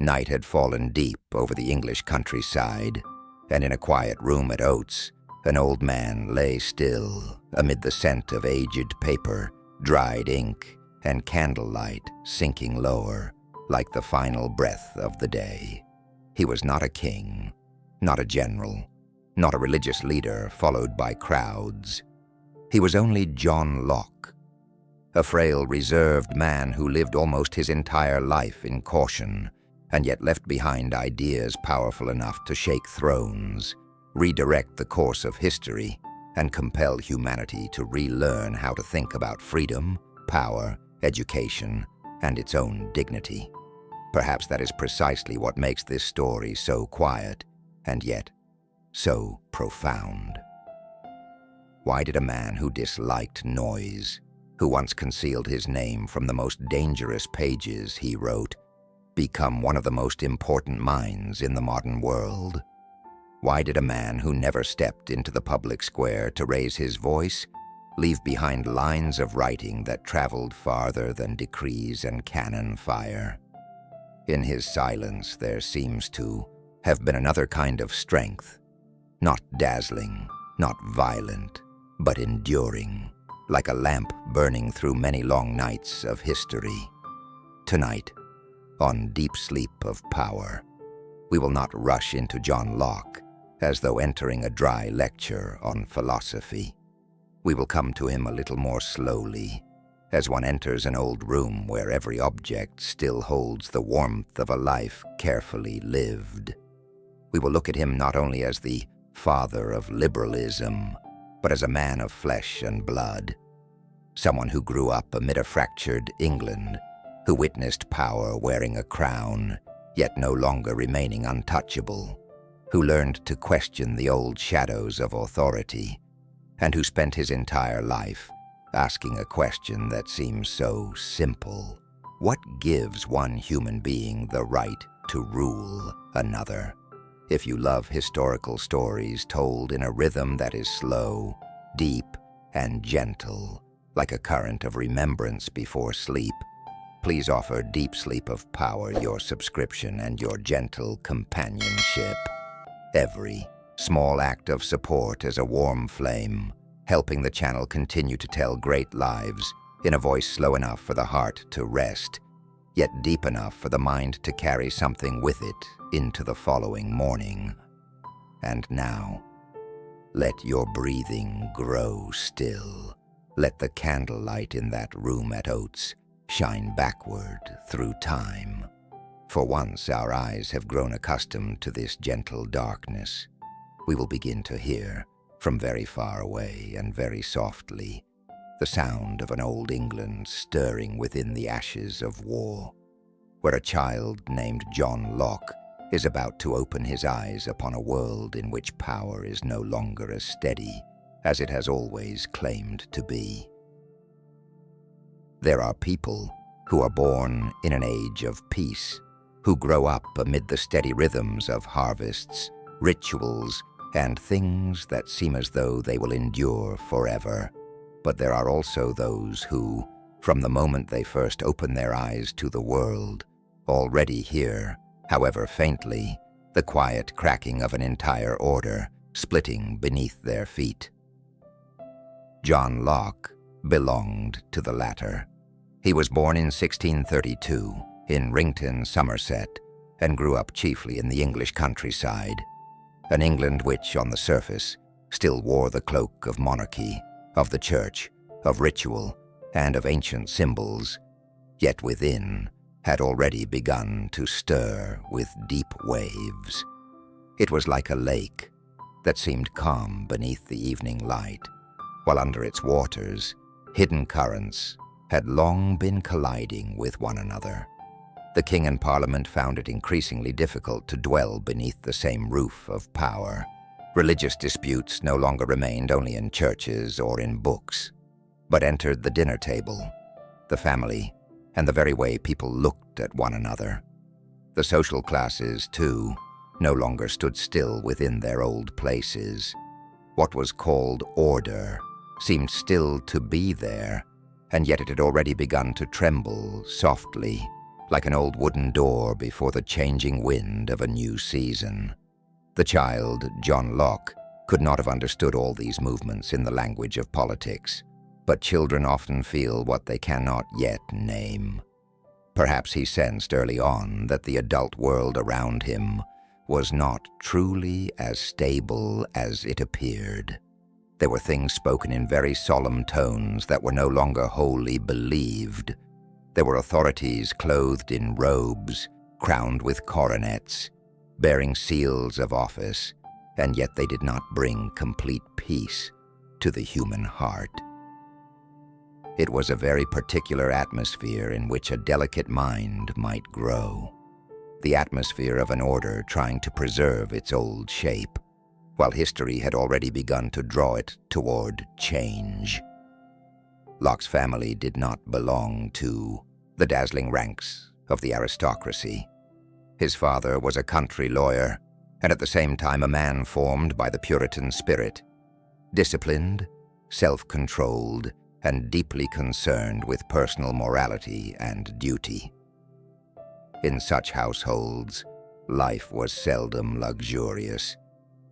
Night had fallen deep over the English countryside, and in a quiet room at Oates, an old man lay still amid the scent of aged paper, dried ink, and candlelight sinking lower, like the final breath of the day. He was not a king, not a general, not a religious leader followed by crowds. He was only John Locke, a frail, reserved man who lived almost his entire life in caution, and yet left behind ideas powerful enough to shake thrones, redirect the course of history, and compel humanity to relearn how to think about freedom, power, education, and its own dignity. Perhaps that is precisely what makes this story so quiet, and yet so profound. Why did a man who disliked noise, who once concealed his name from the most dangerous pages he wrote, become one of the most important minds in the modern world? Why did a man who never stepped into the public square to raise his voice leave behind lines of writing that traveled farther than decrees and cannon fire? In his silence there seems to have been another kind of strength, not dazzling, not violent, but enduring, like a lamp burning through many long nights of history. Tonight, on Deep Sleep of Power, we will not rush into John Locke as though entering a dry lecture on philosophy. We will come to him a little more slowly, as one enters an old room where every object still holds the warmth of a life carefully lived. We will look at him not only as the father of liberalism, but as a man of flesh and blood, someone who grew up amid a fractured England, who witnessed power wearing a crown, yet no longer remaining untouchable, who learned to question the old shadows of authority, and who spent his entire life asking a question that seems so simple. What gives one human being the right to rule another? If you love historical stories told in a rhythm that is slow, deep, and gentle, like a current of remembrance before sleep, please offer Deep Sleep of Power your subscription and your gentle companionship. Every small act of support is a warm flame, helping the channel continue to tell great lives in a voice slow enough for the heart to rest, yet deep enough for the mind to carry something with it into the following morning. And now, let your breathing grow still. Let the candlelight in that room at Oates shine backward through time. For once our eyes have grown accustomed to this gentle darkness, we will begin to hear, from very far away and very softly, the sound of an old England stirring within the ashes of war, where a child named John Locke is about to open his eyes upon a world in which power is no longer as steady as it has always claimed to be. There are people who are born in an age of peace, who grow up amid the steady rhythms of harvests, rituals, and things that seem as though they will endure forever. But there are also those who, from the moment they first open their eyes to the world, already hear, however faintly, the quiet cracking of an entire order splitting beneath their feet. John Locke belonged to the latter. He was born in 1632 in Rington, Somerset, and grew up chiefly in the English countryside, an England which, on the surface, still wore the cloak of monarchy, of the church, of ritual, and of ancient symbols, yet within had already begun to stir with deep waves. It was like a lake that seemed calm beneath the evening light, while under its waters, hidden currents had long been colliding with one another. The king and parliament found it increasingly difficult to dwell beneath the same roof of power. Religious disputes no longer remained only in churches or in books, but entered the dinner table, the family, and the very way people looked at one another. The social classes, too, no longer stood still within their old places. What was called order seemed still to be there, and yet it had already begun to tremble softly, like an old wooden door before the changing wind of a new season. The child, John Locke, could not have understood all these movements in the language of politics, but children often feel what they cannot yet name. Perhaps he sensed early on that the adult world around him was not truly as stable as it appeared. There were things spoken in very solemn tones that were no longer wholly believed. There were authorities clothed in robes, crowned with coronets, bearing seals of office, and yet they did not bring complete peace to the human heart. It was a very particular atmosphere in which a delicate mind might grow. The atmosphere of an order trying to preserve its old shape, while history had already begun to draw it toward change. Locke's family did not belong to the dazzling ranks of the aristocracy. His father was a country lawyer, and at the same time a man formed by the Puritan spirit, disciplined, self-controlled, and deeply concerned with personal morality and duty. In such households, life was seldom luxurious,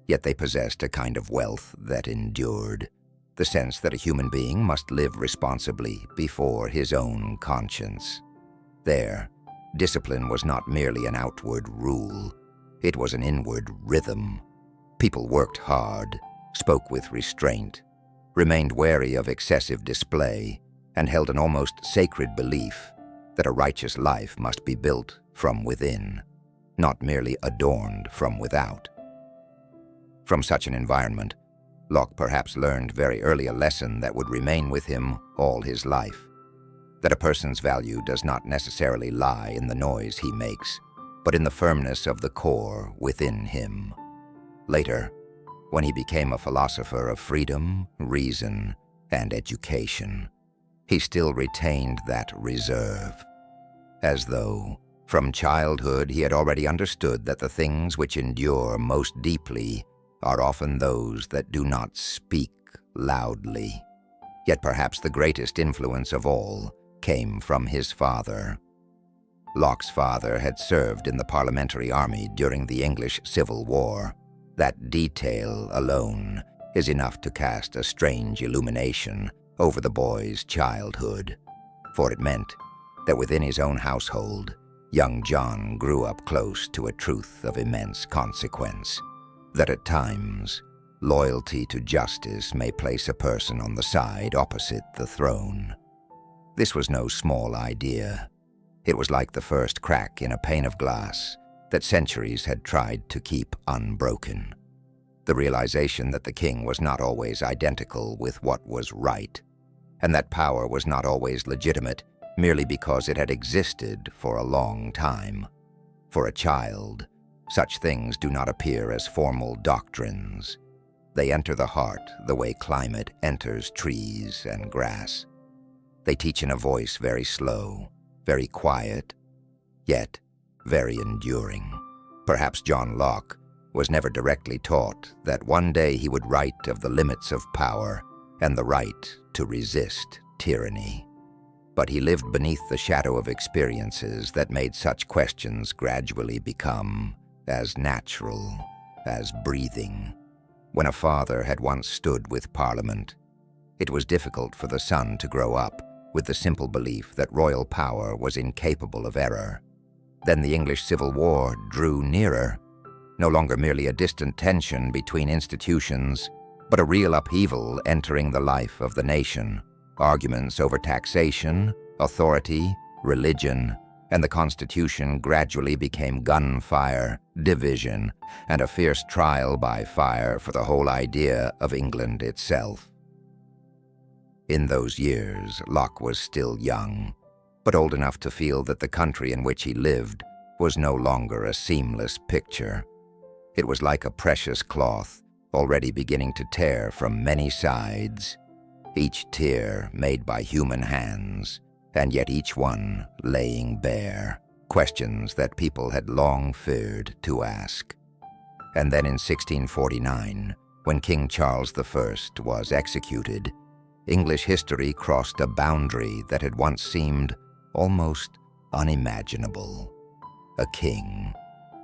yet they possessed a kind of wealth that endured, the sense that a human being must live responsibly before his own conscience. There, discipline was not merely an outward rule, it was an inward rhythm. People worked hard, spoke with restraint, remained wary of excessive display, and held an almost sacred belief that a righteous life must be built from within, not merely adorned from without. From such an environment, Locke perhaps learned very early a lesson that would remain with him all his life, that a person's value does not necessarily lie in the noise he makes, but in the firmness of the core within him. Later, when he became a philosopher of freedom, reason, and education, he still retained that reserve, as though from childhood he had already understood that the things which endure most deeply are often those that do not speak loudly. Yet perhaps the greatest influence of all came from his father. Locke's father had served in the parliamentary army during the English Civil War. That detail alone is enough to cast a strange illumination over the boy's childhood, for it meant that within his own household, young John grew up close to a truth of immense consequence, that at times, loyalty to justice may place a person on the side opposite the throne. This was no small idea. It was like the first crack in a pane of glass that centuries had tried to keep unbroken. The realization that the king was not always identical with what was right, and that power was not always legitimate merely because it had existed for a long time. For a child, such things do not appear as formal doctrines. They enter the heart the way climate enters trees and grass. They teach in a voice very slow, very quiet, yet very enduring. Perhaps John Locke was never directly taught that one day he would write of the limits of power and the right to resist tyranny. But he lived beneath the shadow of experiences that made such questions gradually become as natural as breathing. When a father had once stood with Parliament, it was difficult for the son to grow up with the simple belief that royal power was incapable of error. Then the English Civil War drew nearer, no longer merely a distant tension between institutions, but a real upheaval entering the life of the nation. Arguments over taxation, authority, religion, and the Constitution gradually became gunfire, division, and a fierce trial by fire for the whole idea of England itself. In those years, Locke was still young, but old enough to feel that the country in which he lived was no longer a seamless picture. It was like a precious cloth, already beginning to tear from many sides, each tear made by human hands, and yet each one laying bare questions that people had long feared to ask. And then in 1649, when King Charles I was executed, English history crossed a boundary that had once seemed almost unimaginable. A king,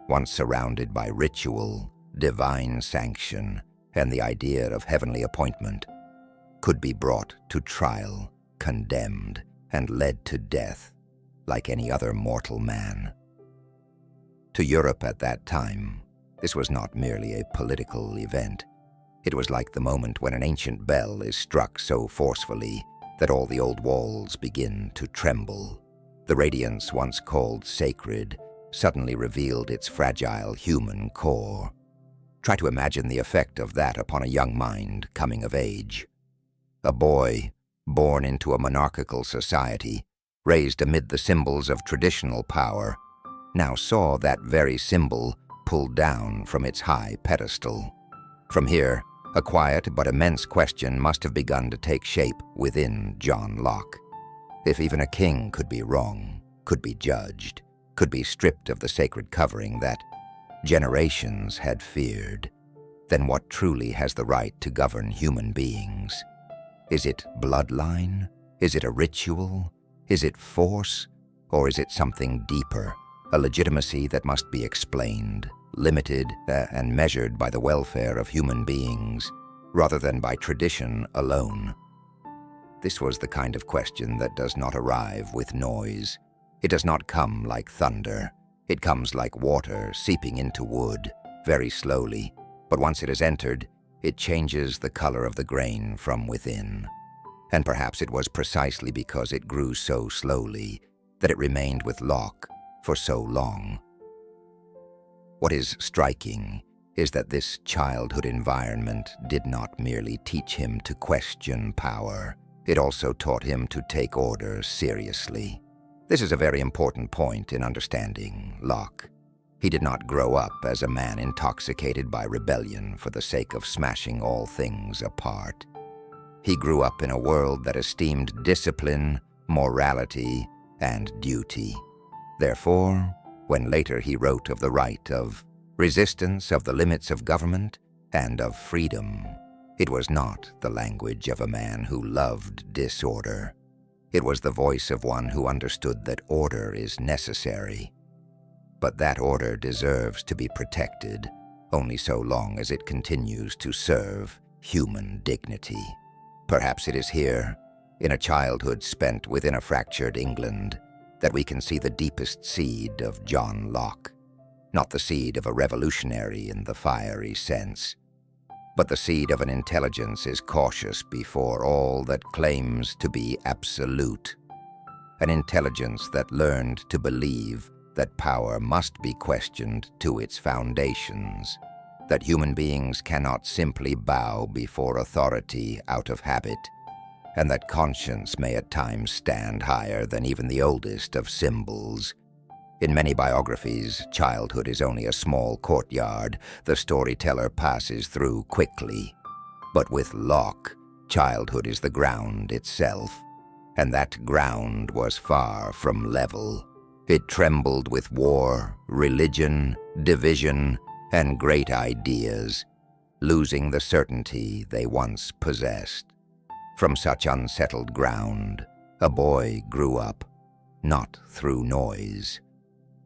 once surrounded by ritual, divine sanction, and the idea of heavenly appointment, could be brought to trial, condemned, and led to death like any other mortal man. To Europe at that time, this was not merely a political event. It was like the moment when an ancient bell is struck so forcefully that all the old walls begin to tremble. The radiance once called sacred suddenly revealed its fragile human core. Try to imagine the effect of that upon a young mind coming of age. A boy, born into a monarchical society, raised amid the symbols of traditional power, now saw that very symbol pulled down from its high pedestal. From here, a quiet but immense question must have begun to take shape within John Locke. If even a king could be wrong, could be judged, could be stripped of the sacred covering that generations had feared, then what truly has the right to govern human beings? Is it bloodline? Is it a ritual? Is it force? Or is it something deeper, a legitimacy that must be explained, limited, and measured by the welfare of human beings, rather than by tradition alone? This was the kind of question that does not arrive with noise. It does not come like thunder. It comes like water seeping into wood, very slowly, but once it has entered, it changes the color of the grain from within. And perhaps it was precisely because it grew so slowly that it remained with Locke for so long. What is striking is that this childhood environment did not merely teach him to question power, it also taught him to take order seriously. This is a very important point in understanding Locke. He did not grow up as a man intoxicated by rebellion for the sake of smashing all things apart. He grew up in a world that esteemed discipline, morality, and duty. Therefore, when later he wrote of the right of resistance, of the limits of government, and of freedom, it was not the language of a man who loved disorder. It was the voice of one who understood that order is necessary. But that order deserves to be protected only so long as it continues to serve human dignity. Perhaps it is here, in a childhood spent within a fractured England, that we can see the deepest seed of John Locke. Not the seed of a revolutionary in the fiery sense, but the seed of an intelligence is cautious before all that claims to be absolute. An intelligence that learned to believe that power must be questioned to its foundations, that human beings cannot simply bow before authority out of habit, and that conscience may at times stand higher than even the oldest of symbols. In many biographies, childhood is only a small courtyard the storyteller passes through quickly. But with Locke, childhood is the ground itself, and that ground was far from level. It trembled with war, religion, division, and great ideas, losing the certainty they once possessed. From such unsettled ground, a boy grew up, not through noise,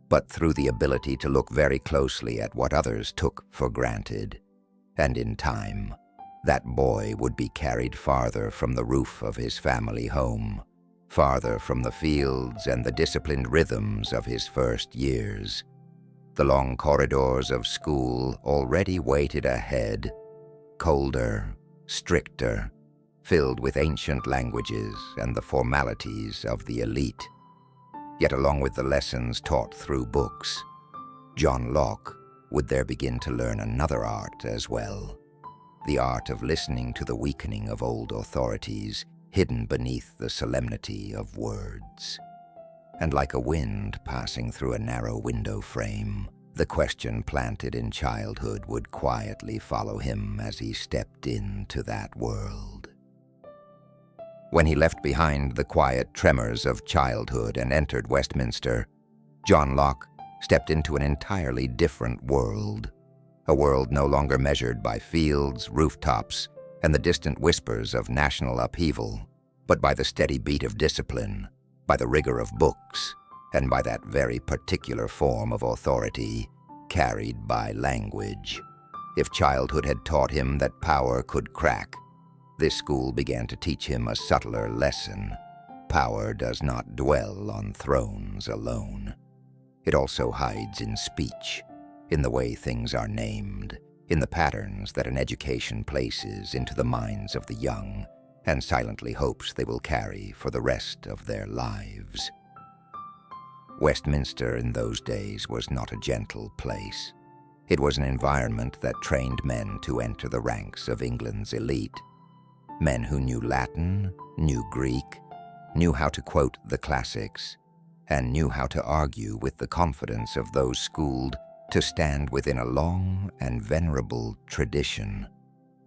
but through the ability to look very closely at what others took for granted. And in time, that boy would be carried farther from the roof of his family home, farther from the fields and the disciplined rhythms of his first years. The long corridors of school already waited ahead, colder, stricter, filled with ancient languages and the formalities of the elite. Yet along with the lessons taught through books, John Locke would there begin to learn another art as well, the art of listening to the weakening of old authorities hidden beneath the solemnity of words. And like a wind passing through a narrow window frame, the question planted in childhood would quietly follow him as he stepped into that world. When he left behind the quiet tremors of childhood and entered Westminster, John Locke stepped into an entirely different world, a world no longer measured by fields, rooftops, and the distant whispers of national upheaval, but by the steady beat of discipline, by the rigor of books, and by that very particular form of authority carried by language. If childhood had taught him that power could crack, this school began to teach him a subtler lesson. Power does not dwell on thrones alone. It also hides in speech, in the way things are named, in the patterns that an education places into the minds of the young, and silently hopes they will carry for the rest of their lives. Westminster in those days was not a gentle place. It was an environment that trained men to enter the ranks of England's elite. Men who knew Latin, knew Greek, knew how to quote the classics, and knew how to argue with the confidence of those schooled to stand within a long and venerable tradition.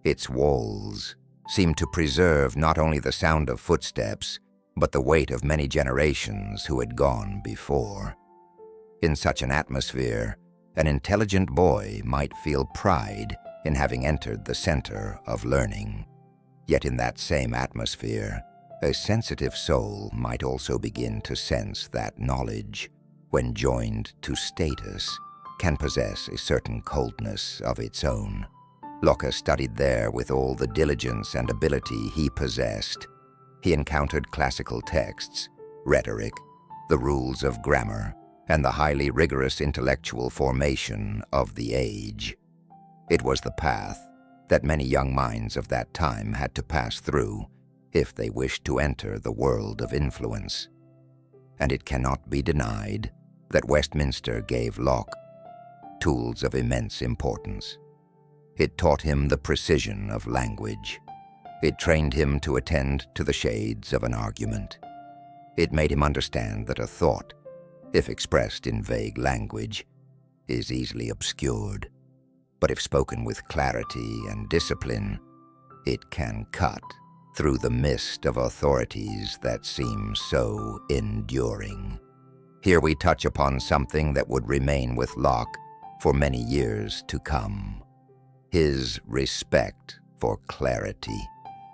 Its walls seemed to preserve not only the sound of footsteps, but the weight of many generations who had gone before. In such an atmosphere, an intelligent boy might feel pride in having entered the center of learning. Yet in that same atmosphere, a sensitive soul might also begin to sense that knowledge, when joined to status, can possess a certain coldness of its own. Locke studied there with all the diligence and ability he possessed. He encountered classical texts, rhetoric, the rules of grammar, and the highly rigorous intellectual formation of the age. It was the path that many young minds of that time had to pass through if they wished to enter the world of influence. And it cannot be denied that Westminster gave Locke tools of immense importance. It taught him the precision of language. It trained him to attend to the shades of an argument. It made him understand that a thought, if expressed in vague language, is easily obscured, but if spoken with clarity and discipline, it can cut through the mist of authorities that seem so enduring. Here we touch upon something that would remain with Locke for many years to come: his respect for clarity.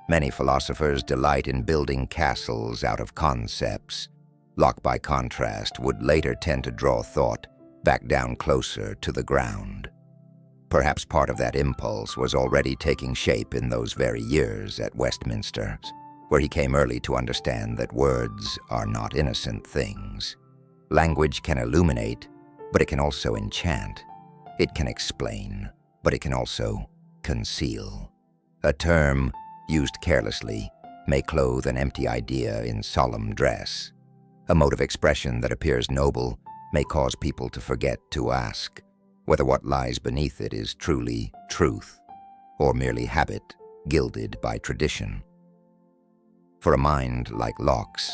Many philosophers delight in building castles out of concepts. Locke, by contrast, would later tend to draw thought back down closer to the ground. Perhaps part of that impulse was already taking shape in those very years at Westminster, where he came early to understand that words are not innocent things. Language can illuminate, but it can also enchant. It can explain, but it can also conceal. A term used carelessly may clothe an empty idea in solemn dress. A mode of expression that appears noble may cause people to forget to ask whether what lies beneath it is truly truth or merely habit gilded by tradition. For a mind like Locke's,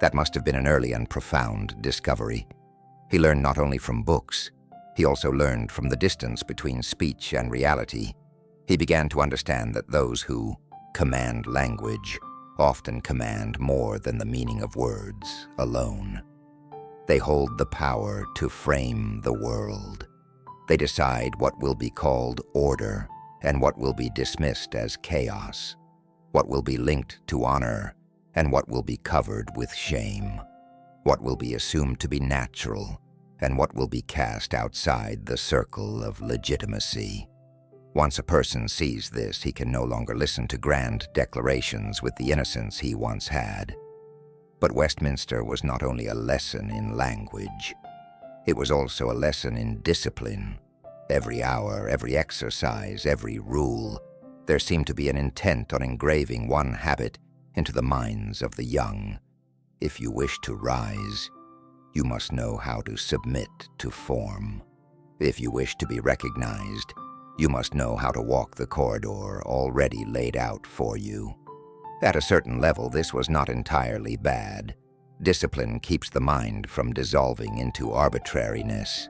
that must have been an early and profound discovery. He learned not only from books, he also learned from the distance between speech and reality. He began to understand that those who command language often command more than the meaning of words alone. They hold the power to frame the world. They decide what will be called order and what will be dismissed as chaos, what will be linked to honor and what will be covered with shame, what will be assumed to be natural and what will be cast outside the circle of legitimacy. Once a person sees this, he can no longer listen to grand declarations with the innocence he once had. But Westminster was not only a lesson in language, it was also a lesson in discipline. Every hour, every exercise, every rule, there seemed to be an intent on engraving one habit into the minds of the young. If you wish to rise, you must know how to submit to form. If you wish to be recognized, you must know how to walk the corridor already laid out for you. At a certain level, this was not entirely bad. Discipline keeps the mind from dissolving into arbitrariness.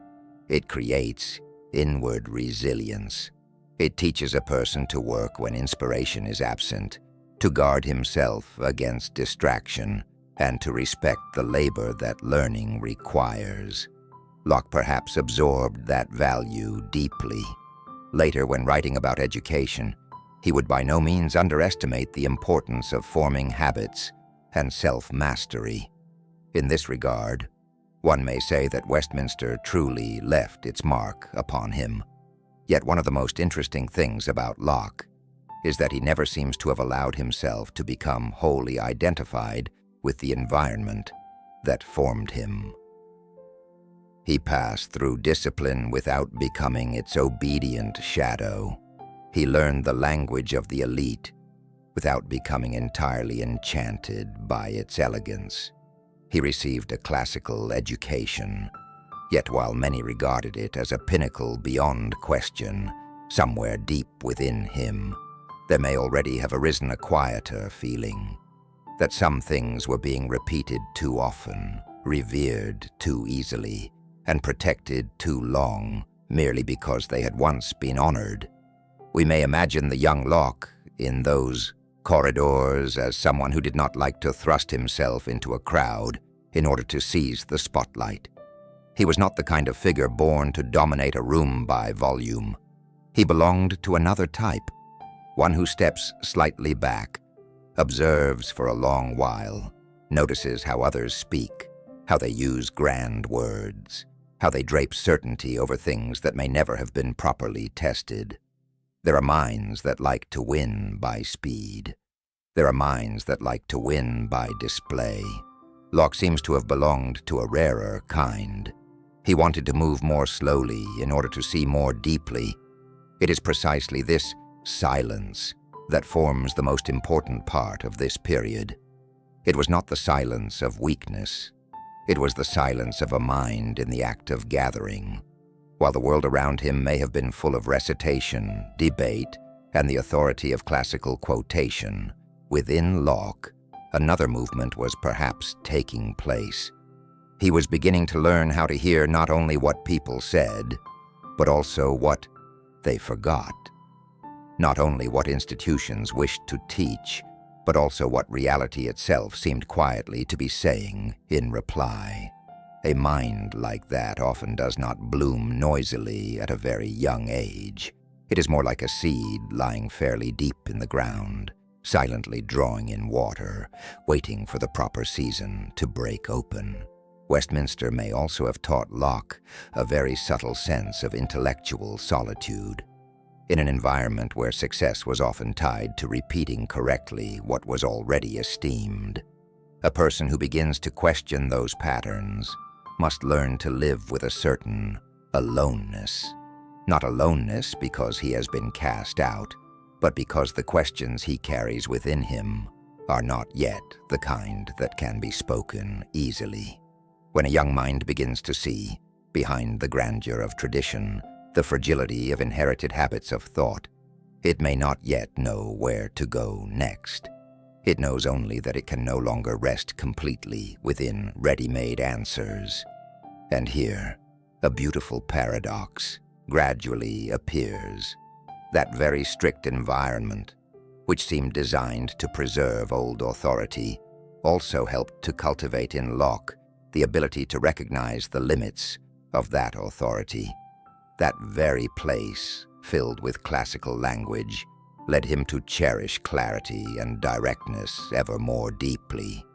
It creates inward resilience. It teaches a person to work when inspiration is absent, to guard himself against distraction, and to respect the labor that learning requires. Locke perhaps absorbed that value deeply. Later, when writing about education, he would by no means underestimate the importance of forming habits and self-mastery. In this regard, One may say that Westminster truly left its mark upon him. Yet one of the most interesting things about Locke is that he never seems to have allowed himself to become wholly identified with the environment that formed him. He passed through discipline without becoming its obedient shadow. He learned the language of the elite without becoming entirely enchanted by its elegance. He received a classical education, yet while many regarded it as a pinnacle beyond question, somewhere deep within him, there may already have arisen a quieter feeling that some things were being repeated too often, revered too easily, and protected too long merely because they had once been honored. We may imagine the young Locke in those corridors as someone who did not like to thrust himself into a crowd in order to seize the spotlight. He was not the kind of figure born to dominate a room by volume. He belonged to another type, one who steps slightly back, observes for a long while, notices how others speak, how they use grand words, how they drape certainty over things that may never have been properly tested. There are minds that like to win by speed. There are minds that like to win by display. Locke seems to have belonged to a rarer kind. He wanted to move more slowly in order to see more deeply. It is precisely this silence that forms the most important part of this period. It was not the silence of weakness. It was the silence of a mind in the act of gathering. While the world around him may have been full of recitation, debate, and the authority of classical quotation, within Locke, another movement was perhaps taking place. He was beginning to learn how to hear not only what people said, but also what they forgot. Not only what institutions wished to teach, but also what reality itself seemed quietly to be saying in reply. A mind like that often does not bloom noisily at a very young age. It is more like a seed lying fairly deep in the ground, silently drawing in water, waiting for the proper season to break open. Westminster may also have taught Locke a very subtle sense of intellectual solitude. In an environment where success was often tied to repeating correctly what was already esteemed, a person who begins to question those patterns must learn to live with a certain aloneness. Not aloneness because he has been cast out, but because the questions he carries within him are not yet the kind that can be spoken easily. When a young mind begins to see, behind the grandeur of tradition, the fragility of inherited habits of thought, it may not yet know where to go next. It knows only that it can no longer rest completely within ready-made answers. And here, a beautiful paradox gradually appears. That very strict environment, which seemed designed to preserve old authority, also helped to cultivate in Locke the ability to recognize the limits of that authority. That very place, filled with classical language, led him to cherish clarity and directness ever more deeply.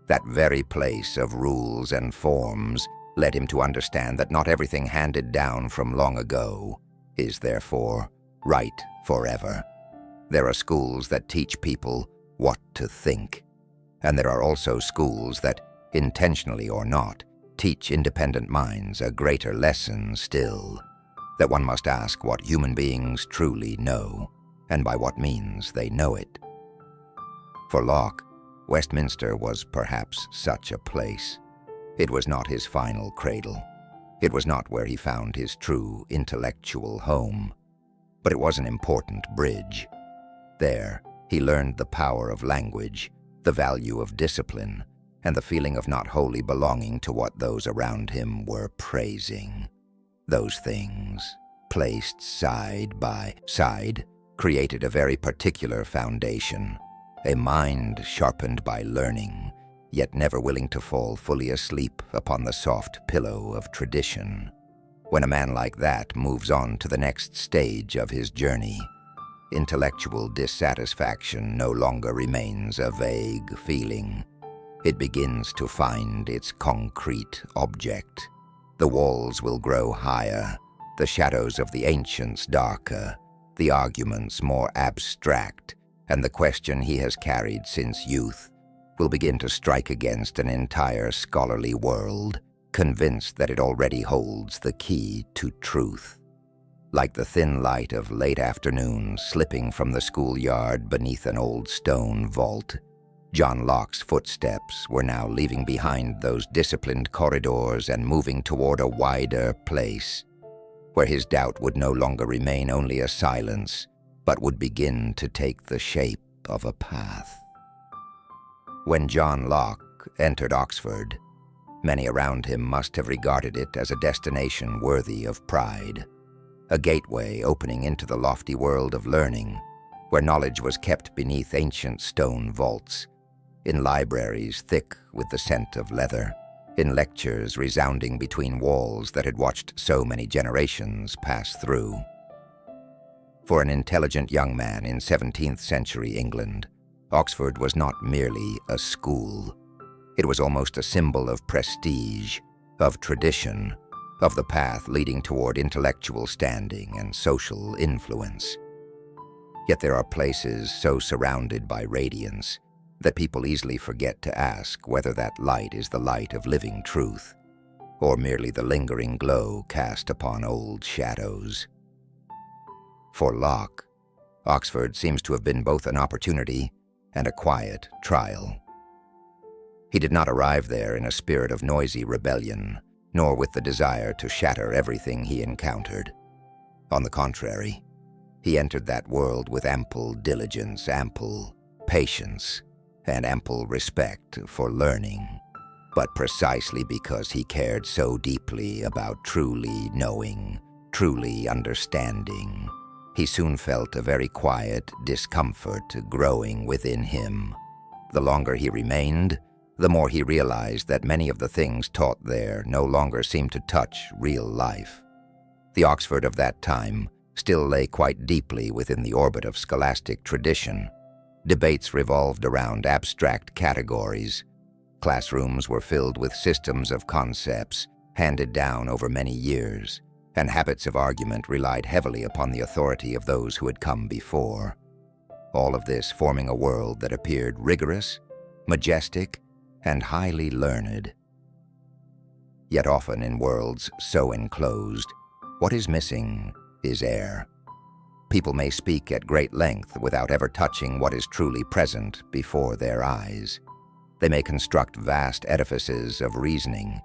That very place of rules and forms led him to understand that not everything handed down from long ago is therefore right forever. There are schools that teach people what to think, and there are also schools that, intentionally or not, teach independent minds a greater lesson still, that one must ask what human beings truly know, and by what means they know it. For Locke, Westminster was perhaps such a place. It was not his final cradle. It was not where he found his true intellectual home, but it was an important bridge. There, he learned the power of language, the value of discipline, and the feeling of not wholly belonging to what those around him were praising. Those things, placed side by side, created a very particular foundation, a mind sharpened by learning, yet never willing to fall fully asleep upon the soft pillow of tradition. When a man like that moves on to the next stage of his journey, intellectual dissatisfaction no longer remains a vague feeling. it begins to find its concrete object. The walls will grow higher, the shadows of the ancients darker, the arguments more abstract, and the question he has carried since youth will begin to strike against an entire scholarly world, convinced that it already holds the key to truth. Like the thin light of late afternoon slipping from the schoolyard beneath an old stone vault, John Locke's footsteps were now leaving behind those disciplined corridors and moving toward a wider place, where his doubt would no longer remain only a silence, but would begin to take the shape of a path. When John Locke entered Oxford, many around him must have regarded it as a destination worthy of pride, a gateway opening into the lofty world of learning, where knowledge was kept beneath ancient stone vaults, in libraries thick with the scent of leather, in lectures resounding between walls that had watched so many generations pass through. For an intelligent young man in 17th century England, Oxford was not merely a school. It was almost a symbol of prestige, of tradition, of the path leading toward intellectual standing and social influence. Yet there are places so surrounded by radiance that people easily forget to ask whether that light is the light of living truth, or merely the lingering glow cast upon old shadows. For Locke, Oxford seems to have been both an opportunity and a quiet trial. He did not arrive there in a spirit of noisy rebellion, nor with the desire to shatter everything he encountered. On the contrary, he entered that world with ample diligence, ample patience, and ample respect for learning. But precisely because he cared so deeply about truly knowing, truly understanding, he soon felt a very quiet discomfort growing within him. The longer he remained, the more he realized that many of the things taught there no longer seemed to touch real life. The Oxford of that time still lay quite deeply within the orbit of scholastic tradition. Debates revolved around abstract categories. Classrooms were filled with systems of concepts handed down over many years, and habits of argument relied heavily upon the authority of those who had come before. All of this forming a world that appeared rigorous, majestic, and highly learned. Yet often in worlds so enclosed, what is missing is air. People may speak at great length without ever touching what is truly present before their eyes. They may construct vast edifices of reasoning,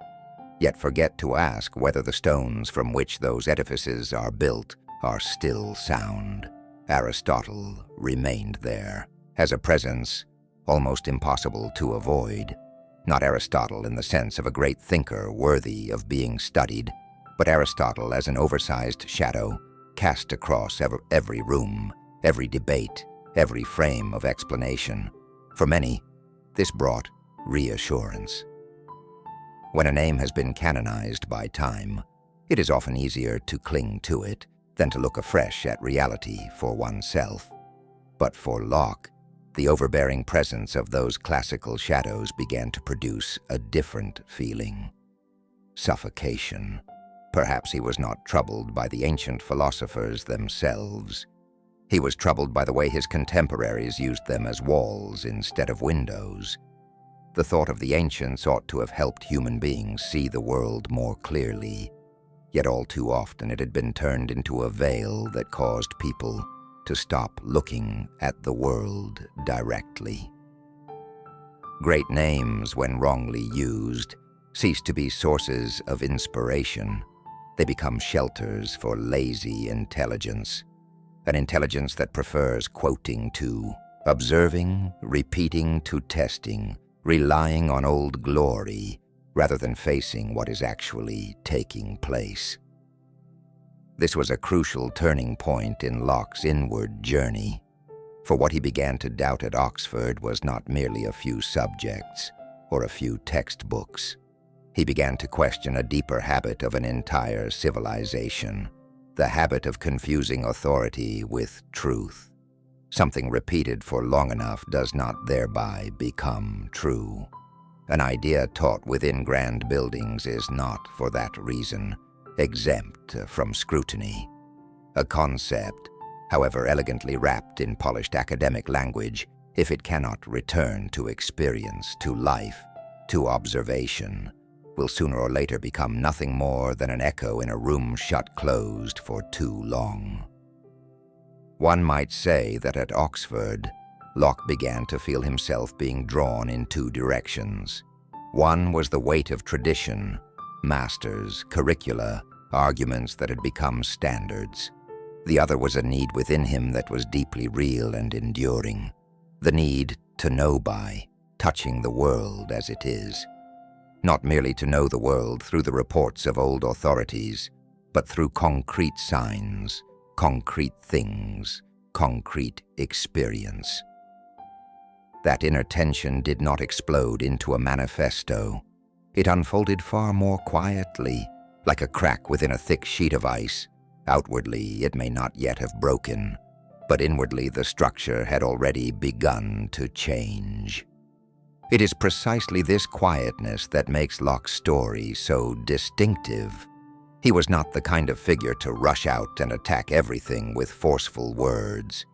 yet forget to ask whether the stones from which those edifices are built are still sound. Aristotle remained there, as a presence almost impossible to avoid. Not Aristotle in the sense of a great thinker worthy of being studied, but Aristotle as an oversized shadow cast across every room, every debate, every frame of explanation. For many, this brought reassurance. When a name has been canonized by time, it is often easier to cling to it than to look afresh at reality for oneself. But for Locke, the overbearing presence of those classical shadows began to produce a different feeling. Suffocation. Perhaps he was not troubled by the ancient philosophers themselves. He was troubled by the way his contemporaries used them as walls instead of windows. The thought of the ancients ought to have helped human beings see the world more clearly, yet all too often it had been turned into a veil that caused people to stop looking at the world directly. Great names, when wrongly used, cease to be sources of inspiration. They become shelters for lazy intelligence, an intelligence that prefers quoting to, observing, repeating to testing, relying on old glory rather than facing what is actually taking place. This was a crucial turning point in Locke's inward journey, for what he began to doubt at Oxford was not merely a few subjects or a few textbooks. He began to question a deeper habit of an entire civilization, the habit of confusing authority with truth. Something repeated for long enough does not thereby become true. An idea taught within grand buildings is not, for that reason, exempt from scrutiny. A concept, however elegantly wrapped in polished academic language, if it cannot return to experience, to life, to observation, will sooner or later become nothing more than an echo in a room shut closed for too long. One might say that at Oxford, Locke began to feel himself being drawn in two directions. One was the weight of tradition, masters, curricula, arguments that had become standards. The other was a need within him that was deeply real and enduring, the need to know by, touching the world as it is. Not merely to know the world through the reports of old authorities, but through concrete signs, concrete things, concrete experience. That inner tension did not explode into a manifesto. It unfolded far more quietly, like a crack within a thick sheet of ice. Outwardly, it may not yet have broken, but inwardly the structure had already begun to change. It is precisely this quietness that makes Locke's story so distinctive. He was not the kind of figure to rush out and attack everything with forceful words.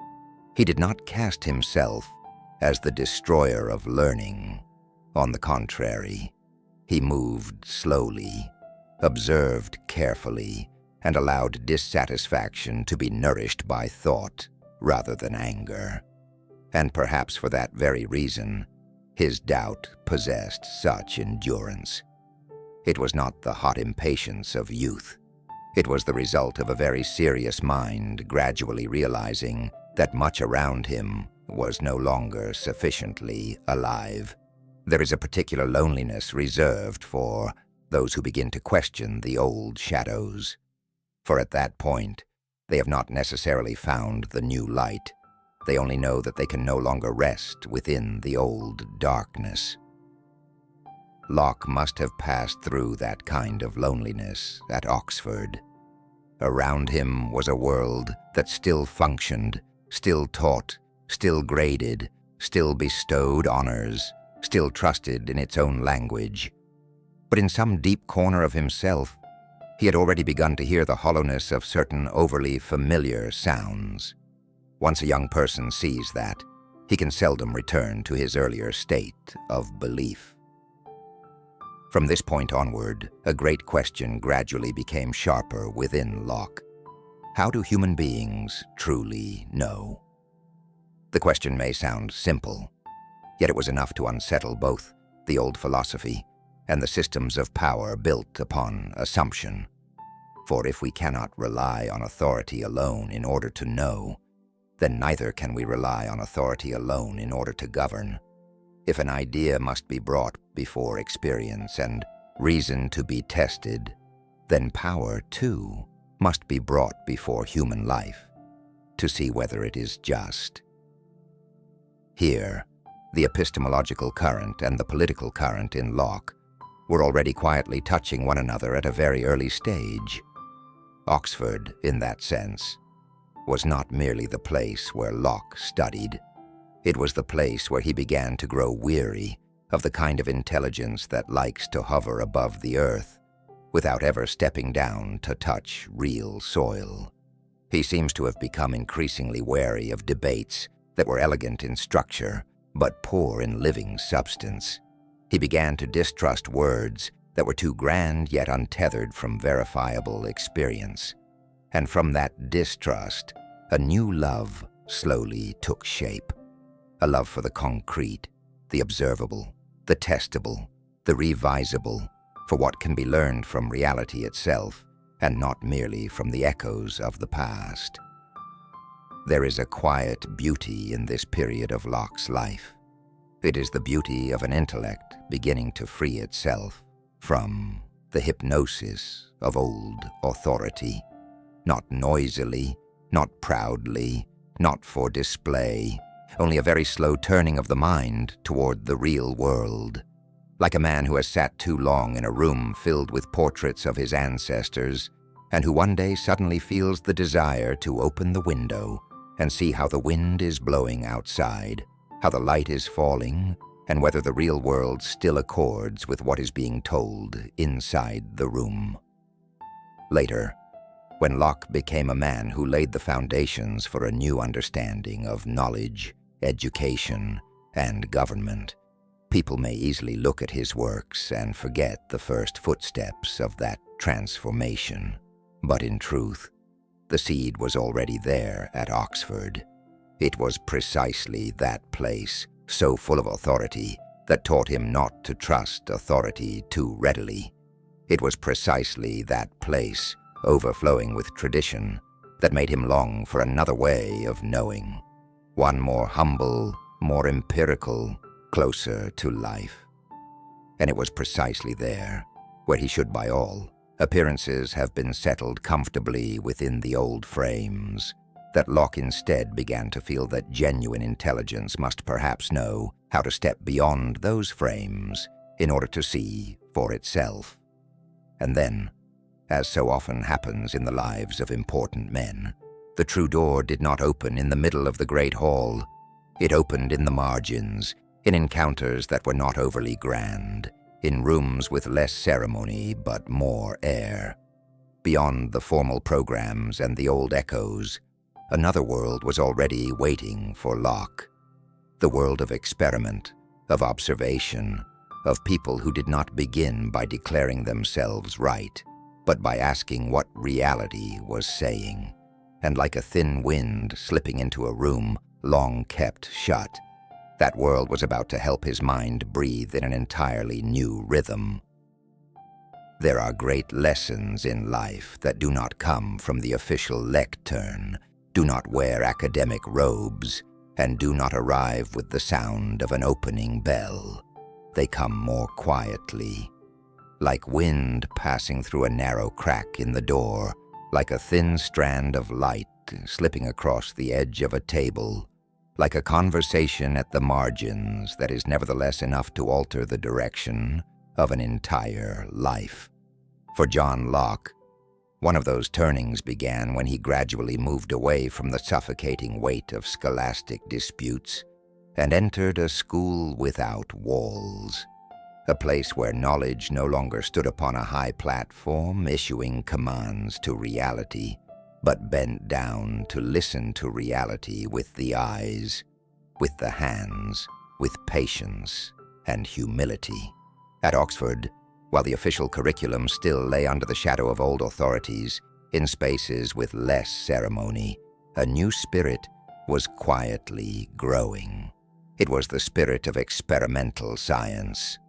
He did not cast himself as the destroyer of learning. On the contrary, he moved slowly, observed carefully, and allowed dissatisfaction to be nourished by thought rather than anger. And perhaps for that very reason, his doubt possessed such endurance. It was not the hot impatience of youth. It was the result of a very serious mind gradually realizing that much around him was no longer sufficiently alive. There is a particular loneliness reserved for those who begin to question the old shadows. For at that point, they have not necessarily found the new light. They only know that they can no longer rest within the old darkness. Locke must have passed through that kind of loneliness at Oxford. Around him was a world that still functioned, still taught, still graded, still bestowed honors, still trusted in its own language. But in some deep corner of himself, he had already begun to hear the hollowness of certain overly familiar sounds. Once a young person sees that, he can seldom return to his earlier state of belief. From this point onward, a great question gradually became sharper within Locke. How do human beings truly know? The question may sound simple, yet it was enough to unsettle both the old philosophy and the systems of power built upon assumption. For if we cannot rely on authority alone in order to know, then neither can we rely on authority alone in order to govern. If an idea must be brought before experience and reason to be tested, then power, too, must be brought before human life to see whether it is just. Here, the epistemological current and the political current in Locke were already quietly touching one another at a very early stage. Oxford, in that sense, was not merely the place where Locke studied. It was the place where he began to grow weary of the kind of intelligence that likes to hover above the earth without ever stepping down to touch real soil. He seems to have become increasingly wary of debates that were elegant in structure but poor in living substance. He began to distrust words that were too grand yet untethered from verifiable experience. And from that distrust, a new love slowly took shape. A love for the concrete, the observable, the testable, the revisable, for what can be learned from reality itself, and not merely from the echoes of the past. There is a quiet beauty in this period of Locke's life. It is the beauty of an intellect beginning to free itself from the hypnosis of old authority, not noisily, not proudly, not for display, only a very slow turning of the mind toward the real world. Like a man who has sat too long in a room filled with portraits of his ancestors, and who one day suddenly feels the desire to open the window and see how the wind is blowing outside, how the light is falling, and whether the real world still accords with what is being told inside the room. Later, when Locke became a man who laid the foundations for a new understanding of knowledge, education, and government, people may easily look at his works and forget the first footsteps of that transformation. But in truth, the seed was already there at Oxford. It was precisely that place, so full of authority, that taught him not to trust authority too readily. It was precisely that place, overflowing with tradition, that made him long for another way of knowing, one more humble, more empirical, closer to life. And it was precisely there, where he should by all appearances have been settled comfortably within the old frames, that Locke instead began to feel that genuine intelligence must perhaps know how to step beyond those frames in order to see for itself. And then, as so often happens in the lives of important men, the true door did not open in the middle of the great hall. It opened in the margins, in encounters that were not overly grand, in rooms with less ceremony but more air. Beyond the formal programs and the old echoes, another world was already waiting for Locke. The world of experiment, of observation, of people who did not begin by declaring themselves right, but by asking what reality was saying. And like a thin wind slipping into a room long kept shut, that world was about to help his mind breathe in an entirely new rhythm. There are great lessons in life that do not come from the official lectern, do not wear academic robes, and do not arrive with the sound of an opening bell. They come more quietly, like wind passing through a narrow crack in the door, like a thin strand of light slipping across the edge of a table, like a conversation at the margins that is nevertheless enough to alter the direction of an entire life. For John Locke, one of those turnings began when he gradually moved away from the suffocating weight of scholastic disputes and entered a school without walls, a place where knowledge no longer stood upon a high platform issuing commands to reality, but bent down to listen to reality with the eyes, with the hands, with patience and humility. At Oxford, while the official curriculum still lay under the shadow of old authorities, in spaces with less ceremony, a new spirit was quietly growing. It was the spirit of experimental science,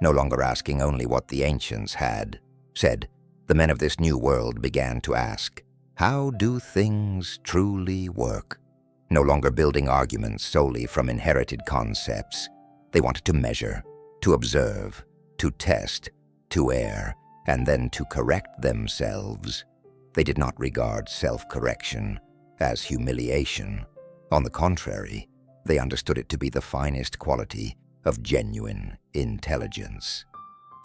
no longer asking only what the ancients had said. The men of this new world began to ask, how do things truly work? No longer building arguments solely from inherited concepts. They wanted to measure, to observe, to test, to err, and then to correct themselves. They did not regard self-correction as humiliation. On the contrary, they understood it to be the finest quality of genuine intelligence.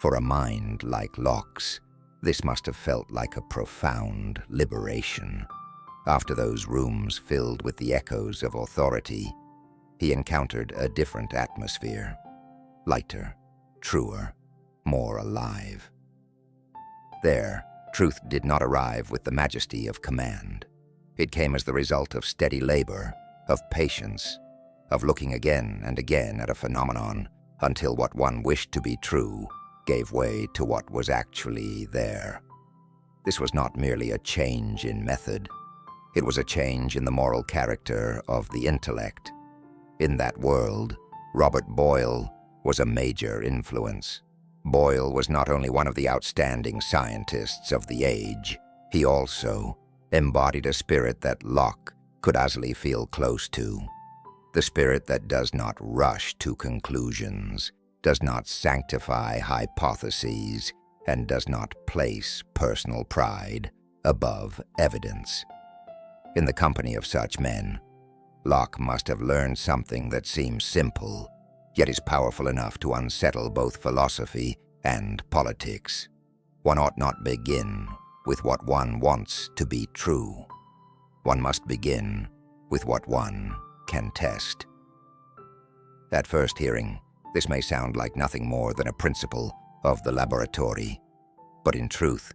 For a mind like Locke's, this must have felt like a profound liberation. After those rooms filled with the echoes of authority, he encountered a different atmosphere, lighter, truer, more alive. There, truth did not arrive with the majesty of command. It came as the result of steady labor, of patience, of looking again and again at a phenomenon until what one wished to be true gave way to what was actually there. This was not merely a change in method. It was a change in the moral character of the intellect. In that world, Robert Boyle was a major influence. Boyle was not only one of the outstanding scientists of the age, he also embodied a spirit that Locke could easily feel close to. The spirit that does not rush to conclusions, does not sanctify hypotheses, and does not place personal pride above evidence. In the company of such men, Locke must have learned something that seems simple, yet is powerful enough to unsettle both philosophy and politics. One ought not begin with what one wants to be true. One must begin with what one can test. At first hearing, This may sound like nothing more than a principle of the laboratory, but in truth,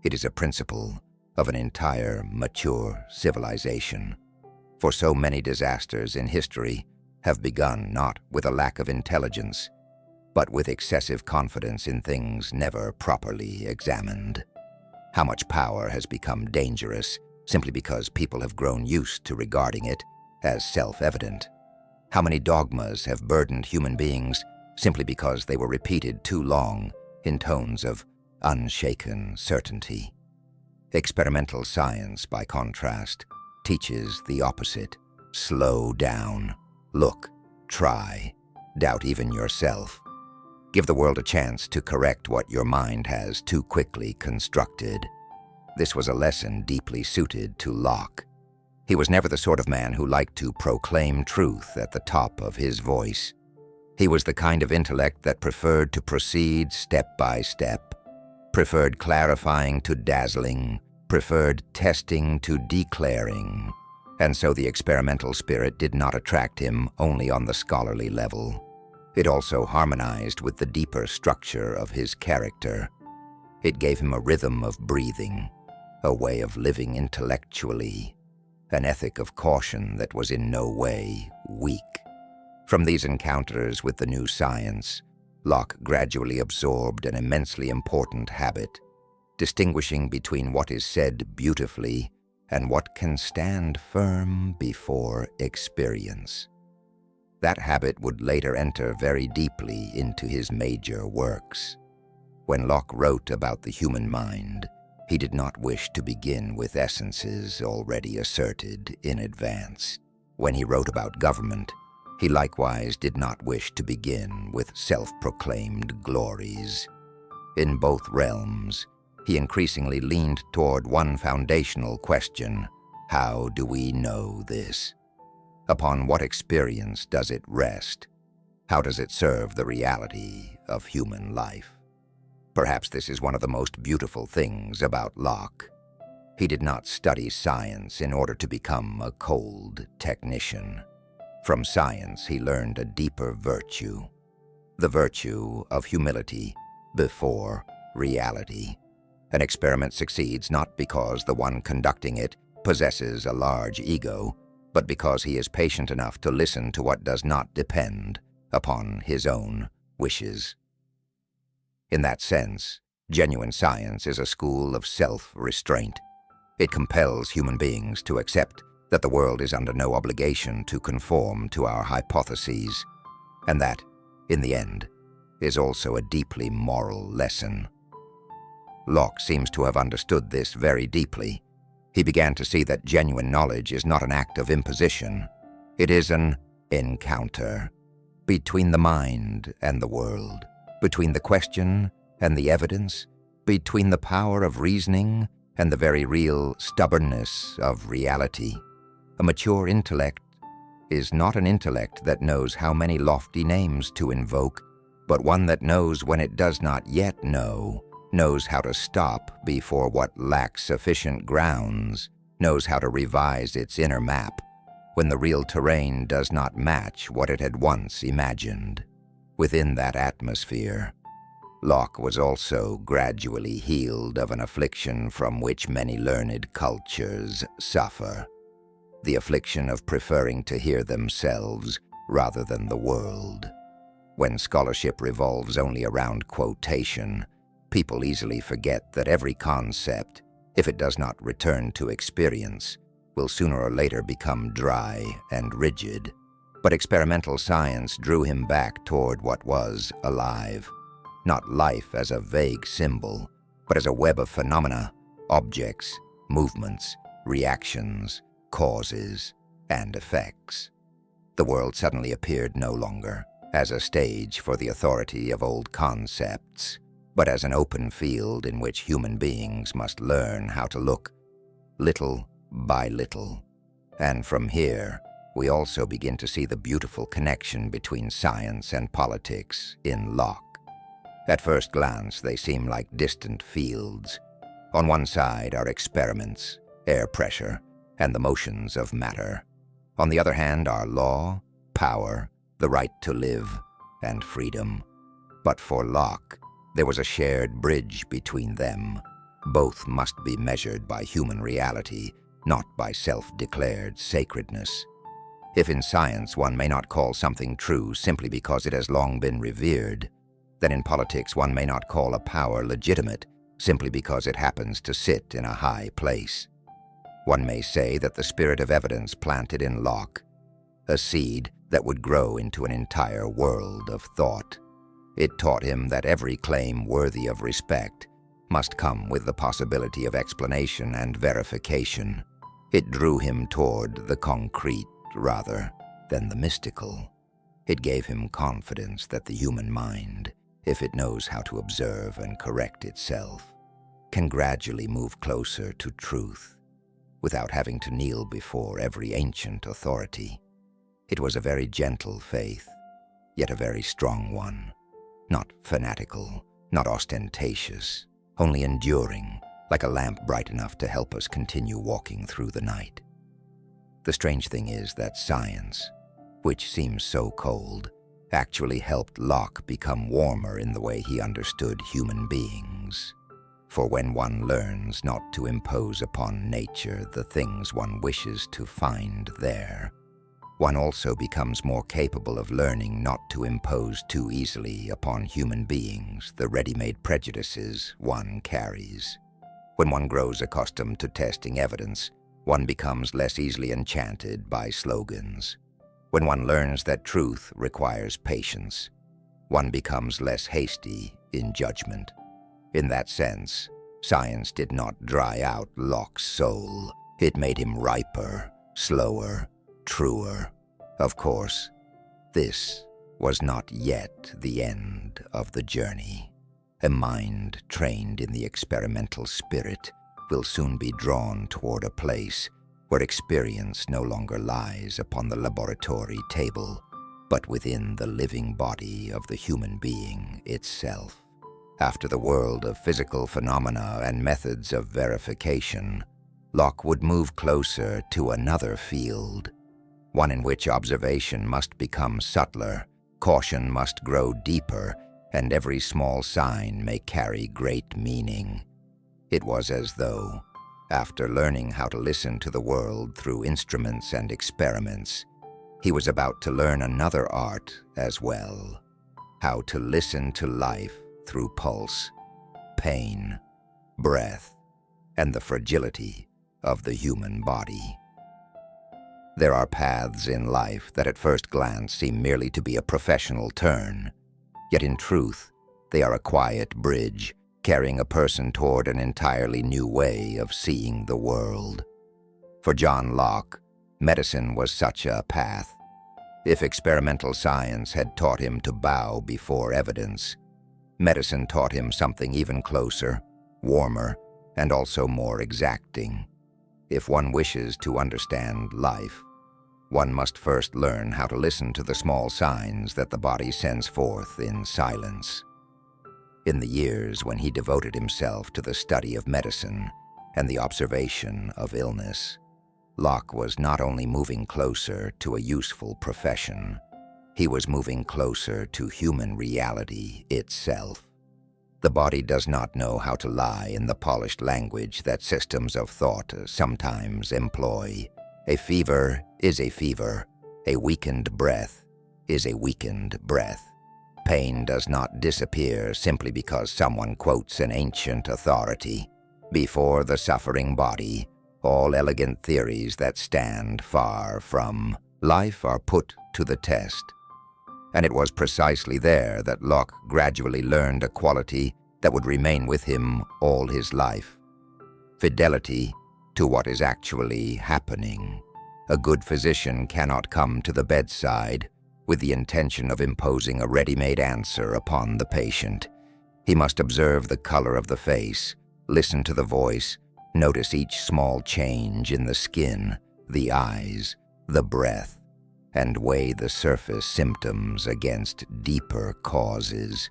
it is a principle of an entire mature civilization. For so many disasters in history have begun not with a lack of intelligence, but with excessive confidence in things never properly examined. How much power has become dangerous simply because people have grown used to regarding it as self-evident? How many dogmas have burdened human beings simply because they were repeated too long in tones of unshaken certainty? Experimental science, by contrast, teaches the opposite. Slow down. Look. Try. Doubt even yourself. Give the world a chance to correct what your mind has too quickly constructed. This was a lesson deeply suited to Locke. He was never the sort of man who liked to proclaim truth at the top of his voice. He was the kind of intellect that preferred to proceed step by step, preferred clarifying to dazzling, preferred testing to declaring, and so the experimental spirit did not attract him only on the scholarly level. It also harmonized with the deeper structure of his character. It gave him a rhythm of breathing, a way of living intellectually, an ethic of caution that was in no way weak. From these encounters with the new science, Locke gradually absorbed an immensely important habit, distinguishing between what is said beautifully and what can stand firm before experience. That habit would later enter very deeply into his major works. When Locke wrote about the human mind, he did not wish to begin with essences already asserted in advance. When he wrote about government, he likewise did not wish to begin with self-proclaimed glories. In both realms, he increasingly leaned toward one foundational question: how do we know this? Upon what experience does it rest? How does it serve the reality of human life? Perhaps this is one of the most beautiful things about Locke. He did not study science in order to become a cold technician. From science, he learned a deeper virtue, the virtue of humility before reality. An experiment succeeds not because the one conducting it possesses a large ego, but because he is patient enough to listen to what does not depend upon his own wishes. In that sense, genuine science is a school of self-restraint. It compels human beings to accept that the world is under no obligation to conform to our hypotheses, and that, in the end, is also a deeply moral lesson. Locke seems to have understood this very deeply. He began to see that genuine knowledge is not an act of imposition. It is an encounter between the mind and the world, between the question and the evidence, between the power of reasoning and the very real stubbornness of reality. A mature intellect is not an intellect that knows how many lofty names to invoke, but one that knows when it does not yet know, knows how to stop before what lacks sufficient grounds, knows how to revise its inner map when the real terrain does not match what it had once imagined. Within that atmosphere, Locke was also gradually healed of an affliction from which many learned cultures suffer, the affliction of preferring to hear themselves rather than the world. When scholarship revolves only around quotation, people easily forget that every concept, if it does not return to experience, will sooner or later become dry and rigid. But experimental science drew him back toward what was alive, not life as a vague symbol, but as a web of phenomena, objects, movements, reactions, causes, and effects. The world suddenly appeared no longer as a stage for the authority of old concepts, but as an open field in which human beings must learn how to look little by little. And from here, we also begin to see the beautiful connection between science and politics in Locke. At first glance, they seem like distant fields. On one side are experiments, air pressure, and the motions of matter. On the other hand are law, power, the right to live, and freedom. But for Locke, there was a shared bridge between them. Both must be measured by human reality, not by self-declared sacredness. If in science one may not call something true simply because it has long been revered, then in politics one may not call a power legitimate simply because it happens to sit in a high place. One may say that the spirit of evidence planted in Locke, a seed that would grow into an entire world of thought. It taught him that every claim worthy of respect must come with the possibility of explanation and verification. It drew him toward the concrete rather than the mystical. It gave him confidence that the human mind, if it knows how to observe and correct itself, can gradually move closer to truth without having to kneel before every ancient authority. It was a very gentle faith, yet a very strong one. Not fanatical, not ostentatious, only enduring, like a lamp bright enough to help us continue walking through the night. The strange thing is that science, which seems so cold, actually helped Locke become warmer in the way he understood human beings. For when one learns not to impose upon nature the things one wishes to find there, one also becomes more capable of learning not to impose too easily upon human beings the ready-made prejudices one carries. When one grows accustomed to testing evidence, one becomes less easily enchanted by slogans. When one learns that truth requires patience, one becomes less hasty in judgment. In that sense, science did not dry out Locke's soul. It made him riper, slower, truer. Of course, this was not yet the end of the journey. A mind trained in the experimental spirit will soon be drawn toward a place where experience no longer lies upon the laboratory table, but within the living body of the human being itself. After the world of physical phenomena and methods of verification, Locke would move closer to another field, one in which observation must become subtler, caution must grow deeper, and every small sign may carry great meaning. It was as though, after learning how to listen to the world through instruments and experiments, he was about to learn another art as well, how to listen to life through pulse, pain, breath, and the fragility of the human body. There are paths in life that at first glance seem merely to be a professional turn, yet in truth, they are a quiet bridge carrying a person toward an entirely new way of seeing the world. For John Locke, medicine was such a path. If experimental science had taught him to bow before evidence, medicine taught him something even closer, warmer, and also more exacting. If one wishes to understand life, one must first learn how to listen to the small signs that the body sends forth in silence. In the years when he devoted himself to the study of medicine and the observation of illness, Locke was not only moving closer to a useful profession, he was moving closer to human reality itself. The body does not know how to lie in the polished language that systems of thought sometimes employ. A fever is a fever. A weakened breath is a weakened breath. Pain does not disappear simply because someone quotes an ancient authority. Before the suffering body, all elegant theories that stand far from life are put to the test. And it was precisely there that Locke gradually learned a quality that would remain with him all his life: fidelity to what is actually happening. A good physician cannot come to the bedside with the intention of imposing a ready-made answer upon the patient. He must observe the color of the face, listen to the voice, notice each small change in the skin, the eyes, the breath, and weigh the surface symptoms against deeper causes,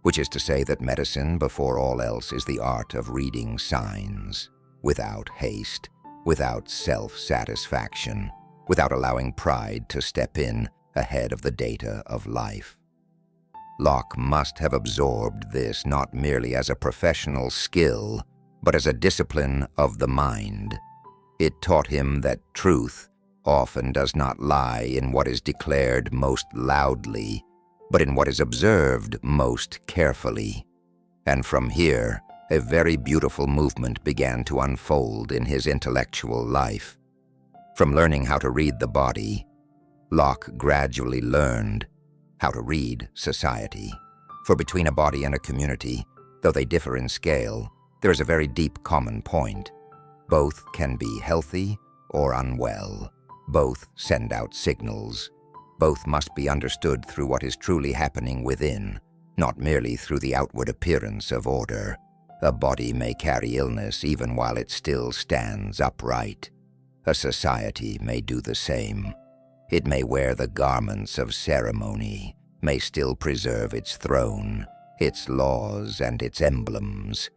which is to say that medicine, before all else, is the art of reading signs, without haste, without self-satisfaction, without allowing pride to step in ahead of the data of life. Locke must have absorbed this not merely as a professional skill, but as a discipline of the mind. It taught him that truth often does not lie in what is declared most loudly, but in what is observed most carefully. And from here, a very beautiful movement began to unfold in his intellectual life. From learning how to read the body, Locke gradually learned how to read society. For between a body and a community, though they differ in scale, there is a very deep common point. Both can be healthy or unwell. Both send out signals. Both must be understood through what is truly happening within, not merely through the outward appearance of order. A body may carry illness even while it still stands upright. A society may do the same. It may wear the garments of ceremony, may still preserve its throne, its laws, and its emblems.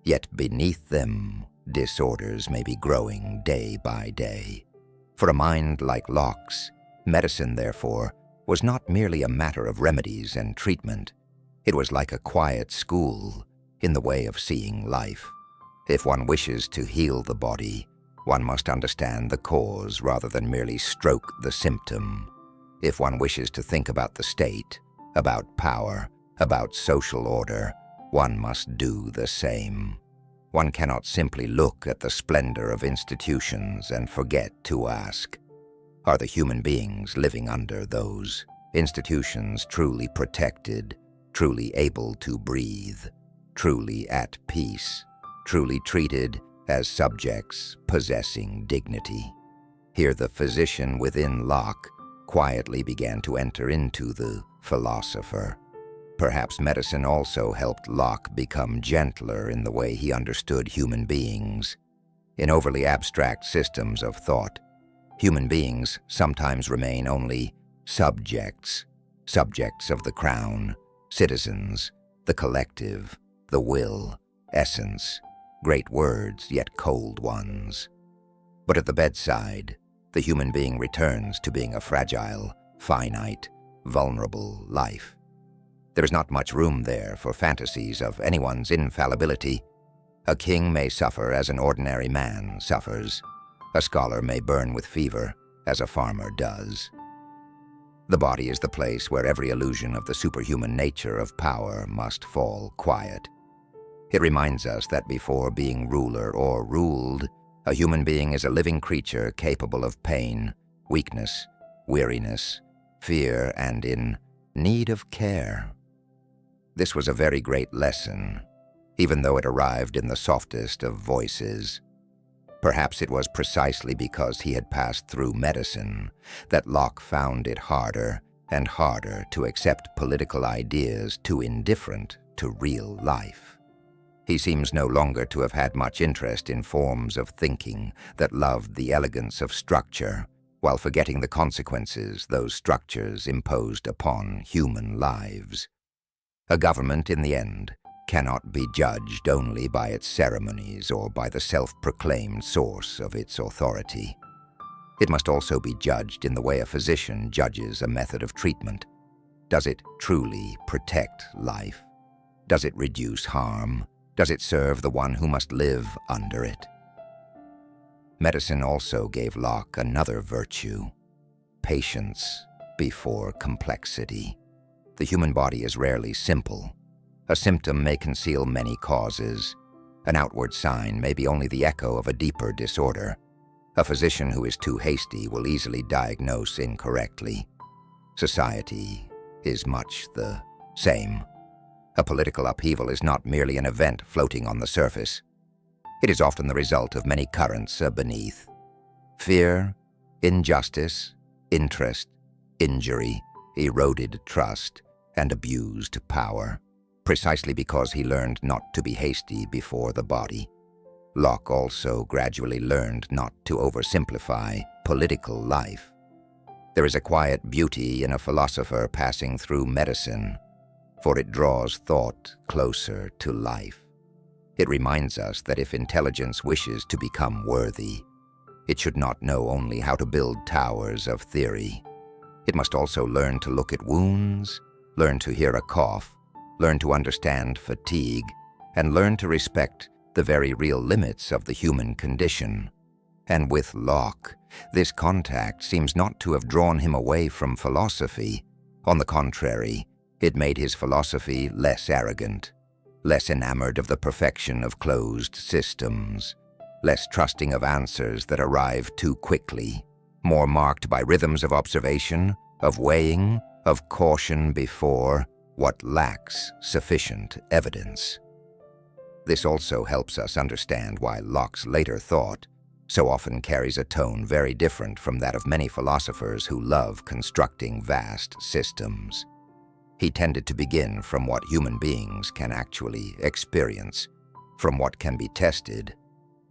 Yet beneath them, disorders may be growing day by day. For a mind like Locke's, medicine, therefore, was not merely a matter of remedies and treatment. It was like a quiet school in the way of seeing life. If one wishes to heal the body, one must understand the cause rather than merely stroke the symptom. If one wishes to think about the state, about power, about social order, one must do the same. One cannot simply look at the splendor of institutions and forget to ask, are the human beings living under those institutions truly protected, truly able to breathe, truly at peace, truly treated as subjects possessing dignity? Here the physician within Locke quietly began to enter into the philosopher. Perhaps medicine also helped Locke become gentler in the way he understood human beings. In overly abstract systems of thought, human beings sometimes remain only subjects, subjects of the crown, citizens, the collective, the will, essence, great words, yet cold ones. But at the bedside, the human being returns to being a fragile, finite, vulnerable life. There is not much room there for fantasies of anyone's infallibility. A king may suffer as an ordinary man suffers. A scholar may burn with fever as a farmer does. The body is the place where every illusion of the superhuman nature of power must fall quiet. It reminds us that before being ruler or ruled, a human being is a living creature capable of pain, weakness, weariness, fear, and in need of care. This was a very great lesson, even though it arrived in the softest of voices. Perhaps it was precisely because he had passed through medicine that Locke found it harder and harder to accept political ideas too indifferent to real life. He seems no longer to have had much interest in forms of thinking that loved the elegance of structure, while forgetting the consequences those structures imposed upon human lives. A government, in the end, cannot be judged only by its ceremonies or by the self-proclaimed source of its authority. It must also be judged in the way a physician judges a method of treatment. Does it truly protect life? Does it reduce harm? Does it serve the one who must live under it? Medicine also gave Locke another virtue: patience before complexity. The human body is rarely simple. A symptom may conceal many causes. An outward sign may be only the echo of a deeper disorder. A physician who is too hasty will easily diagnose incorrectly. Society is much the same. A political upheaval is not merely an event floating on the surface. It is often the result of many currents beneath. Fear, injustice, interest, injury, eroded trust, and abused power, precisely because he learned not to be hasty before the body. Locke also gradually learned not to oversimplify political life. There is a quiet beauty in a philosopher passing through medicine, for it draws thought closer to life. It reminds us that if intelligence wishes to become worthy, it should not know only how to build towers of theory. It must also learn to look at wounds, learn to hear a cough, learn to understand fatigue, and learn to respect the very real limits of the human condition. And with Locke, this contact seems not to have drawn him away from philosophy. On the contrary, it made his philosophy less arrogant, less enamored of the perfection of closed systems, less trusting of answers that arrive too quickly, more marked by rhythms of observation, of weighing, of caution before what lacks sufficient evidence. This also helps us understand why Locke's later thought so often carries a tone very different from that of many philosophers who love constructing vast systems. He tended to begin from what human beings can actually experience, from what can be tested,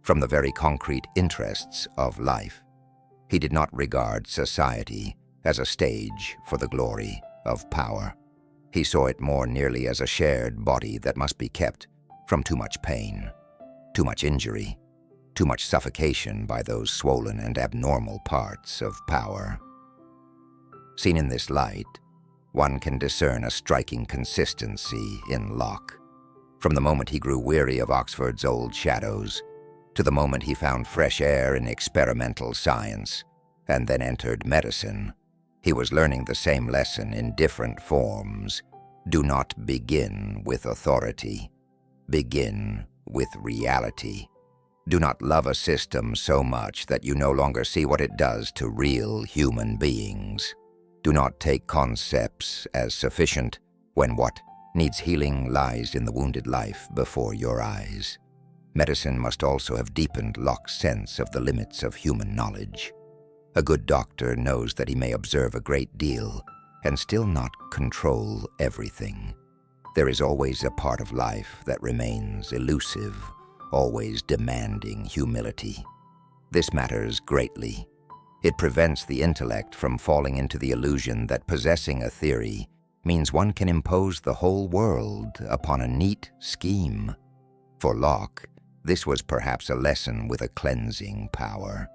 from the very concrete interests of life. He did not regard society as a stage for the glory of power. He saw it more nearly as a shared body that must be kept from too much pain, too much injury, too much suffocation by those swollen and abnormal parts of power. Seen in this light, one can discern a striking consistency in Locke. From the moment he grew weary of Oxford's old shadows, to the moment he found fresh air in experimental science, and then entered medicine, he was learning the same lesson in different forms. Do not begin with authority. Begin with reality. Do not love a system so much that you no longer see what it does to real human beings. Do not take concepts as sufficient when what needs healing lies in the wounded life before your eyes. Medicine must also have deepened Locke's sense of the limits of human knowledge. A good doctor knows that he may observe a great deal and still not control everything. There is always a part of life that remains elusive, always demanding humility. This matters greatly. It prevents the intellect from falling into the illusion that possessing a theory means one can impose the whole world upon a neat scheme. For Locke, this was perhaps a lesson with a cleansing power.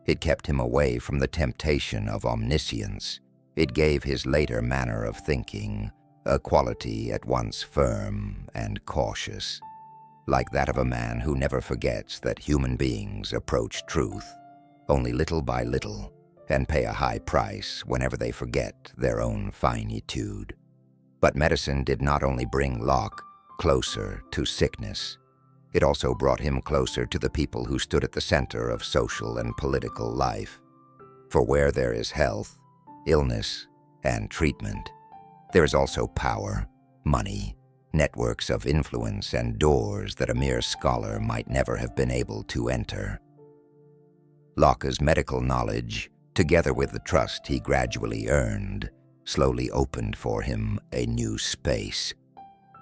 It kept him away from the temptation of omniscience. It gave his later manner of thinking a quality at once firm and cautious, like that of a man who never forgets that human beings approach truth only little by little and pay a high price whenever they forget their own finitude. But medicine did not only bring Locke closer to sickness, it also brought him closer to the people who stood at the center of social and political life. For where there is health, illness, and treatment, there is also power, money, networks of influence, and doors that a mere scholar might never have been able to enter. Locke's medical knowledge, together with the trust he gradually earned, slowly opened for him a new space,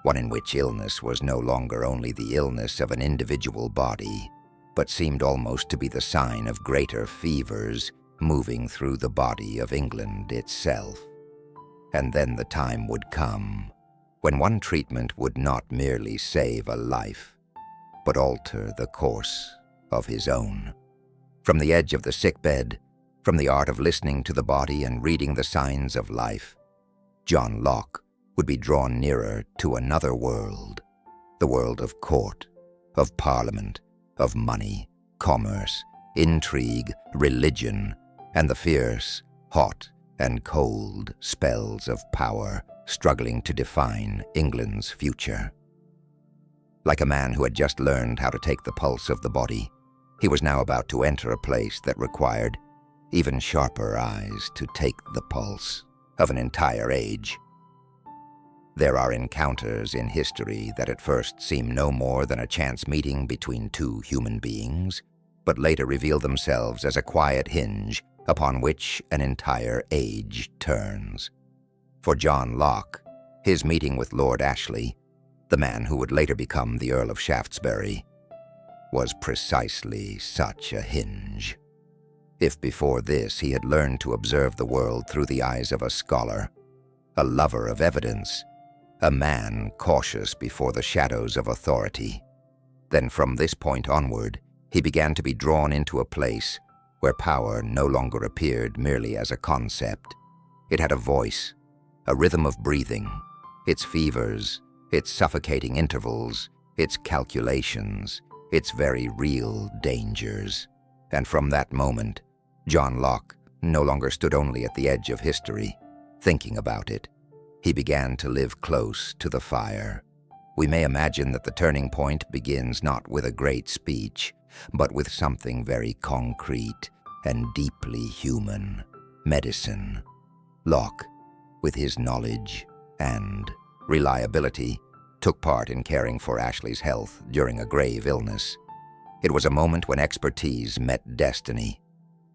one in which illness was no longer only the illness of an individual body, but seemed almost to be the sign of greater fevers moving through the body of England itself. And then the time would come when one treatment would not merely save a life, but alter the course of his own. From the edge of the sickbed, from the art of listening to the body and reading the signs of life, John Locke would be drawn nearer to another world, the world of court, of parliament, of money, commerce, intrigue, religion, and the fierce, hot, and cold spells of power struggling to define England's future. Like a man who had just learned how to take the pulse of the body, he was now about to enter a place that required even sharper eyes to take the pulse of an entire age. There are encounters in history that at first seem no more than a chance meeting between two human beings, but later reveal themselves as a quiet hinge upon which an entire age turns. For John Locke, his meeting with Lord Ashley, the man who would later become the Earl of Shaftesbury, was precisely such a hinge. If before this he had learned to observe the world through the eyes of a scholar, a lover of evidence, a man cautious before the shadows of authority, then from this point onward he began to be drawn into a place where power no longer appeared merely as a concept. It had a voice a rhythm of breathing, its fevers, its suffocating intervals, its calculations, its very real dangers. And from that moment, John Locke no longer stood only at the edge of history, thinking about it. He began to live close to the fire. We may imagine that the turning point begins not with a great speech, but with something very concrete and deeply human: medicine. Locke, with his knowledge and reliability, took part in caring for Ashley's health during a grave illness. It was a moment when expertise met destiny.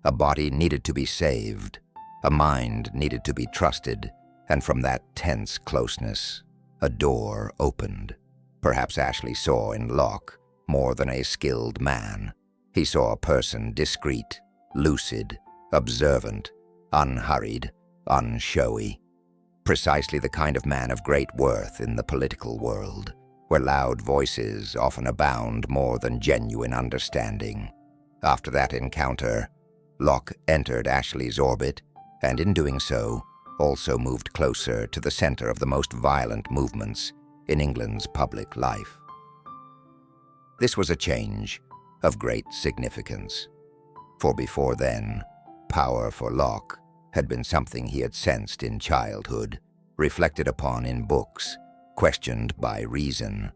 A body needed to be saved, a mind needed to be trusted, and from that tense closeness, a door opened. Perhaps Ashley saw in Locke more than a skilled man. He saw a person discreet, lucid, observant, unhurried, unshowy. Precisely the kind of man of great worth in the political world, where loud voices often abound more than genuine understanding. After that encounter, Locke entered Ashley's orbit, and in doing so, also moved closer to the center of the most violent movements in England's public life. This was a change of great significance, for before then, power for Locke had been something he had sensed in childhood, reflected upon in books, questioned by reason.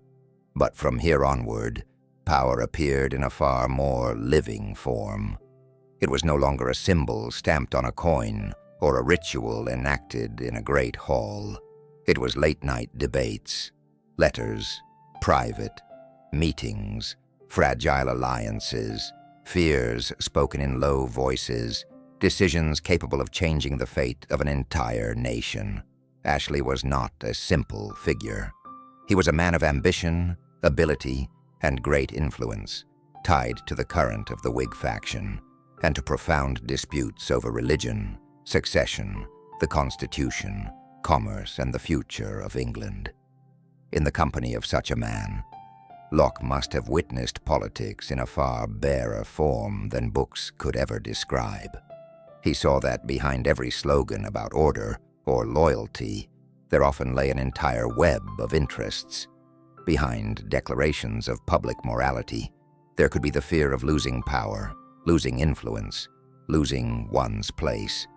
But from here onward, power appeared in a far more living form. It was no longer a symbol stamped on a coin or a ritual enacted in a great hall. It was late-night debates, letters, private, meetings, fragile alliances, fears spoken in low voices, decisions capable of changing the fate of an entire nation. Ashley was not a simple figure. He was a man of ambition, ability, and great influence, tied to the current of the Whig faction, and to profound disputes over religion, succession, the Constitution, commerce, and the future of England. In the company of such a man, Locke must have witnessed politics in a far barer form than books could ever describe. He saw that behind every slogan about order or loyalty, there often lay an entire web of interests. Behind declarations of public morality, there could be the fear of losing power, losing influence, losing one's place.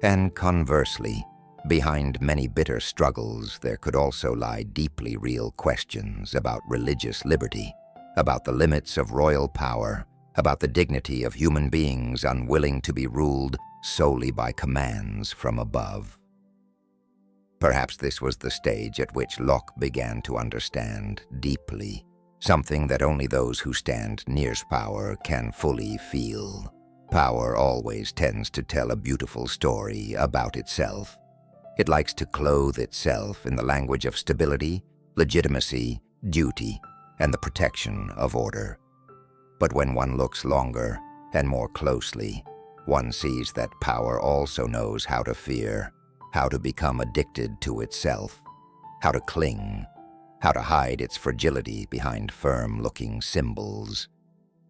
And conversely, behind many bitter struggles, there could also lie deeply real questions about religious liberty, about the limits of royal power, about the dignity of human beings unwilling to be ruled solely by commands from above. Perhaps this was the stage at which Locke began to understand deeply, something that only those who stand nearest power can fully feel. Power always tends to tell a beautiful story about itself. It likes to clothe itself in the language of stability, legitimacy, duty, and the protection of order. But when one looks longer and more closely, one sees that power also knows how to fear, how to become addicted to itself, how to cling, how to hide its fragility behind firm-looking symbols.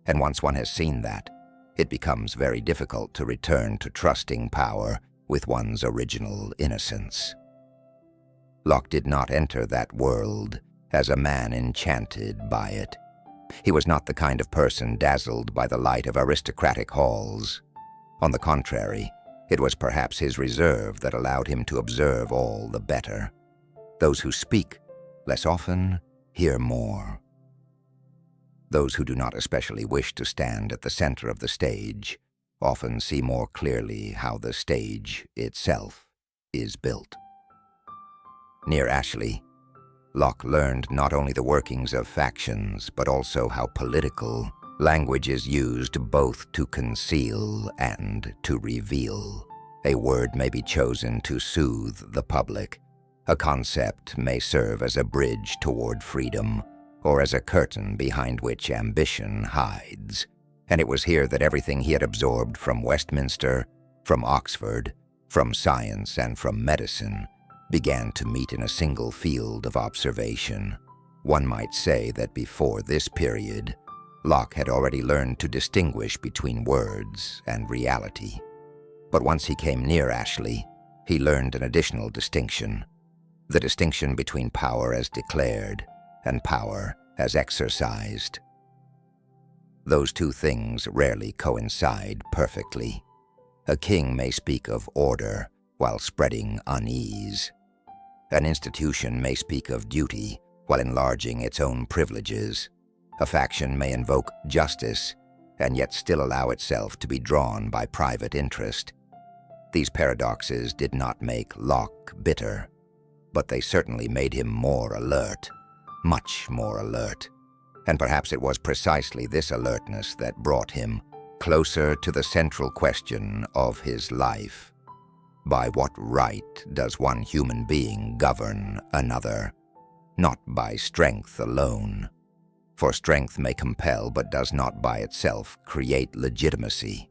And once one has seen that, it becomes very difficult to return to trusting power with one's original innocence. Locke did not enter that world as a man enchanted by it. He was not the kind of person dazzled by the light of aristocratic halls. On the contrary, it was perhaps his reserve that allowed him to observe all the better. Those who speak less often hear more. Those who do not especially wish to stand at the center of the stage often see more clearly how the stage itself is built. Near Ashley, Locke learned not only the workings of factions, but also how political language is used both to conceal and to reveal. A word may be chosen to soothe the public. A concept may serve as a bridge toward freedom, or as a curtain behind which ambition hides. And it was here that everything he had absorbed from Westminster, from Oxford, from science, and from medicine began to meet in a single field of observation. One might say that before this period, Locke had already learned to distinguish between words and reality. But once he came near Ashley, he learned an additional distinction, the distinction between power as declared and power as exercised. Those two things rarely coincide perfectly. A king may speak of order while spreading unease. An institution may speak of duty while enlarging its own privileges. A faction may invoke justice and yet still allow itself to be drawn by private interest. These paradoxes did not make Locke bitter, but they certainly made him more alert, much more alert. And perhaps it was precisely this alertness that brought him closer to the central question of his life. By what right does one human being govern another? Not by strength alone. For strength may compel but does not by itself create legitimacy.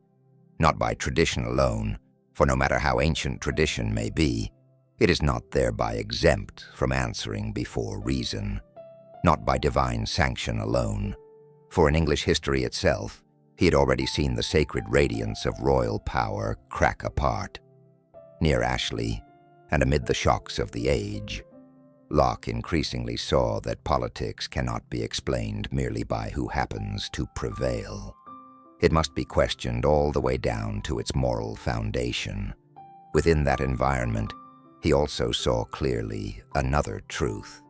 Not by tradition alone, for no matter how ancient tradition may be, it is not thereby exempt from answering before reason. Not by divine sanction alone, for in English history itself, he had already seen the sacred radiance of royal power crack apart. Near Ashley, and amid the shocks of the age, Locke increasingly saw that politics cannot be explained merely by who happens to prevail. It must be questioned all the way down to its moral foundation. Within that environment, he also saw clearly another truth.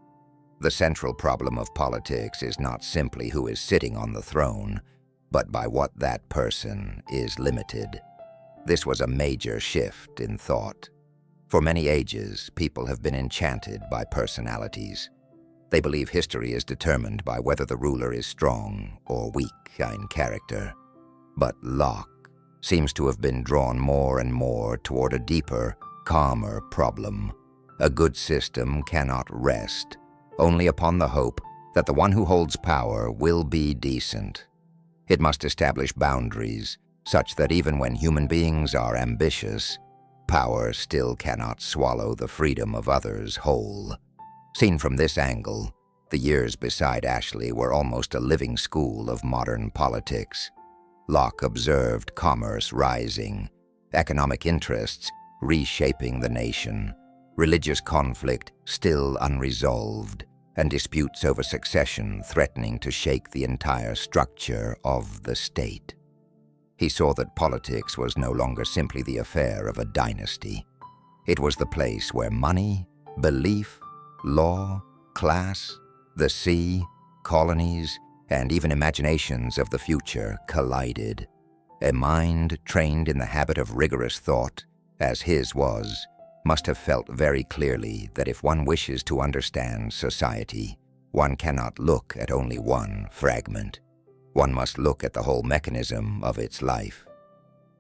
The central problem of politics is not simply who is sitting on the throne, but by what that person is limited. This was a major shift in thought. For many ages, people have been enchanted by personalities. They believe history is determined by whether the ruler is strong or weak in character. But Locke seems to have been drawn more and more toward a deeper, calmer problem. A good system cannot rest only upon the hope that the one who holds power will be decent. It must establish boundaries such that even when human beings are ambitious, power still cannot swallow the freedom of others whole. Seen from this angle, the years beside Ashley were almost a living school of modern politics. Locke observed commerce rising, economic interests reshaping the nation, religious conflict still unresolved, and disputes over succession threatening to shake the entire structure of the state. He saw that politics was no longer simply the affair of a dynasty. It was the place where money, belief, law, class, the sea, colonies, and even imaginations of the future collided. A mind trained in the habit of rigorous thought, as his was, must have felt very clearly that if one wishes to understand society, one cannot look at only one fragment. One must look at the whole mechanism of its life.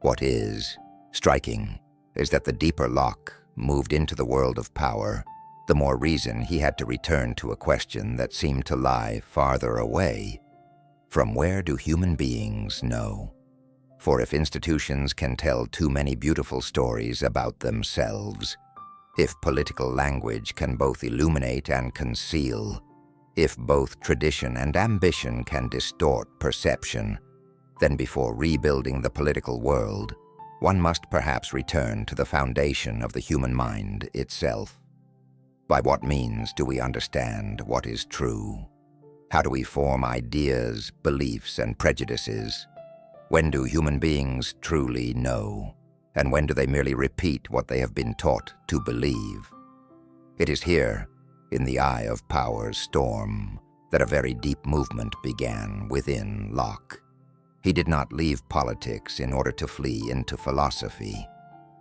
What is striking is that the deeper Locke moved into the world of power, the more reason he had to return to a question that seemed to lie farther away. From where do human beings know? For if institutions can tell too many beautiful stories about themselves, if political language can both illuminate and conceal, if both tradition and ambition can distort perception, then before rebuilding the political world, one must perhaps return to the foundation of the human mind itself. By what means do we understand what is true? How do we form ideas, beliefs, and prejudices? When do human beings truly know? And when do they merely repeat what they have been taught to believe? It is here, in the eye of power's storm, that a very deep movement began within Locke. He did not leave politics in order to flee into philosophy.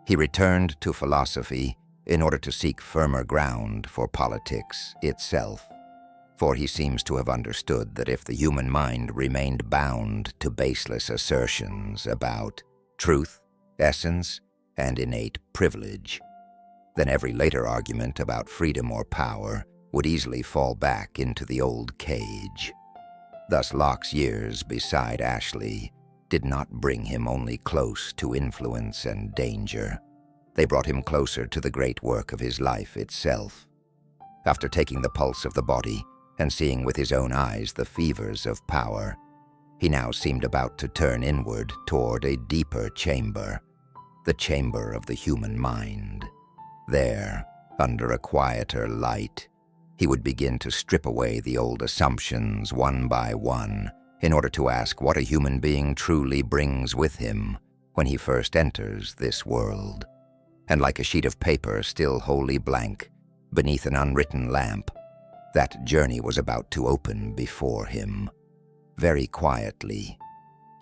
He returned to philosophy in order to seek firmer ground for politics itself. For he seems to have understood that if the human mind remained bound to baseless assertions about truth, essence, and innate privilege, then every later argument about freedom or power would easily fall back into the old cage. Thus Locke's years beside Ashley did not bring him only close to influence and danger. They brought him closer to the great work of his life itself. After taking the pulse of the body and seeing with his own eyes the fevers of power, he now seemed about to turn inward toward a deeper chamber, the chamber of the human mind. There, under a quieter light, he would begin to strip away the old assumptions one by one in order to ask what a human being truly brings with him when he first enters this world. And like a sheet of paper still wholly blank, beneath an unwritten lamp, that journey was about to open before him, very quietly,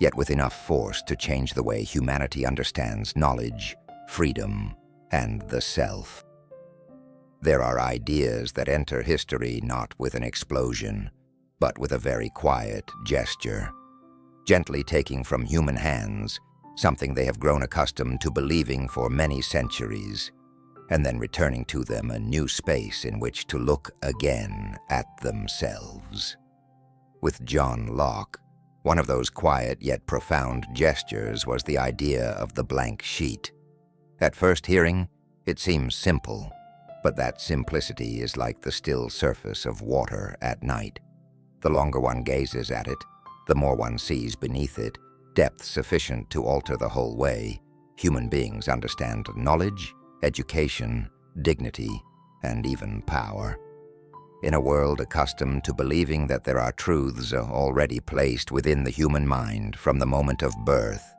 yet with enough force to change the way humanity understands knowledge, freedom, and the self. There are ideas that enter history not with an explosion, but with a very quiet gesture, gently taking from human hands something they have grown accustomed to believing for many centuries, and then returning to them a new space in which to look again at themselves. With John Locke, one of those quiet yet profound gestures was the idea of the blank sheet. At first hearing, it seems simple, but that simplicity is like the still surface of water at night. The longer one gazes at it, the more one sees beneath it depth sufficient to alter the whole way human beings understand knowledge, education, dignity, and even power. In a world accustomed to believing that there are truths already placed within the human mind from the moment of birth,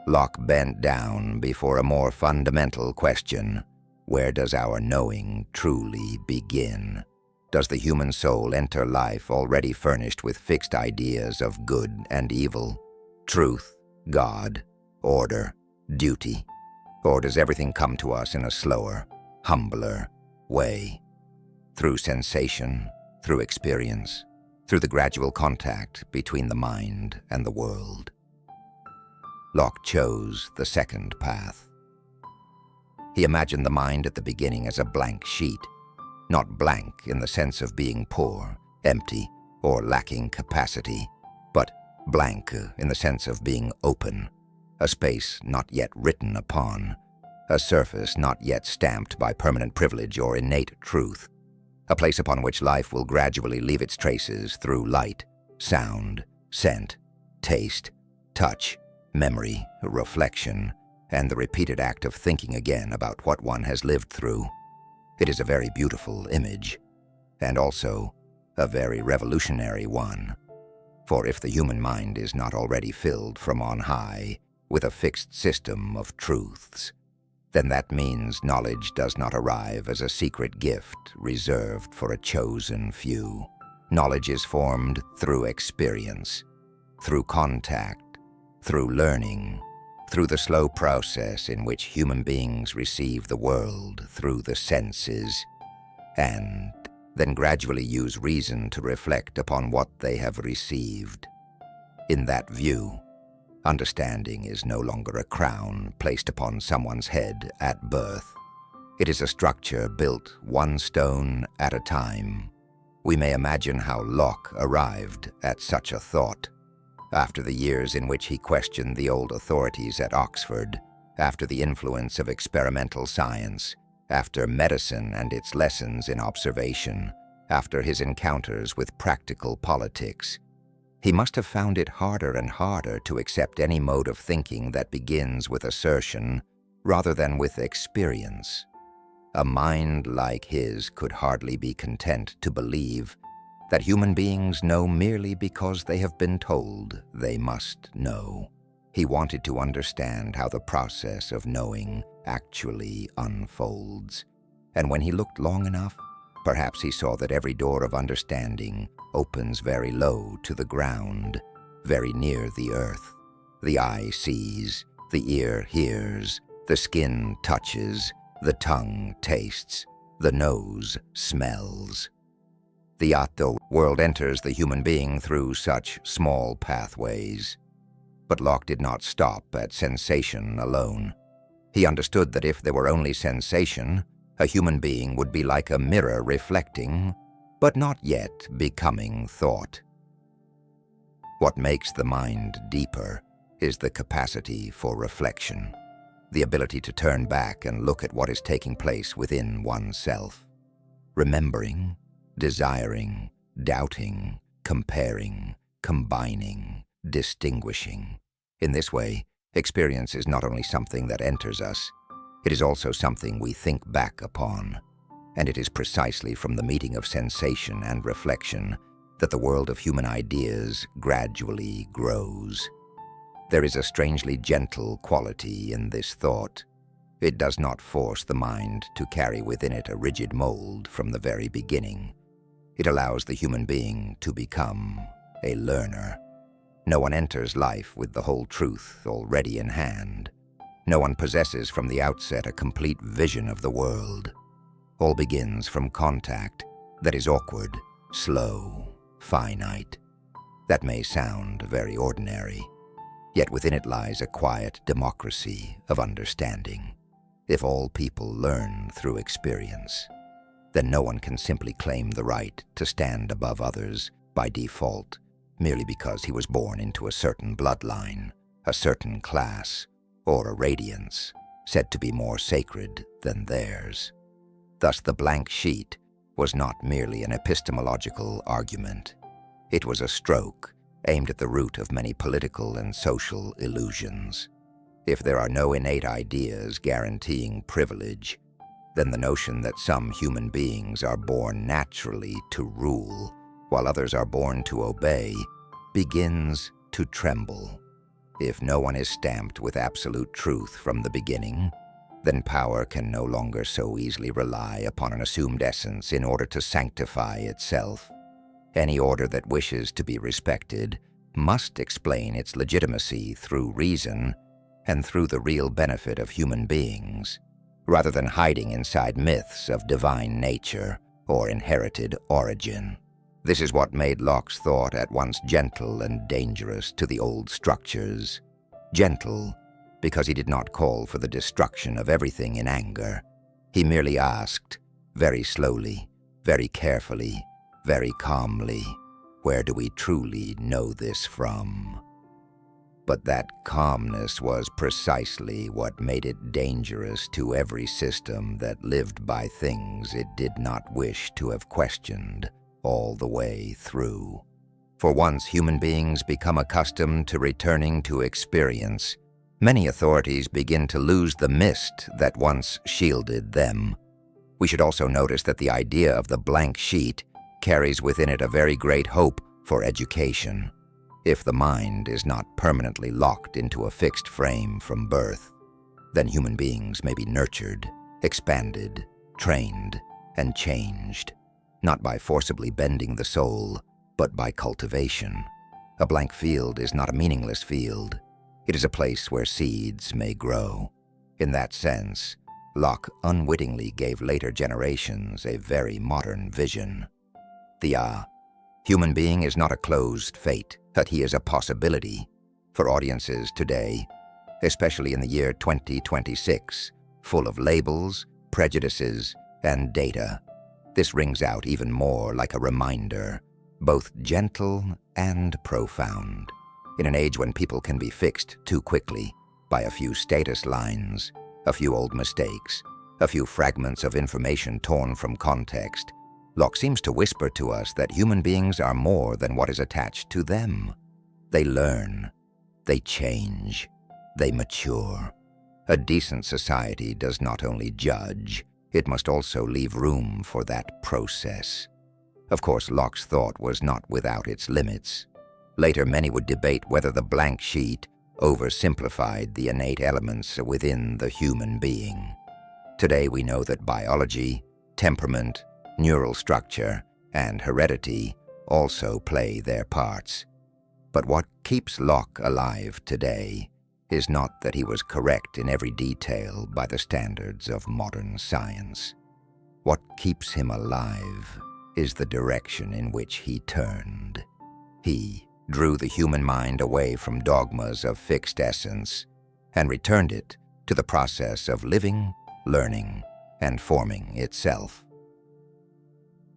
Locke bent down before a more fundamental question. Where does our knowing truly begin? Does the human soul enter life already furnished with fixed ideas of good and evil, truth, God, order, duty? Or does everything come to us in a slower, humbler way? Through sensation, through experience, through the gradual contact between the mind and the world. Locke chose the second path. He imagined the mind at the beginning as a blank sheet, not blank in the sense of being poor, empty, or lacking capacity, but blank in the sense of being open, a space not yet written upon, a surface not yet stamped by permanent privilege or innate truth, a place upon which life will gradually leave its traces through light, sound, scent, taste, touch, memory, reflection, and the repeated act of thinking again about what one has lived through. It is a very beautiful image, and also a very revolutionary one. For if the human mind is not already filled from on high with a fixed system of truths, then that means knowledge does not arrive as a secret gift reserved for a chosen few. Knowledge is formed through experience, through contact, through learning, through the slow process in which human beings receive the world through the senses, and then gradually use reason to reflect upon what they have received. In that view, understanding is no longer a crown placed upon someone's head at birth. It is a structure built one stone at a time. We may imagine how Locke arrived at such a thought. After the years in which he questioned the old authorities at Oxford, after the influence of experimental science, after medicine and its lessons in observation, after his encounters with practical politics, he must have found it harder and harder to accept any mode of thinking that begins with assertion rather than with experience. A mind like his could hardly be content to believe that human beings know merely because they have been told they must know. He wanted to understand how the process of knowing actually unfolds. And when he looked long enough, perhaps he saw that every door of understanding opens very low to the ground, very near the earth. The eye sees, the ear hears, the skin touches, the tongue tastes, the nose smells. The Atto world enters the human being through such small pathways. But Locke did not stop at sensation alone. He understood that if there were only sensation, a human being would be like a mirror reflecting, but not yet becoming thought. What makes the mind deeper is the capacity for reflection, the ability to turn back and look at what is taking place within oneself, remembering, desiring, doubting, comparing, combining, distinguishing. In this way, experience is not only something that enters us, It is also something we think back upon, and it is precisely from the meeting of sensation and reflection that the world of human ideas gradually grows. There is a strangely gentle quality in this thought. It does not force the mind to carry within it a rigid mold from the very beginning. It allows the human being to become a learner. No one enters life with the whole truth already in hand. No one possesses from the outset a complete vision of the world. All begins from contact that is awkward, slow, finite. That may sound very ordinary, yet within it lies a quiet democracy of understanding. If all people learn through experience, then no one can simply claim the right to stand above others by default, merely because he was born into a certain bloodline, a certain class, or a radiance said to be more sacred than theirs. Thus the blank sheet was not merely an epistemological argument. It was a stroke aimed at the root of many political and social illusions. If there are no innate ideas guaranteeing privilege, then the notion that some human beings are born naturally to rule, while others are born to obey, begins to tremble. If no one is stamped with absolute truth from the beginning, then power can no longer so easily rely upon an assumed essence in order to sanctify itself. Any order that wishes to be respected must explain its legitimacy through reason and through the real benefit of human beings, rather than hiding inside myths of divine nature or inherited origin. This is what made Locke's thought at once gentle and dangerous to the old structures. Gentle, because he did not call for the destruction of everything in anger. He merely asked, very slowly, very carefully, very calmly, where do we truly know this from? But that calmness was precisely what made it dangerous to every system that lived by things it did not wish to have questioned all the way through. For once human beings become accustomed to returning to experience, many authorities begin to lose the mist that once shielded them. We should also notice that the idea of the blank sheet carries within it a very great hope for education. If the mind is not permanently locked into a fixed frame from birth, then human beings may be nurtured, expanded, trained, and changed, not by forcibly bending the soul, but by cultivation. A blank field is not a meaningless field. It is a place where seeds may grow. In that sense, Locke unwittingly gave later generations a very modern vision. The human being is not a closed fate, but he is a possibility for audiences today, especially in the year 2026, full of labels, prejudices, and data. This rings out even more like a reminder, both gentle and profound. In an age when people can be fixed too quickly by a few status lines, a few old mistakes, a few fragments of information torn from context, Locke seems to whisper to us that human beings are more than what is attached to them. They learn, they change, they mature. A decent society does not only judge, it must also leave room for that process. Of course, Locke's thought was not without its limits. Later, many would debate whether the blank sheet oversimplified the innate elements within the human being. Today, we know that biology, temperament, neural structure, and heredity also play their parts. But what keeps Locke alive today is not that he was correct in every detail by the standards of modern science. What keeps him alive is the direction in which he turned. He drew the human mind away from dogmas of fixed essence and returned it to the process of living, learning, and forming itself.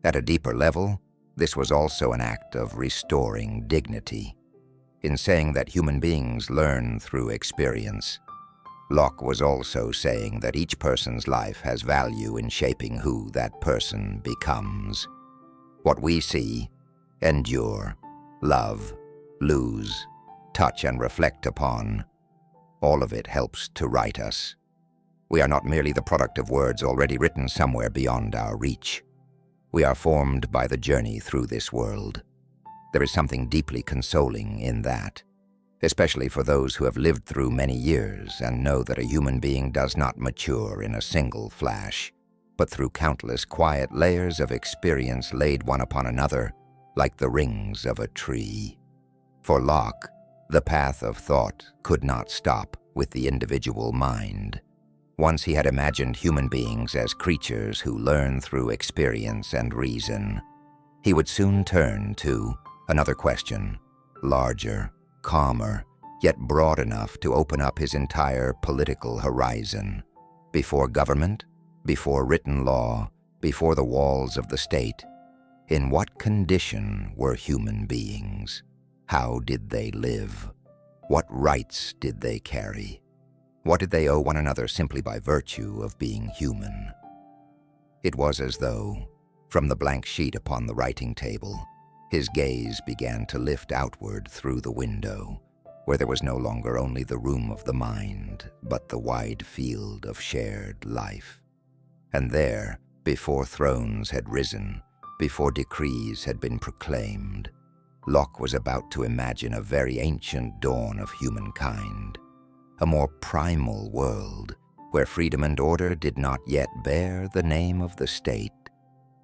At a deeper level, this was also an act of restoring dignity. In saying that human beings learn through experience, Locke was also saying that each person's life has value in shaping who that person becomes. What we see, endure, love, lose, touch, and reflect upon, all of it helps to write us. We are not merely the product of words already written somewhere beyond our reach. We are formed by the journey through this world. There is something deeply consoling in that, especially for those who have lived through many years and know that a human being does not mature in a single flash, but through countless quiet layers of experience laid one upon another, like the rings of a tree. For Locke, the path of thought could not stop with the individual mind. Once he had imagined human beings as creatures who learn through experience and reason, he would soon turn to another question, larger, calmer, yet broad enough to open up his entire political horizon. Before government, before written law, before the walls of the state, in what condition were human beings? How did they live? What rights did they carry? What did they owe one another simply by virtue of being human? It was as though, from the blank sheet upon the writing table, his gaze began to lift outward through the window, where there was no longer only the room of the mind, but the wide field of shared life. And there, before thrones had risen, before decrees had been proclaimed, Locke was about to imagine a very ancient dawn of humankind, a more primal world where freedom and order did not yet bear the name of the state,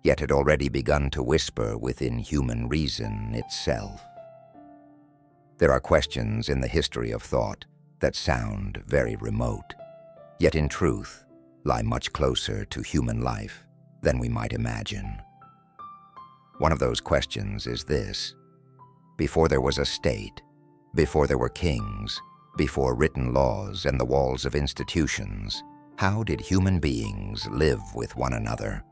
yet had already begun to whisper within human reason itself. There are questions in the history of thought that sound very remote, yet in truth lie much closer to human life than we might imagine. One of those questions is this: before there was a state, before there were kings, before written laws and the walls of institutions, how did human beings live with one another?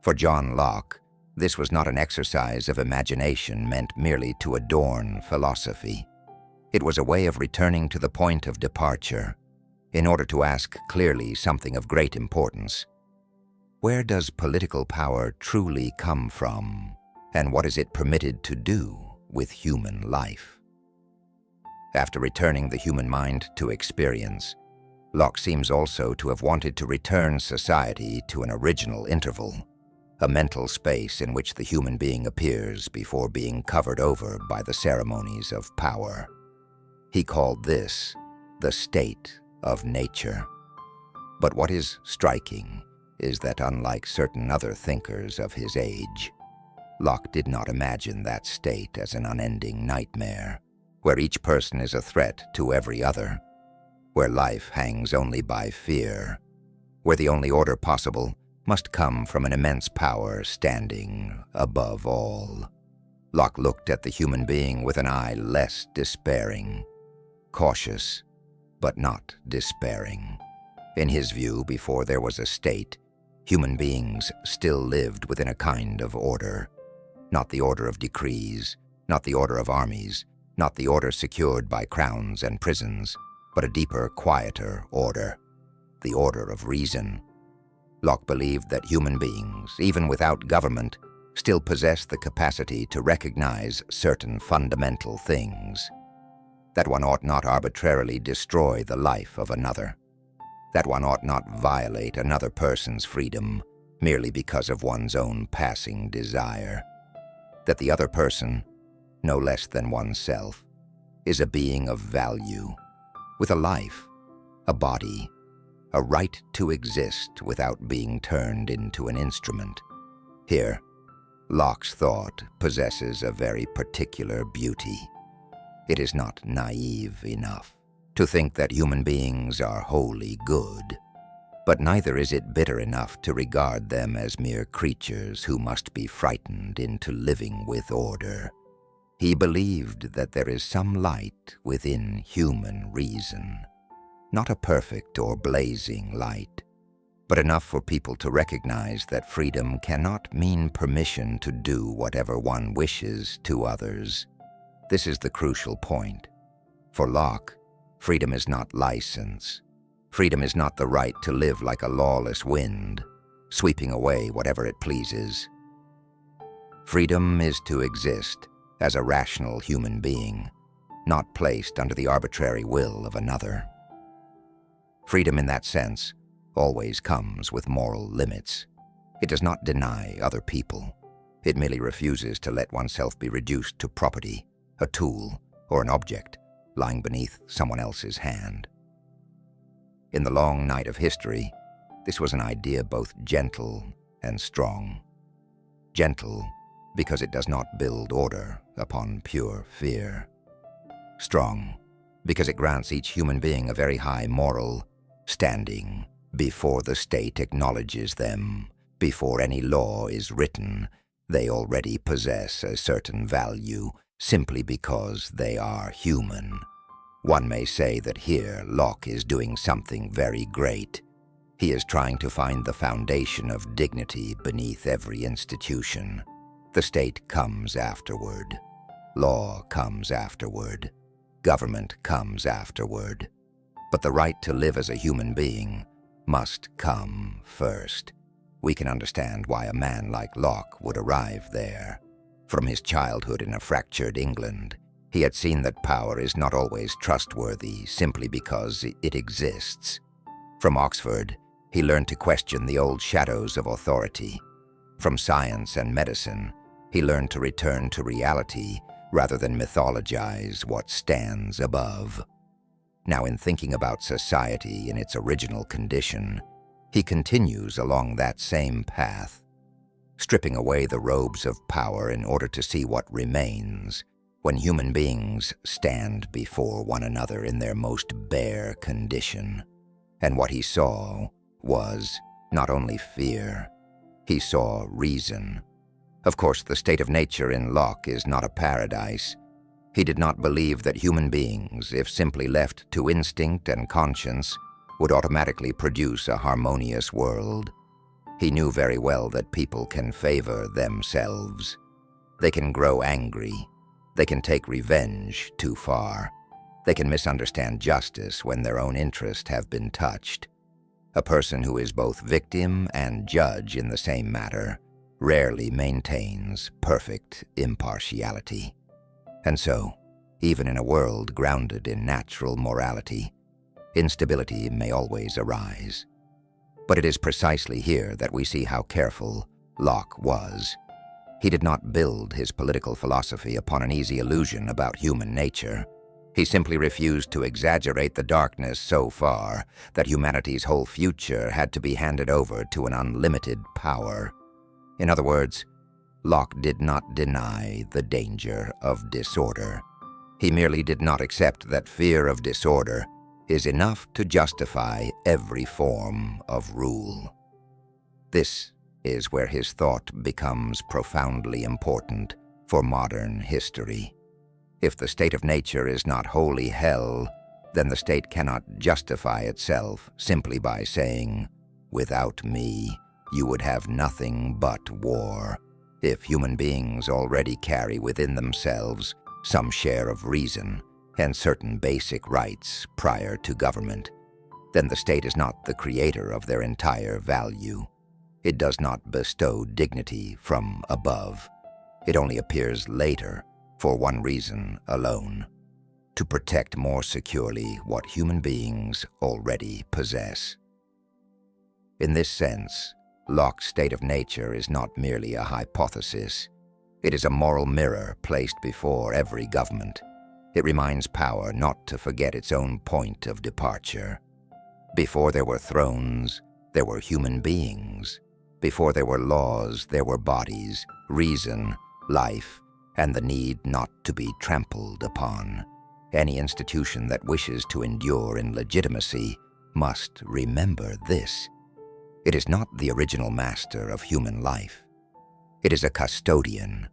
For John Locke, this was not an exercise of imagination meant merely to adorn philosophy. It was a way of returning to the point of departure, in order to ask clearly something of great importance. Where does political power truly come from, and what is it permitted to do with human life? After returning the human mind to experience, Locke seems also to have wanted to return society to an original interval, a mental space in which the human being appears before being covered over by the ceremonies of power. He called this the state of nature. But what is striking is that, unlike certain other thinkers of his age, Locke did not imagine that state as an unending nightmare, where each person is a threat to every other, where life hangs only by fear, where the only order possible must come from an immense power standing above all. Locke looked at the human being with an eye less despairing, cautious, but not despairing. In his view, before there was a state, human beings still lived within a kind of order, not the order of decrees, not the order of armies, not the order secured by crowns and prisons, but a deeper, quieter order, the order of reason. Locke believed that human beings, even without government, still possess the capacity to recognize certain fundamental things. That one ought not arbitrarily destroy the life of another. That one ought not violate another person's freedom merely because of one's own passing desire. That the other person, no less than oneself, is a being of value, with a life, a body, a right to exist without being turned into an instrument. Here, Locke's thought possesses a very particular beauty. It is not naive enough to think that human beings are wholly good, but neither is it bitter enough to regard them as mere creatures who must be frightened into living with order. He believed that there is some light within human reason, not a perfect or blazing light, but enough for people to recognize that freedom cannot mean permission to do whatever one wishes to others. This is the crucial point. For Locke, freedom is not license. Freedom is not the right to live like a lawless wind, sweeping away whatever it pleases. Freedom is to exist as a rational human being, not placed under the arbitrary will of another. Freedom in that sense always comes with moral limits. It does not deny other people. It merely refuses to let oneself be reduced to property, a tool, or an object lying beneath someone else's hand. In the long night of history, this was an idea both gentle and strong. Gentle because it does not build order upon pure fear. Strong because it grants each human being a very high moral standing before the state acknowledges them. Before any law is written, they already possess a certain value simply because they are human. One may say that here Locke is doing something very great. He is trying to find the foundation of dignity beneath every institution. The state comes afterward. Law comes afterward. Government comes afterward. But the right to live as a human being must come first. We can understand why a man like Locke would arrive there. From his childhood in a fractured England, he had seen that power is not always trustworthy simply because it exists. From Oxford, he learned to question the old shadows of authority. From science and medicine, he learned to return to reality rather than mythologize what stands above. Now, in thinking about society in its original condition, he continues along that same path, stripping away the robes of power in order to see what remains when human beings stand before one another in their most bare condition. And what he saw was not only fear, he saw reason. Of course, the state of nature in Locke is not a paradise. He did not believe that human beings, if simply left to instinct and conscience, would automatically produce a harmonious world. He knew very well that people can favor themselves. They can grow angry. They can take revenge too far. They can misunderstand justice when their own interests have been touched. A person who is both victim and judge in the same matter rarely maintains perfect impartiality. And so, even in a world grounded in natural morality, instability may always arise. But it is precisely here that we see how careful Locke was. He did not build his political philosophy upon an easy illusion about human nature. He simply refused to exaggerate the darkness so far that humanity's whole future had to be handed over to an unlimited power. In other words, Locke did not deny the danger of disorder. He merely did not accept that fear of disorder is enough to justify every form of rule. This is where his thought becomes profoundly important for modern history. If the state of nature is not wholly hell, then the state cannot justify itself simply by saying, "Without me, you would have nothing but war." If human beings already carry within themselves some share of reason and certain basic rights prior to government, then the state is not the creator of their entire value. It does not bestow dignity from above. It only appears later for one reason alone: to protect more securely what human beings already possess. In this sense, Locke's state of nature is not merely a hypothesis. It is a moral mirror placed before every government. It reminds power not to forget its own point of departure. Before there were thrones, there were human beings. Before there were laws, there were bodies, reason, life, and the need not to be trampled upon. Any institution that wishes to endure in legitimacy must remember this. It is not the original master of human life. It is a custodian,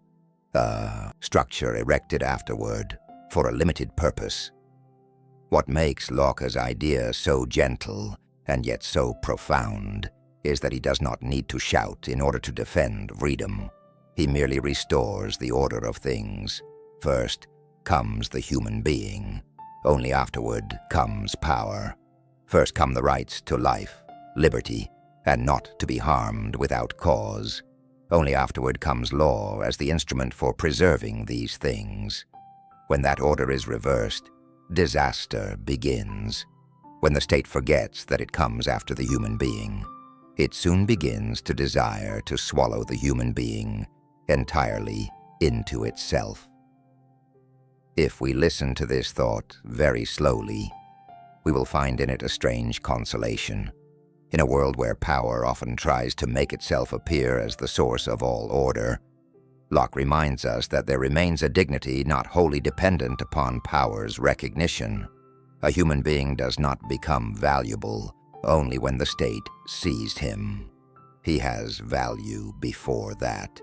a structure erected afterward for a limited purpose. What makes Locke's idea so gentle and yet so profound is that he does not need to shout in order to defend freedom. He merely restores the order of things. First comes the human being. Only afterward comes power. First come the rights to life, liberty, and not to be harmed without cause. Only afterward comes law as the instrument for preserving these things. When that order is reversed, disaster begins. When the state forgets that it comes after the human being, it soon begins to desire to swallow the human being entirely into itself. If we listen to this thought very slowly, we will find in it a strange consolation. In a world where power often tries to make itself appear as the source of all order, Locke reminds us that there remains a dignity not wholly dependent upon power's recognition. A human being does not become valuable only when the state sees him. He has value before that.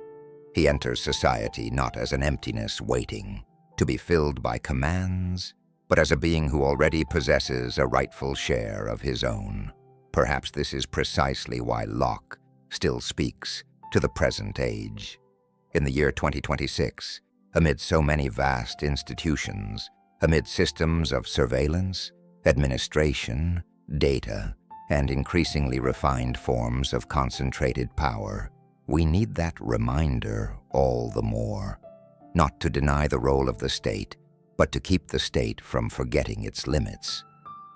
He enters society not as an emptiness waiting to be filled by commands, but as a being who already possesses a rightful share of his own. Perhaps this is precisely why Locke still speaks to the present age. In the year 2026, amid so many vast institutions, amid systems of surveillance, administration, data, and increasingly refined forms of concentrated power, we need that reminder all the more. Not to deny the role of the state, but to keep the state from forgetting its limits.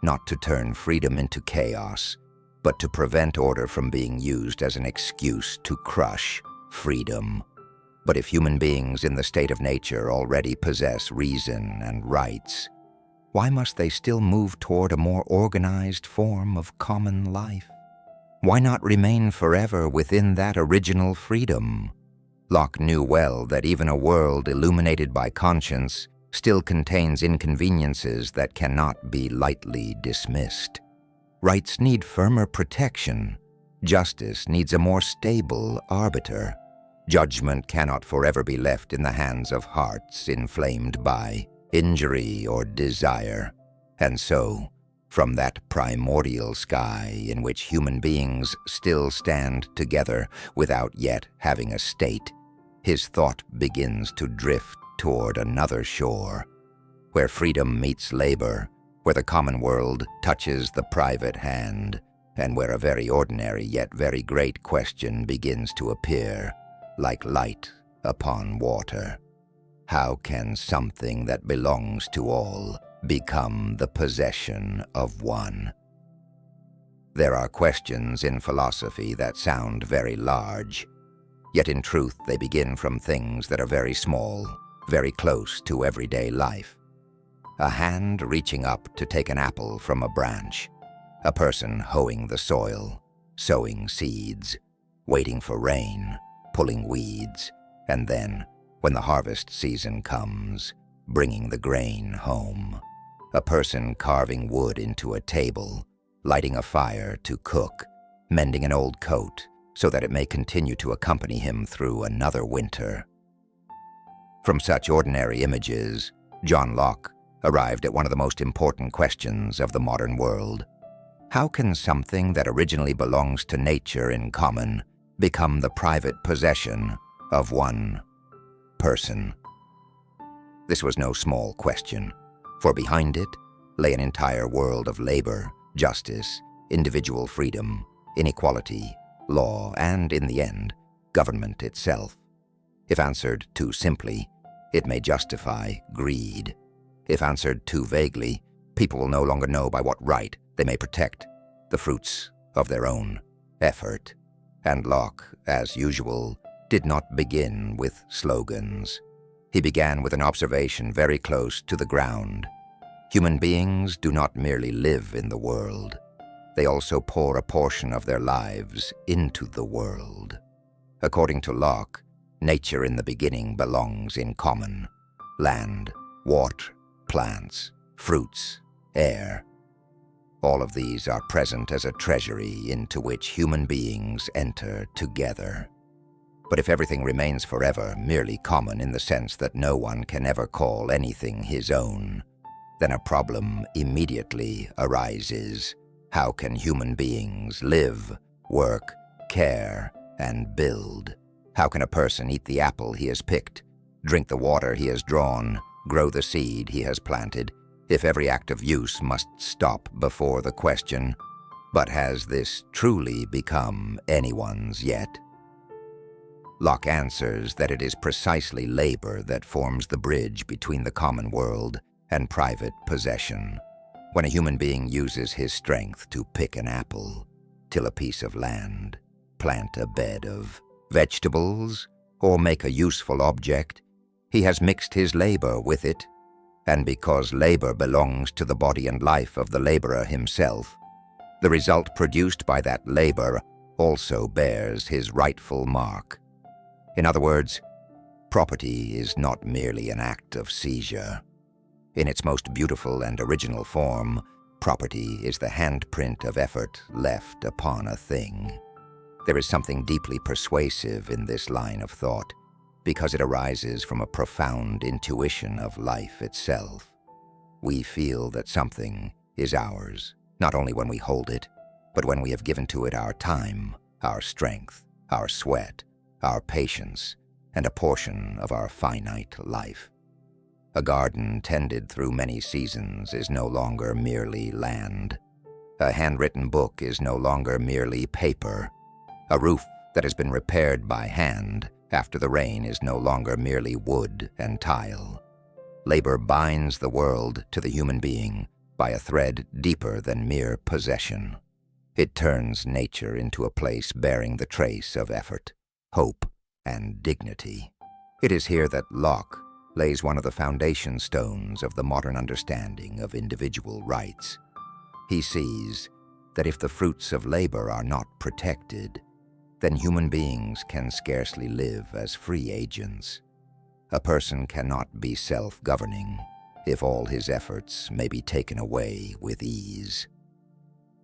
Not to turn freedom into chaos, but to prevent order from being used as an excuse to crush freedom. But if human beings in the state of nature already possess reason and rights, why must they still move toward a more organized form of common life? Why not remain forever within that original freedom? Locke knew well that even a world illuminated by conscience still contains inconveniences that cannot be lightly dismissed. Rights need firmer protection. Justice needs a more stable arbiter. Judgment cannot forever be left in the hands of hearts inflamed by injury or desire. And so, from that primordial sky in which human beings still stand together without yet having a state, his thought begins to drift toward another shore, where freedom meets labor, where the common world touches the private hand, and where a very ordinary yet very great question begins to appear, like light upon water. How can something that belongs to all become the possession of one? There are questions in philosophy that sound very large, yet in truth they begin from things that are very small, very close to everyday life. A hand reaching up to take an apple from a branch, a person hoeing the soil, sowing seeds, waiting for rain, pulling weeds, and then, when the harvest season comes, bringing the grain home. A person carving wood into a table, lighting a fire to cook, mending an old coat so that it may continue to accompany him through another winter. From such ordinary images, John Locke arrived at one of the most important questions of the modern world. How can something that originally belongs to nature in common become the private possession of one person? This was no small question, for behind it lay an entire world of labor, justice, individual freedom, inequality, law, and, in the end, government itself. If answered too simply, it may justify greed. If answered too vaguely, people will no longer know by what right they may protect the fruits of their own effort. And Locke, as usual, did not begin with slogans. He began with an observation very close to the ground. Human beings do not merely live in the world. They also pour a portion of their lives into the world. According to Locke, nature in the beginning belongs in common. Land, water, plants, fruits, air. All of these are present as a treasury into which human beings enter together. But if everything remains forever merely common in the sense that no one can ever call anything his own, then a problem immediately arises. How can human beings live, work, care, and build? How can a person eat the apple he has picked, drink the water he has drawn, grow the seed he has planted, if every act of use must stop before the question, but has this truly become anyone's yet? Locke answers that it is precisely labor that forms the bridge between the common world and private possession. When a human being uses his strength to pick an apple, till a piece of land, plant a bed of vegetables, or make a useful object, he has mixed his labor with it, and because labor belongs to the body and life of the laborer himself, the result produced by that labor also bears his rightful mark. In other words, property is not merely an act of seizure. In its most beautiful and original form, property is the handprint of effort left upon a thing. There is something deeply persuasive in this line of thought, because it arises from a profound intuition of life itself. We feel that something is ours, not only when we hold it, but when we have given to it our time, our strength, our sweat, our patience, and a portion of our finite life. A garden tended through many seasons is no longer merely land. A handwritten book is no longer merely paper. A roof that has been repaired by hand after the rain is no longer merely wood and tile. Labor binds the world to the human being by a thread deeper than mere possession. It turns nature into a place bearing the trace of effort, hope, and dignity. It is here that Locke lays one of the foundation stones of the modern understanding of individual rights. He sees that if the fruits of labor are not protected, then human beings can scarcely live as free agents. A person cannot be self-governing if all his efforts may be taken away with ease.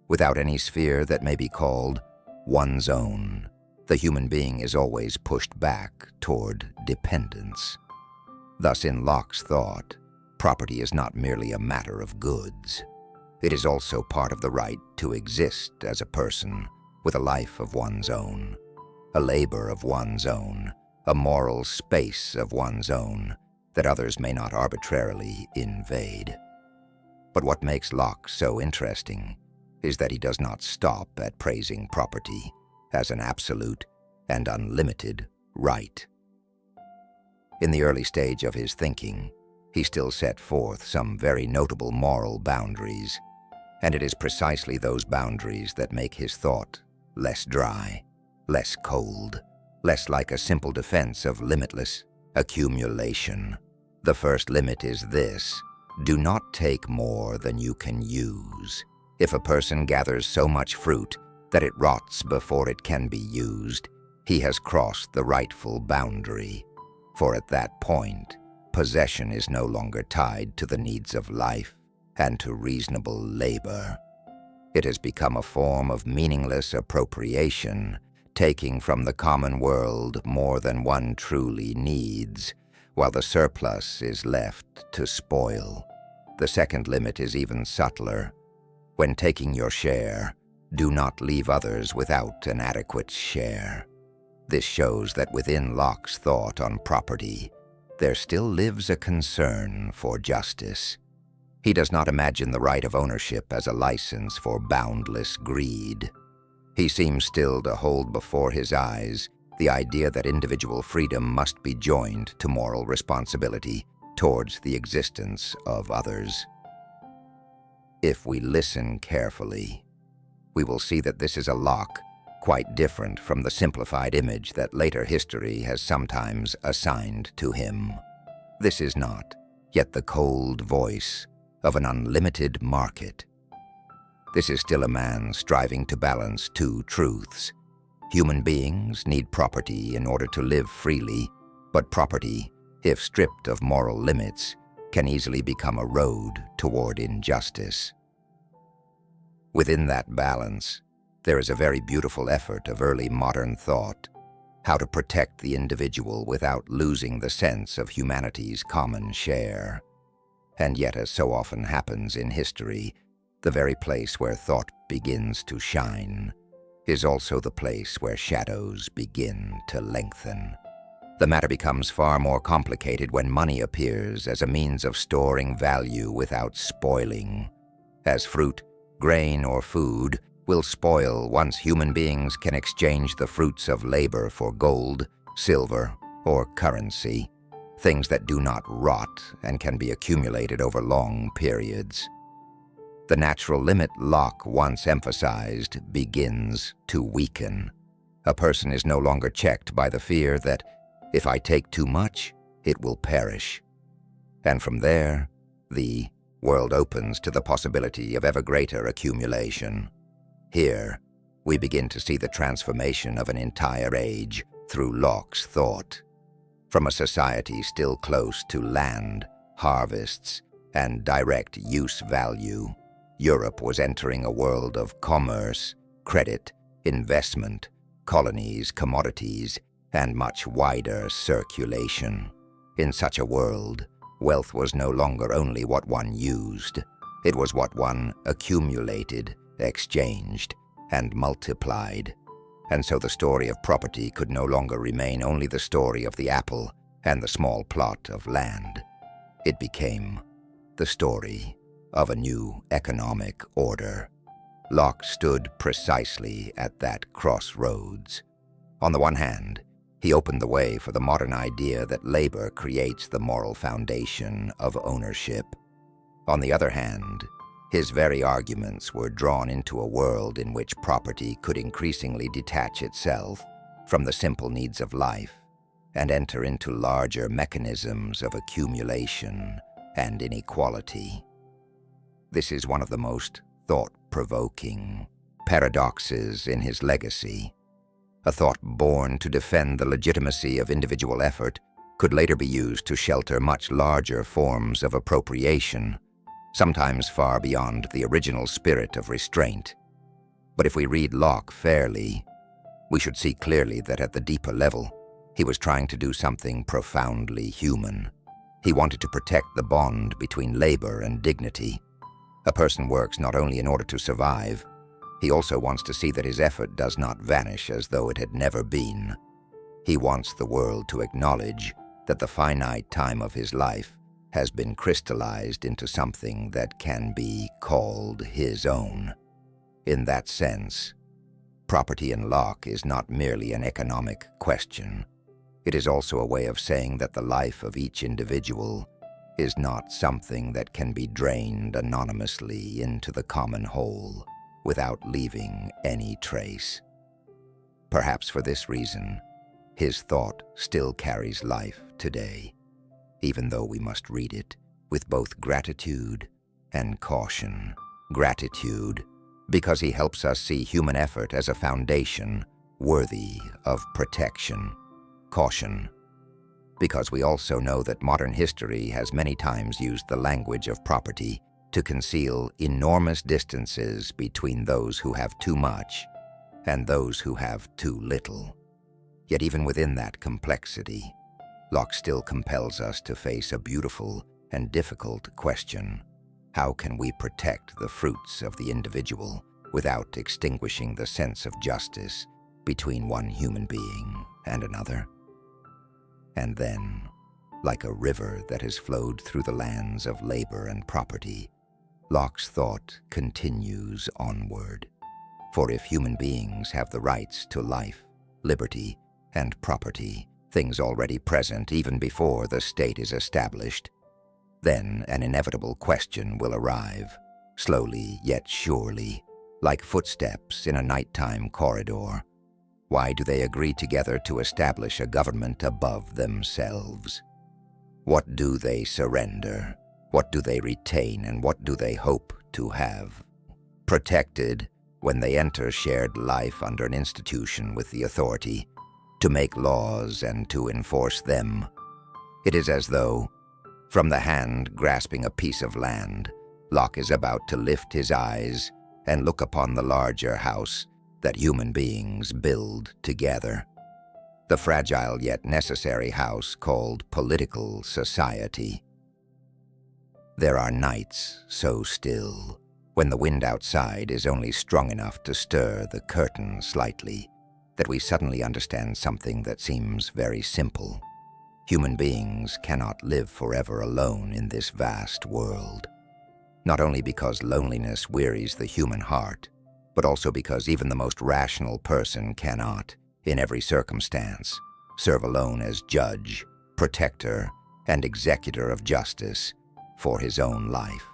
Without any sphere that may be called one's own, the human being is always pushed back toward dependence. Thus, in Locke's thought, property is not merely a matter of goods. It is also part of the right to exist as a person, with a life of one's own, a labor of one's own, a moral space of one's own that others may not arbitrarily invade. But what makes Locke so interesting is that he does not stop at praising property as an absolute and unlimited right. In the early stage of his thinking, he still set forth some very notable moral boundaries, and it is precisely those boundaries that make his thought less dry, less cold, less like a simple defense of limitless accumulation. The first limit is this: do not take more than you can use. If a person gathers so much fruit that it rots before it can be used, he has crossed the rightful boundary, for at that point, possession is no longer tied to the needs of life and to reasonable labor. It has become a form of meaningless appropriation, taking from the common world more than one truly needs, while the surplus is left to spoil. The second limit is even subtler. When taking your share, do not leave others without an adequate share. This shows that within Locke's thought on property, there still lives a concern for justice. He does not imagine the right of ownership as a license for boundless greed. He seems still to hold before his eyes the idea that individual freedom must be joined to moral responsibility towards the existence of others. If we listen carefully, we will see that this is a Locke quite different from the simplified image that later history has sometimes assigned to him. This is not yet the cold voice of an unlimited market. This is still a man striving to balance two truths. Human beings need property in order to live freely, but property, if stripped of moral limits, can easily become a road toward injustice. Within that balance, there is a very beautiful effort of early modern thought, how to protect the individual without losing the sense of humanity's common share. And yet, as so often happens in history, the very place where thought begins to shine is also the place where shadows begin to lengthen. The matter becomes far more complicated when money appears as a means of storing value without spoiling. As fruit, grain, or food will spoil once human beings can exchange the fruits of labor for gold, silver, or currency, things that do not rot and can be accumulated over long periods. The natural limit Locke once emphasized begins to weaken. A person is no longer checked by the fear that if I take too much, it will perish. And from there, the world opens to the possibility of ever greater accumulation. Here, we begin to see the transformation of an entire age through Locke's thought. From a society still close to land, harvests, and direct use value, Europe was entering a world of commerce, credit, investment, colonies, commodities, and much wider circulation. In such a world, wealth was no longer only what one used. It was what one accumulated, exchanged, and multiplied. And so the story of property could no longer remain only the story of the apple and the small plot of land. It became the story of a new economic order. Locke stood precisely at that crossroads. On the one hand, he opened the way for the modern idea that labor creates the moral foundation of ownership. On the other hand, his very arguments were drawn into a world in which property could increasingly detach itself from the simple needs of life and enter into larger mechanisms of accumulation and inequality. This is one of the most thought-provoking paradoxes in his legacy. A thought born to defend the legitimacy of individual effort could later be used to shelter much larger forms of appropriation, sometimes far beyond the original spirit of restraint. But if we read Locke fairly, we should see clearly that at the deeper level, he was trying to do something profoundly human. He wanted to protect the bond between labor and dignity. A person works not only in order to survive, he also wants to see that his effort does not vanish as though it had never been. He wants the world to acknowledge that the finite time of his life has been crystallized into something that can be called his own. In that sense, property in Locke is not merely an economic question. It is also a way of saying that the life of each individual is not something that can be drained anonymously into the common whole without leaving any trace. Perhaps for this reason, his thought still carries life today, even though we must read it with both gratitude and caution. Gratitude, because he helps us see human effort as a foundation worthy of protection. Caution, because we also know that modern history has many times used the language of property to conceal enormous distances between those who have too much and those who have too little. Yet even within that complexity, Locke still compels us to face a beautiful and difficult question. How can we protect the fruits of the individual without extinguishing the sense of justice between one human being and another? And then, like a river that has flowed through the lands of labor and property, Locke's thought continues onward. For if human beings have the rights to life, liberty, and property, things already present even before the state is established, then an inevitable question will arrive, slowly yet surely, like footsteps in a nighttime corridor. Why do they agree together to establish a government above themselves? What do they surrender? What do they retain, and what do they hope to have protected when they enter shared life under an institution with the authority to make laws and to enforce them? It is as though, from the hand grasping a piece of land, Locke is about to lift his eyes and look upon the larger house that human beings build together. The fragile yet necessary house called political society. There are nights so still, when the wind outside is only strong enough to stir the curtain slightly, that we suddenly understand something that seems very simple. Human beings cannot live forever alone in this vast world. Not only because loneliness wearies the human heart, but also because even the most rational person cannot, in every circumstance, serve alone as judge, protector, and executor of justice for his own life.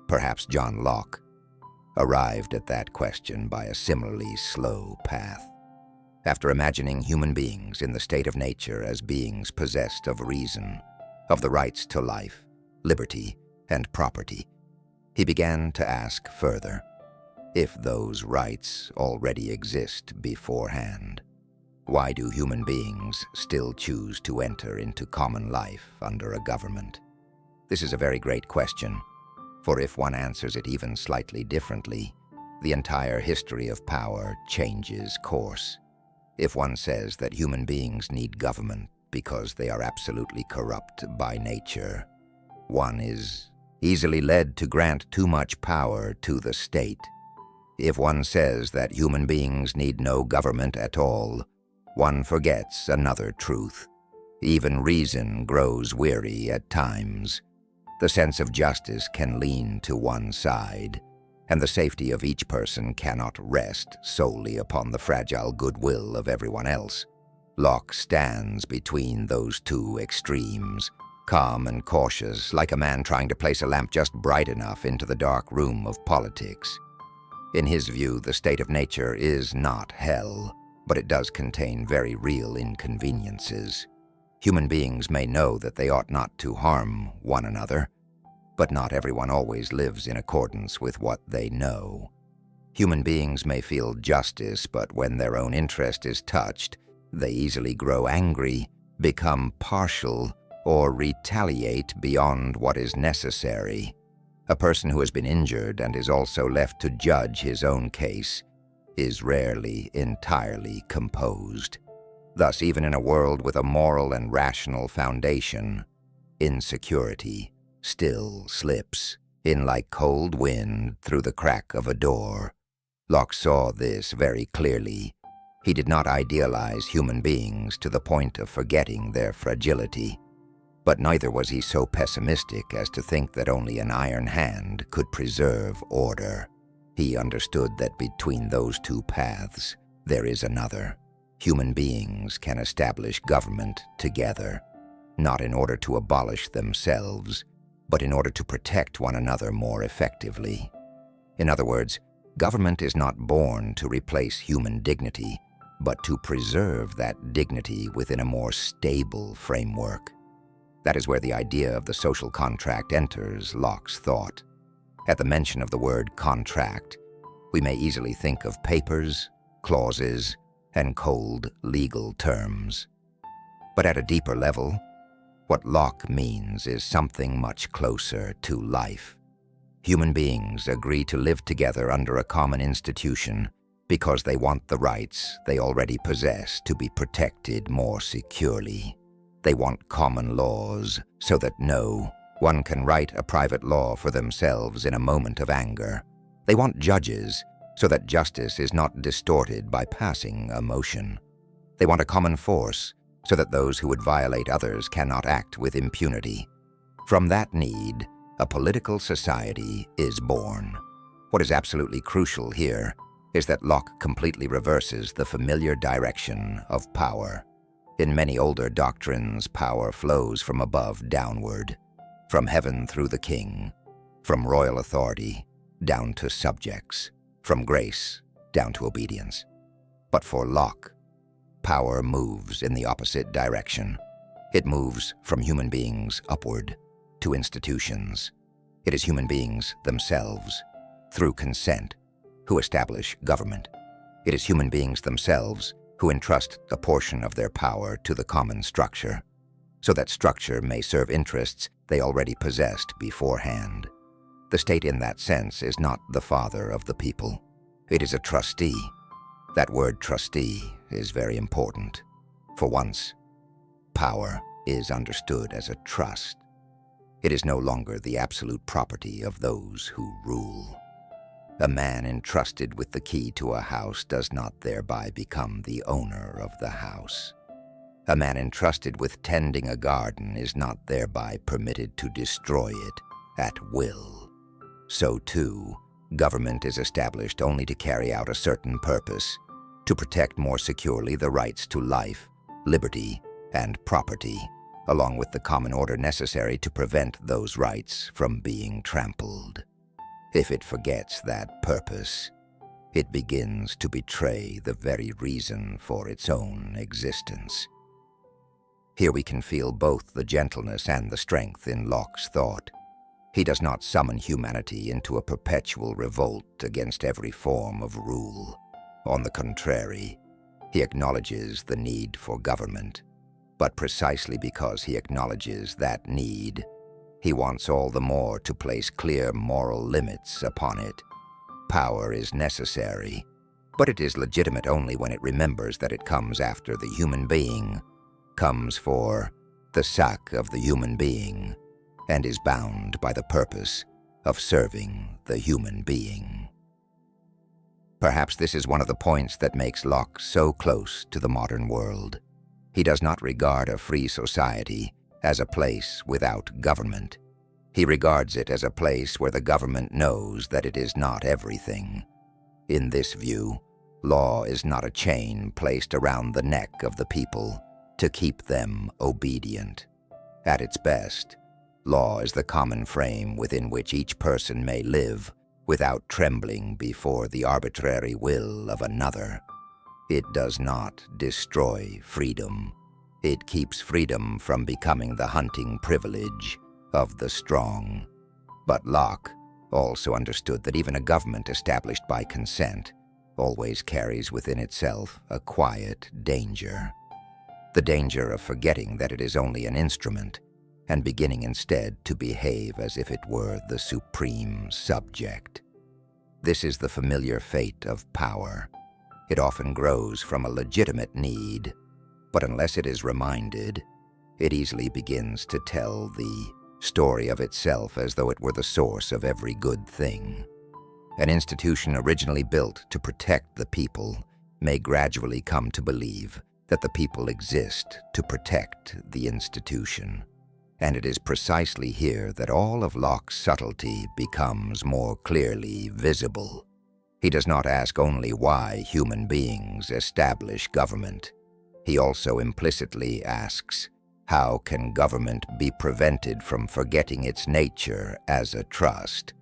perhaps John Locke, arrived at that question by a similarly slow path. After imagining human beings in the state of nature as beings possessed of reason, of the rights to life, liberty, and property, he began to ask further, if those rights already exist beforehand, why do human beings still choose to enter into common life under a government? This is a very great question, for if one answers it even slightly differently, the entire history of power changes course. If one says that human beings need government because they are absolutely corrupt by nature, one is easily led to grant too much power to the state. If one says that human beings need no government at all, one forgets another truth. Even reason grows weary at times. The sense of justice can lean to one side, and the safety of each person cannot rest solely upon the fragile goodwill of everyone else. Locke stands between those two extremes, calm and cautious, like a man trying to place a lamp just bright enough into the dark room of politics. In his view, the state of nature is not hell, but it does contain very real inconveniences. Human beings may know that they ought not to harm one another, but not everyone always lives in accordance with what they know. Human beings may feel justice, but when their own interest is touched, they easily grow angry, become partial, or retaliate beyond what is necessary. A person who has been injured and is also left to judge his own case is rarely entirely composed. Thus, even in a world with a moral and rational foundation, insecurity still slips in like cold wind through the crack of a door. Locke saw this very clearly. He did not idealize human beings to the point of forgetting their fragility, but neither was he so pessimistic as to think that only an iron hand could preserve order. He understood that between those two paths there is another. Human beings can establish government together, not in order to abolish themselves, but in order to protect one another more effectively. In other words, government is not born to replace human dignity, but to preserve that dignity within a more stable framework. That is where the idea of the social contract enters Locke's thought. At the mention of the word contract, we may easily think of papers, clauses, and cold legal terms. But at a deeper level, what Locke means is something much closer to life. Human beings agree to live together under a common institution because they want the rights they already possess to be protected more securely. They want common laws so that no one can write a private law for themselves in a moment of anger. They want judges so that justice is not distorted by passing emotion. They want a common force so that those who would violate others cannot act with impunity. From that need, a political society is born. What is absolutely crucial here is that Locke completely reverses the familiar direction of power. In many older doctrines, power flows from above downward, from heaven through the king, from royal authority down to subjects, from grace down to obedience. But for Locke, power moves in the opposite direction. It moves from human beings upward to institutions. It is human beings themselves, through consent, who establish government. It is human beings themselves who entrust a portion of their power to the common structure, so that structure may serve interests they already possessed beforehand. The state in that sense is not the father of the people. It is a trustee. That word trustee is very important. For once, power is understood as a trust. It is no longer the absolute property of those who rule. A man entrusted with the key to a house does not thereby become the owner of the house. A man entrusted with tending a garden is not thereby permitted to destroy it at will. So too, government is established only to carry out a certain purpose, to protect more securely the rights to life, liberty, and property, along with the common order necessary to prevent those rights from being trampled. If it forgets that purpose, it begins to betray the very reason for its own existence. Here we can feel both the gentleness and the strength in Locke's thought. He does not summon humanity into a perpetual revolt against every form of rule. On the contrary, he acknowledges the need for government. But precisely because he acknowledges that need, he wants all the more to place clear moral limits upon it. Power is necessary, but it is legitimate only when it remembers that it comes after the human being, comes for the sake of the human being, and is bound by the purpose of serving the human being. Perhaps this is one of the points that makes Locke so close to the modern world. He does not regard a free society as a place without government. He regards it as a place where the government knows that it is not everything. In this view, law is not a chain placed around the neck of the people to keep them obedient. At its best, law is the common frame within which each person may live without trembling before the arbitrary will of another. It does not destroy freedom. It keeps freedom from becoming the hunting privilege of the strong. But Locke also understood that even a government established by consent always carries within itself a quiet danger. The danger of forgetting that it is only an instrument and beginning instead to behave as if it were the supreme subject. This is the familiar fate of power. It often grows from a legitimate need, but unless it is reminded, it easily begins to tell the story of itself as though it were the source of every good thing. An institution originally built to protect the people may gradually come to believe that the people exist to protect the institution. And it is precisely here that all of Locke's subtlety becomes more clearly visible. He does not ask only why human beings establish government. He also implicitly asks, how can government be prevented from forgetting its nature as a trust?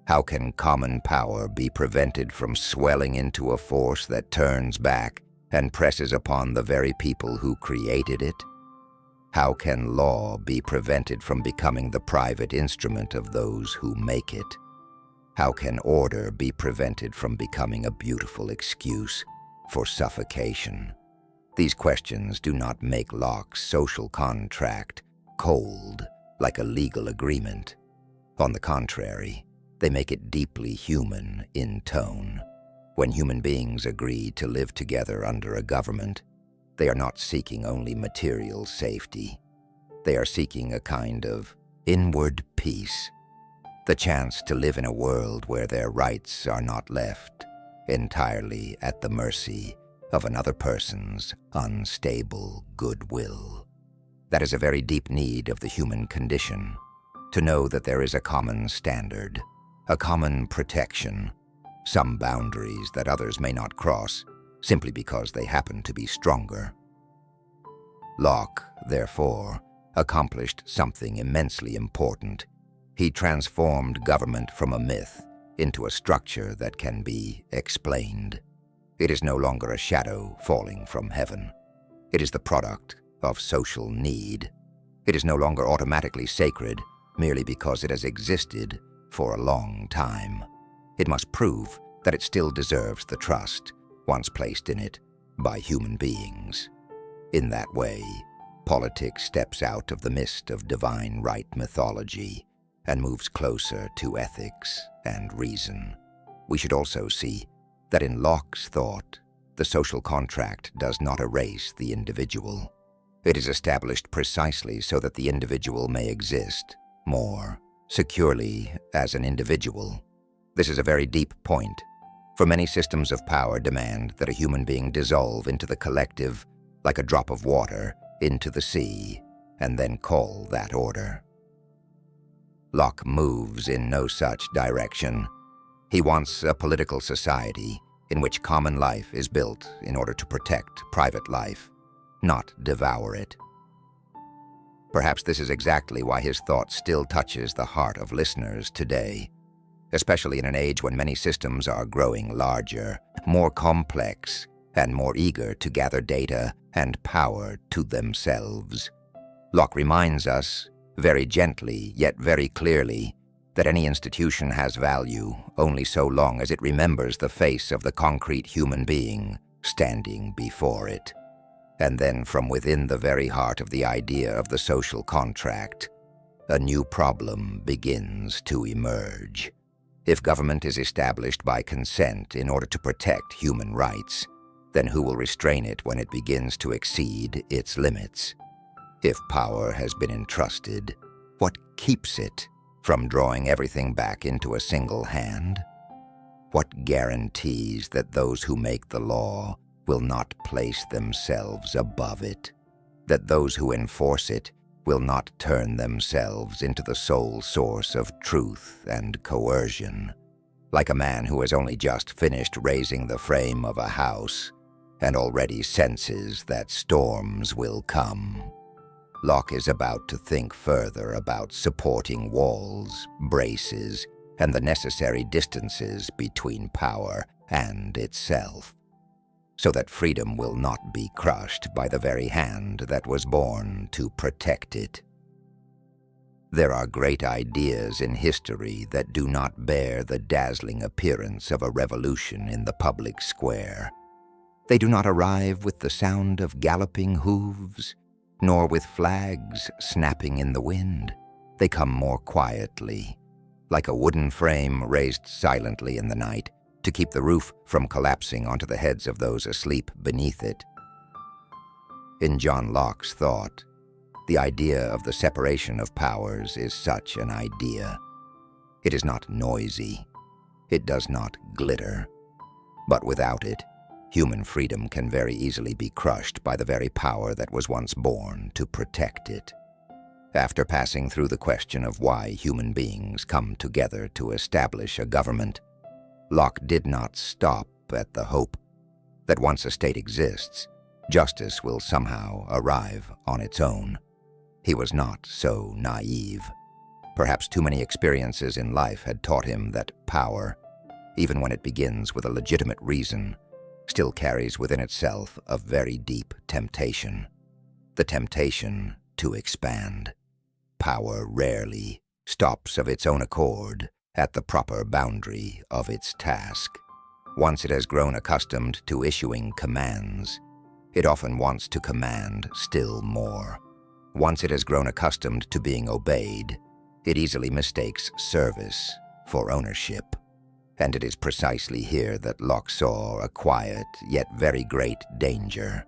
How can common power be prevented from swelling into a force that turns back and presses upon the very people who created it? How can law be prevented from becoming the private instrument of those who make it? How can order be prevented from becoming a beautiful excuse for suffocation? These questions do not make Locke's social contract cold like a legal agreement. On the contrary, they make it deeply human in tone. When human beings agree to live together under a government, they are not seeking only material safety. They are seeking a kind of inward peace, the chance to live in a world where their rights are not left entirely at the mercy of another person's unstable goodwill. That is a very deep need of the human condition, to know that there is a common standard, a common protection, some boundaries that others may not cross simply because they happen to be stronger. Locke, therefore, accomplished something immensely important. He transformed government from a myth into a structure that can be explained. It is no longer a shadow falling from heaven. It is the product of social need. It is no longer automatically sacred merely because it has existed for a long time. It must prove that it still deserves the trust once placed in it by human beings. In that way, politics steps out of the mist of divine right mythology and moves closer to ethics and reason. We should also see that in Locke's thought, the social contract does not erase the individual. It is established precisely so that the individual may exist more securely as an individual. This is a very deep point, for many systems of power demand that a human being dissolve into the collective like a drop of water into the sea, and then call that order. Locke moves in no such direction. He wants a political society in which common life is built in order to protect private life, not devour it. Perhaps this is exactly why his thought still touches the heart of listeners today. especially in an age when many systems are growing larger, more complex, and more eager to gather data and power to themselves. Locke reminds us, very gently yet very clearly, that any institution has value only so long as it remembers the face of the concrete human being standing before it. And then from within the very heart of the idea of the social contract, a new problem begins to emerge. If government is established by consent in order to protect human rights, then who will restrain it when it begins to exceed its limits? If power has been entrusted, what keeps it from drawing everything back into a single hand? What guarantees that those who make the law will not place themselves above it? That those who enforce it will not turn themselves into the sole source of truth and coercion? Like a man who has only just finished raising the frame of a house and already senses that storms will come, Locke is about to think further about supporting walls, braces, and the necessary distances between power and itself, so that freedom will not be crushed by the very hand that was born to protect it. There are great ideas in history that do not bear the dazzling appearance of a revolution in the public square. They do not arrive with the sound of galloping hooves, nor with flags snapping in the wind. They come more quietly, like a wooden frame raised silently in the night to keep the roof from collapsing onto the heads of those asleep beneath it. In John Locke's thought, the idea of the separation of powers is such an idea. It is not noisy. It does not glitter. But without it, human freedom can very easily be crushed by the very power that was once born to protect it. After passing through the question of why human beings come together to establish a government, Locke did not stop at the hope that once a state exists, justice will somehow arrive on its own. He was not so naive. Perhaps too many experiences in life had taught him that power, even when it begins with a legitimate reason, still carries within itself a very deep temptation. The temptation to expand. Power rarely stops of its own accord at the proper boundary of its task. Once it has grown accustomed to issuing commands, it often wants to command still more. Once it has grown accustomed to being obeyed, it easily mistakes service for ownership. And it is precisely here that Locke saw a quiet yet very great danger.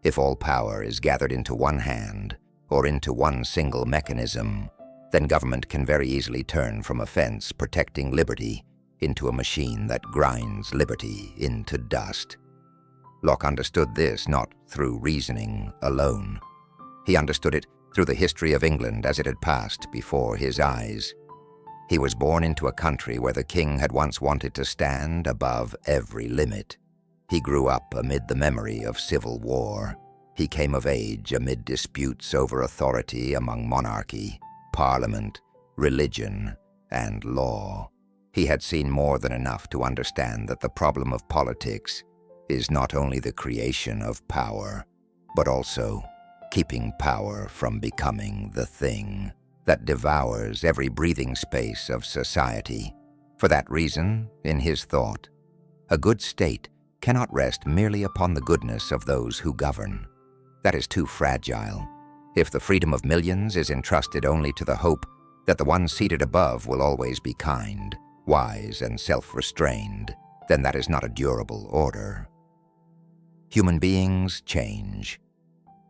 If all power is gathered into one hand or into one single mechanism, then government can very easily turn from a fence protecting liberty into a machine that grinds liberty into dust. Locke understood this not through reasoning alone. He understood it through the history of England as it had passed before his eyes. He was born into a country where the king had once wanted to stand above every limit. He grew up amid the memory of civil war. He came of age amid disputes over authority among monarchy, parliament, religion, and law. He had seen more than enough to understand that the problem of politics is not only the creation of power, but also keeping power from becoming the thing that devours every breathing space of society. For that reason, in his thought, a good state cannot rest merely upon the goodness of those who govern. That is too fragile. If the freedom of millions is entrusted only to the hope that the one seated above will always be kind, wise, and self-restrained, then that is not a durable order. Human beings change.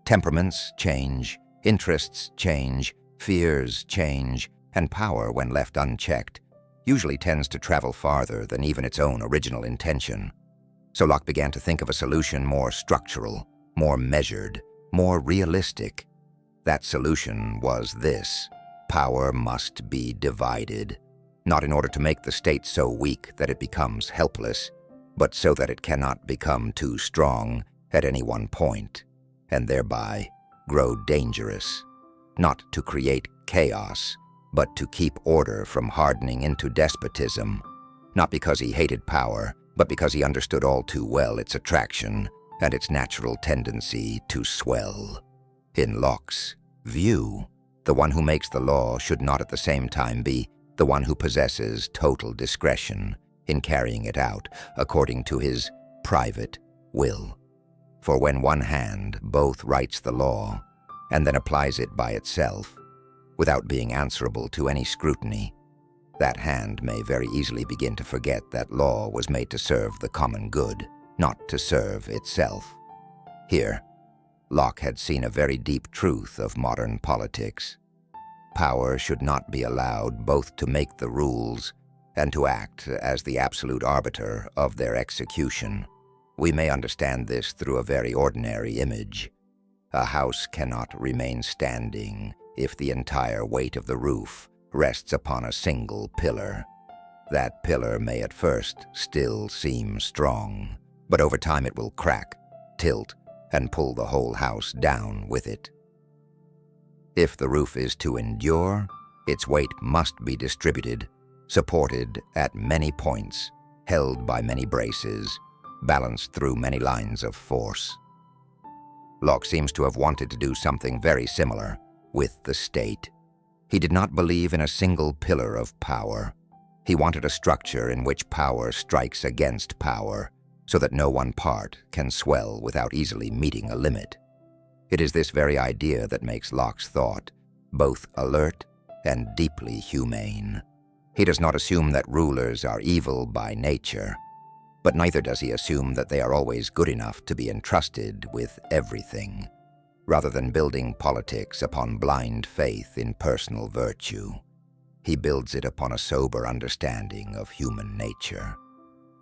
Temperaments change, interests change, fears change, and power, when left unchecked, usually tends to travel farther than even its own original intention. So Locke began to think of a solution more structural, more measured, more realistic. That solution was this: power must be divided, not in order to make the state so weak that it becomes helpless, but so that it cannot become too strong at any one point, and thereby grow dangerous, not to create chaos, but to keep order from hardening into despotism, not because he hated power, but because he understood all too well its attraction and its natural tendency to swell. In Locke's view, the one who makes the law should not at the same time be the one who possesses total discretion in carrying it out according to his private will. For when one hand both writes the law and then applies it by itself, without being answerable to any scrutiny, that hand may very easily begin to forget that law was made to serve the common good, not to serve itself. Here, Locke had seen a very deep truth of modern politics. Power should not be allowed both to make the rules and to act as the absolute arbiter of their execution. We may understand this through a very ordinary image. A house cannot remain standing if the entire weight of the roof rests upon a single pillar. That pillar may at first still seem strong, but over time it will crack, tilt, and pull the whole house down with it. If the roof is to endure, its weight must be distributed, supported at many points, held by many braces, balanced through many lines of force. Locke seems to have wanted to do something very similar with the state. He did not believe in a single pillar of power. He wanted a structure in which power strikes against power, so that no one part can swell without easily meeting a limit. It is this very idea that makes Locke's thought both alert and deeply humane. He does not assume that rulers are evil by nature, but neither does he assume that they are always good enough to be entrusted with everything. Rather than building politics upon blind faith in personal virtue, he builds it upon a sober understanding of human nature.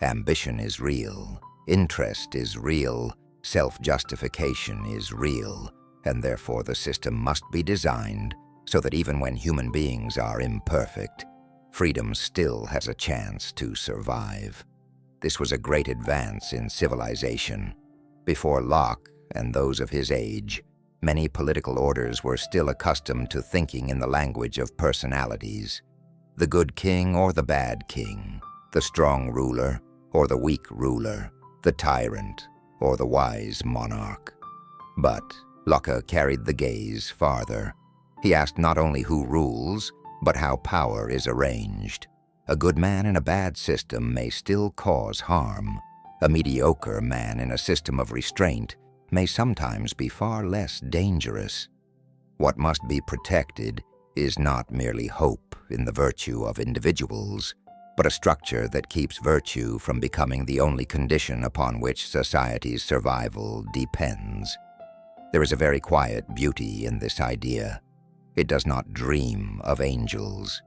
Ambition is real, interest is real, self-justification is real, and therefore the system must be designed so that even when human beings are imperfect, freedom still has a chance to survive. This was a great advance in civilization. Before Locke and those of his age, many political orders were still accustomed to thinking in the language of personalities. The good king or the bad king, the strong ruler or the weak ruler, the tyrant or the wise monarch. But Locke carried the gaze farther. He asked not only who rules, but how power is arranged. A good man in a bad system may still cause harm. A mediocre man in a system of restraint may sometimes be far less dangerous. What must be protected is not merely hope in the virtue of individuals, but a structure that keeps virtue from becoming the only condition upon which society's survival depends. There is a very quiet beauty in this idea. It does not dream of angels,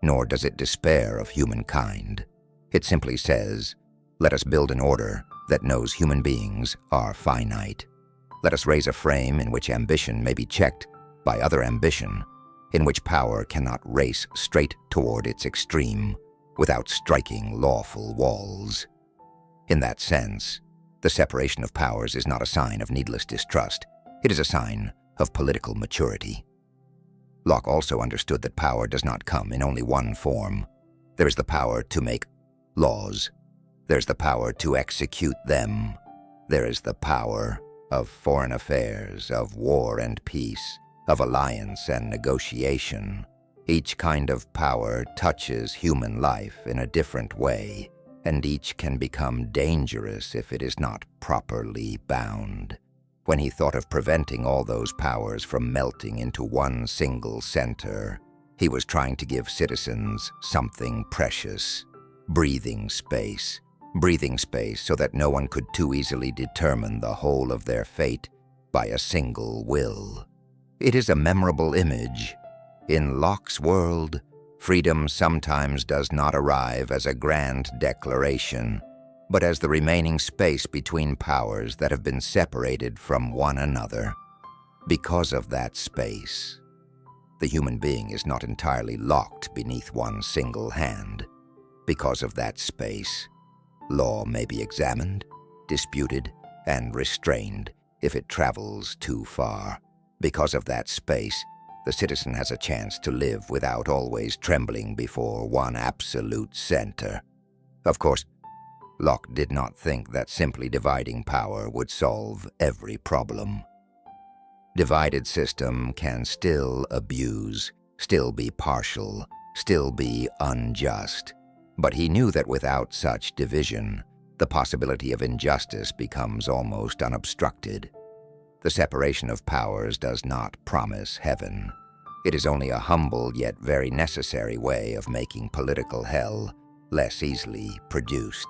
nor does it despair of humankind. It simply says, let us build an order that knows human beings are finite. Let us raise a frame in which ambition may be checked by other ambition, in which power cannot race straight toward its extreme without striking lawful walls. In that sense, the separation of powers is not a sign of needless distrust. It is a sign of political maturity. Locke also understood that power does not come in only one form. There is the power to make laws. There's the power to execute them. There is the power of foreign affairs, of war and peace, of alliance and negotiation. Each kind of power touches human life in a different way, and each can become dangerous if it is not properly bound. When he thought of preventing all those powers from melting into one single center, he was trying to give citizens something precious, breathing space so that no one could too easily determine the whole of their fate by a single will. It is a memorable image. In Locke's world, freedom sometimes does not arrive as a grand declaration, but as the remaining space between powers that have been separated from one another. Because of that space, the human being is not entirely locked beneath one single hand. Because of that space, law may be examined, disputed, and restrained if it travels too far. Because of that space, the citizen has a chance to live without always trembling before one absolute center. Of course, Locke did not think that simply dividing power would solve every problem. Divided system can still abuse, still be partial, still be unjust. But he knew that without such division, the possibility of injustice becomes almost unobstructed. The separation of powers does not promise heaven. It is only a humble yet very necessary way of making political hell less easily produced.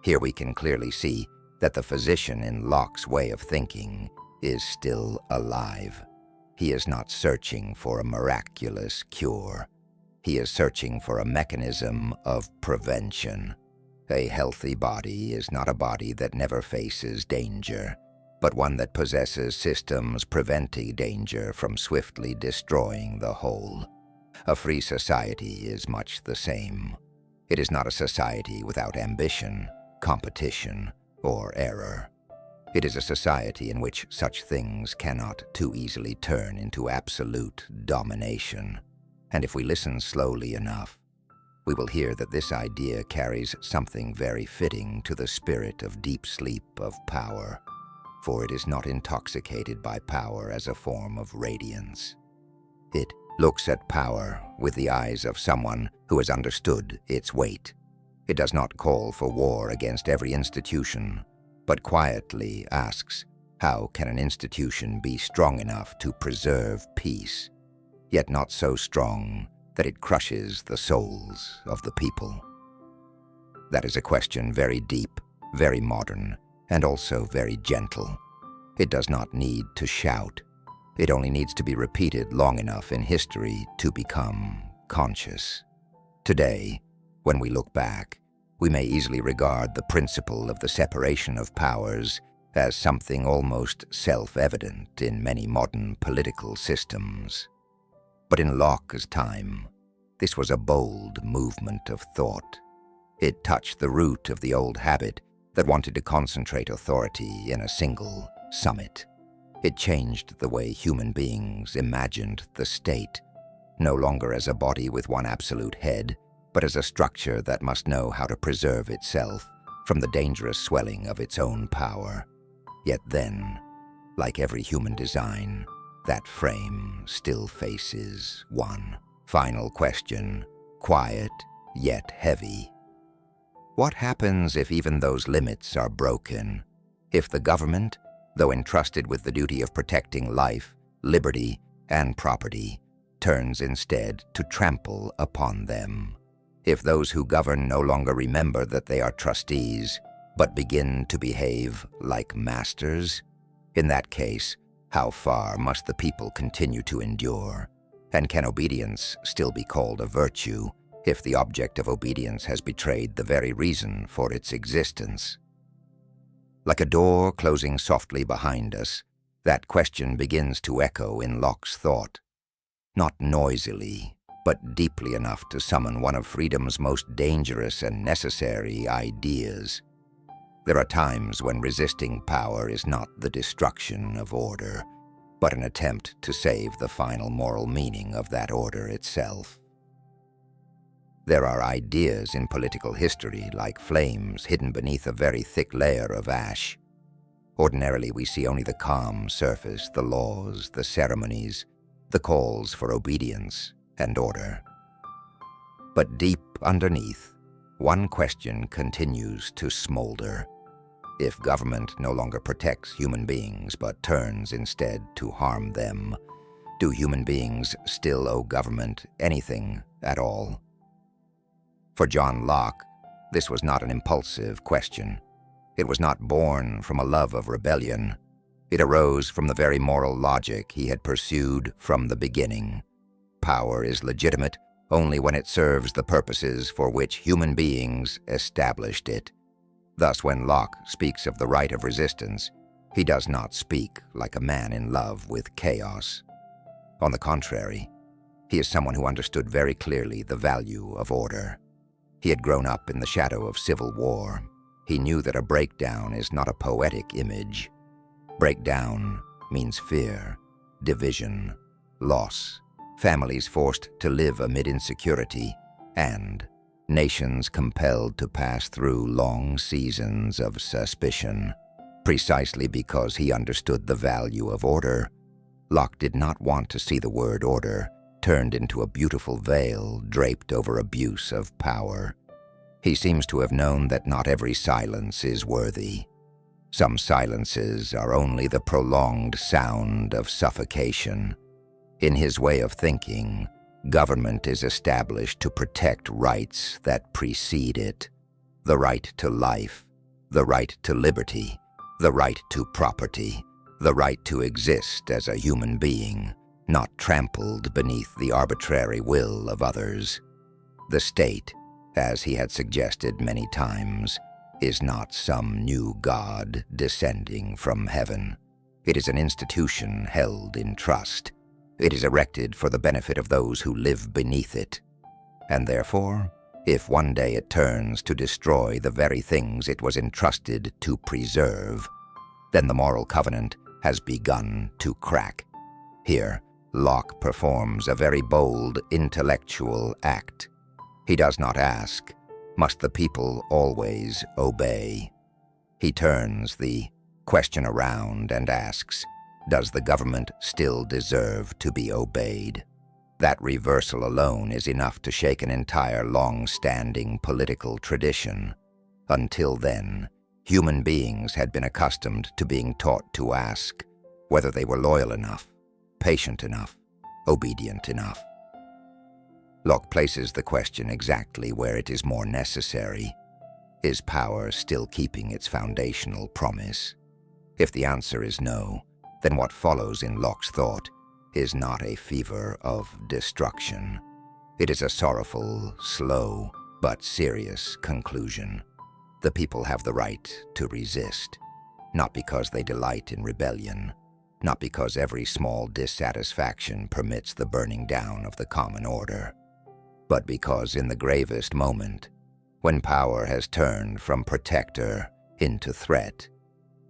Here we can clearly see that the physician in Locke's way of thinking is still alive. He is not searching for a miraculous cure. He is searching for a mechanism of prevention. A healthy body is not a body that never faces danger, but one that possesses systems preventing danger from swiftly destroying the whole. A free society is much the same. It is not a society without ambition, competition, or error. It is a society in which such things cannot too easily turn into absolute domination. And if we listen slowly enough, we will hear that this idea carries something very fitting to the spirit of deep sleep of power, for it is not intoxicated by power as a form of radiance. It looks at power with the eyes of someone who has understood its weight. It does not call for war against every institution, but quietly asks, how can an institution be strong enough to preserve peace, yet not so strong that it crushes the souls of the people? That is a question very deep, very modern, and also very gentle. It does not need to shout. It only needs to be repeated long enough in history to become conscious. Today, when we look back, we may easily regard the principle of the separation of powers as something almost self-evident in many modern political systems. But in Locke's time, this was a bold movement of thought. It touched the root of the old habit that wanted to concentrate authority in a single summit. It changed the way human beings imagined the state, no longer as a body with one absolute head, but as a structure that must know how to preserve itself from the dangerous swelling of its own power. Yet then, like every human design, that frame still faces one final question, quiet yet heavy. What happens if even those limits are broken? If the government, though entrusted with the duty of protecting life, liberty, and property, turns instead to trample upon them? If those who govern no longer remember that they are trustees, but begin to behave like masters? In that case, how far must the people continue to endure? And can obedience still be called a virtue if the object of obedience has betrayed the very reason for its existence? Like a door closing softly behind us, that question begins to echo in Locke's thought. Not noisily, but deeply enough to summon one of freedom's most dangerous and necessary ideas. There are times when resisting power is not the destruction of order, but an attempt to save the final moral meaning of that order itself. There are ideas in political history like flames hidden beneath a very thick layer of ash. Ordinarily, we see only the calm surface, the laws, the ceremonies, the calls for obedience and order. But deep underneath, one question continues to smolder. If government no longer protects human beings but turns instead to harm them, do human beings still owe government anything at all? For John Locke, this was not an impulsive question. It was not born from a love of rebellion. It arose from the very moral logic he had pursued from the beginning. Power is legitimate only when it serves the purposes for which human beings established it. Thus, when Locke speaks of the right of resistance, he does not speak like a man in love with chaos. On the contrary, he is someone who understood very clearly the value of order. He had grown up in the shadow of civil war. He knew that a breakdown is not a poetic image. Breakdown means fear, division, loss, families forced to live amid insecurity, and nations compelled to pass through long seasons of suspicion. Precisely because he understood the value of order, Locke did not want to see the word order turned into a beautiful veil draped over abuse of power. He seems to have known that not every silence is worthy. Some silences are only the prolonged sound of suffocation. In his way of thinking, government is established to protect rights that precede it: the right to life, the right to liberty, the right to property, the right to exist as a human being, not trampled beneath the arbitrary will of others. The state, as he had suggested many times, is not some new god descending from heaven. It is an institution held in trust. It is erected for the benefit of those who live beneath it. And therefore, if one day it turns to destroy the very things it was entrusted to preserve, then the moral covenant has begun to crack. Here, Locke performs a very bold intellectual act. He does not ask, "Must the people always obey?" He turns the question around and asks, "Does the government still deserve to be obeyed?" That reversal alone is enough to shake an entire long-standing political tradition. Until then, human beings had been accustomed to being taught to ask whether they were loyal enough, patient enough, obedient enough. Locke places the question exactly where it is more necessary. Is power still keeping its foundational promise? If the answer is no, then what follows in Locke's thought is not a fever of destruction. It is a sorrowful, slow, but serious conclusion. The people have the right to resist, not because they delight in rebellion, not because every small dissatisfaction permits the burning down of the common order, but because in the gravest moment, when power has turned from protector into threat,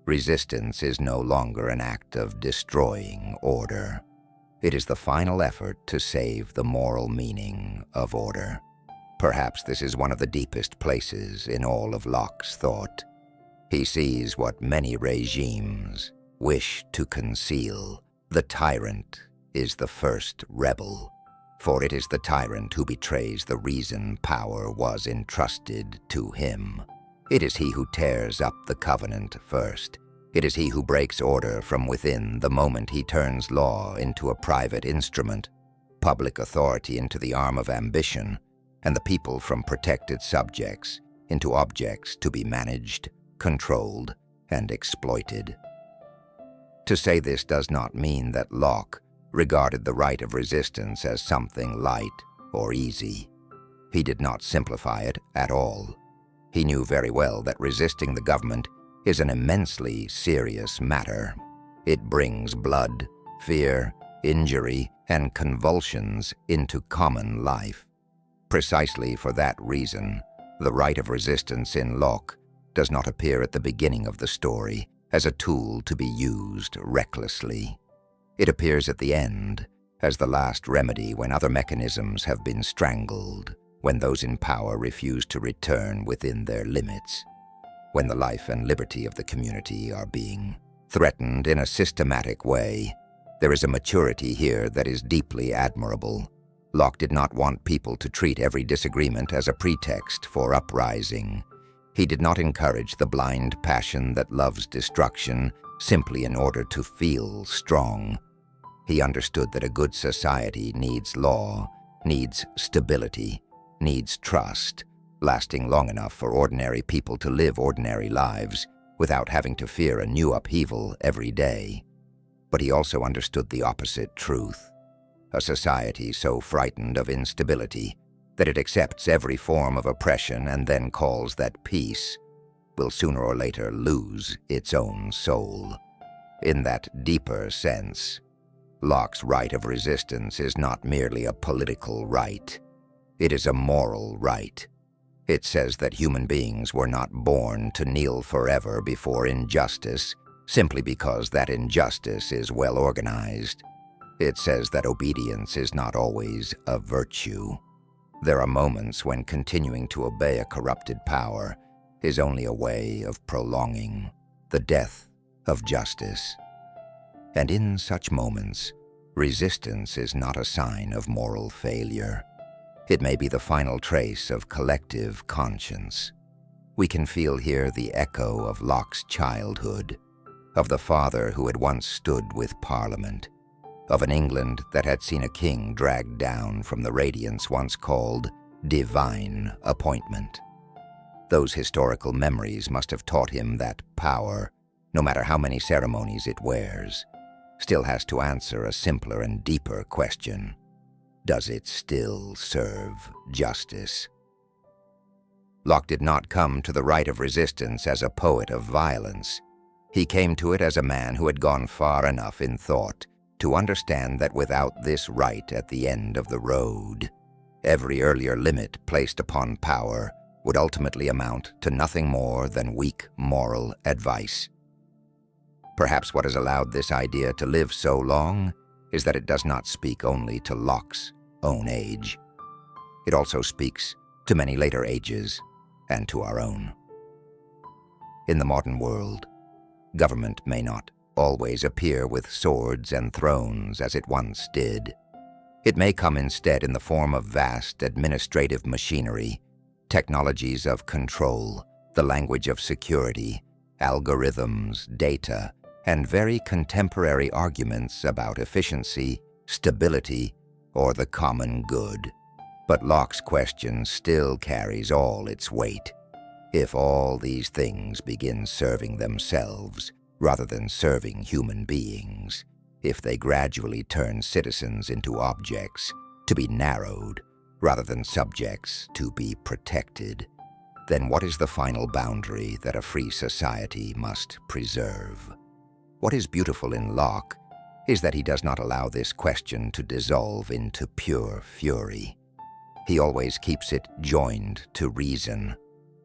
resistance is no longer an act of destroying order. It is the final effort to save the moral meaning of order. Perhaps this is one of the deepest places in all of Locke's thought. He sees what many regimes wish to conceal. The tyrant is the first rebel, for it is the tyrant who betrays the reason power was entrusted to him. It is he who tears up the covenant first. It is he who breaks order from within the moment he turns law into a private instrument, public authority into the arm of ambition, and the people from protected subjects into objects to be managed, controlled, and exploited. To say this does not mean that Locke regarded the right of resistance as something light or easy. He did not simplify it at all. He knew very well that resisting the government is an immensely serious matter. It brings blood, fear, injury, and convulsions into common life. Precisely for that reason, the right of resistance in Locke does not appear at the beginning of the story as a tool to be used recklessly. It appears at the end as the last remedy when other mechanisms have been strangled, when those in power refuse to return within their limits, when the life and liberty of the community are being threatened in a systematic way. There is a maturity here that is deeply admirable. Locke did not want people to treat every disagreement as a pretext for uprising. He did not encourage the blind passion that loves destruction simply in order to feel strong. He understood that a good society needs law, needs stability, needs trust, lasting long enough for ordinary people to live ordinary lives without having to fear a new upheaval every day. But he also understood the opposite truth. A society so frightened of instability that it accepts every form of oppression and then calls that peace will sooner or later lose its own soul. In that deeper sense, Locke's right of resistance is not merely a political right. It is a moral right. It says that human beings were not born to kneel forever before injustice simply because that injustice is well organized. It says that obedience is not always a virtue. There are moments when continuing to obey a corrupted power is only a way of prolonging the death of justice. And in such moments, resistance is not a sign of moral failure. It may be the final trace of collective conscience. We can feel here the echo of Locke's childhood, of the father who had once stood with Parliament, of an England that had seen a king dragged down from the radiance once called divine appointment. Those historical memories must have taught him that power, no matter how many ceremonies it wears, still has to answer a simpler and deeper question. Does it still serve justice? Locke did not come to the right of resistance as a poet of violence. He came to it as a man who had gone far enough in thought to understand that without this right at the end of the road, every earlier limit placed upon power would ultimately amount to nothing more than weak moral advice. Perhaps what has allowed this idea to live so long is that it does not speak only to Locke's own age. It also speaks to many later ages and to our own. In the modern world, government may not always appear with swords and thrones as it once did. It may come instead in the form of vast administrative machinery, technologies of control, the language of security, algorithms, data, and very contemporary arguments about efficiency, stability, or the common good. But Locke's question still carries all its weight. If all these things begin serving themselves rather than serving human beings, if they gradually turn citizens into objects to be narrowed rather than subjects to be protected, then what is the final boundary that a free society must preserve? What is beautiful in Locke is that he does not allow this question to dissolve into pure fury. He always keeps it joined to reason.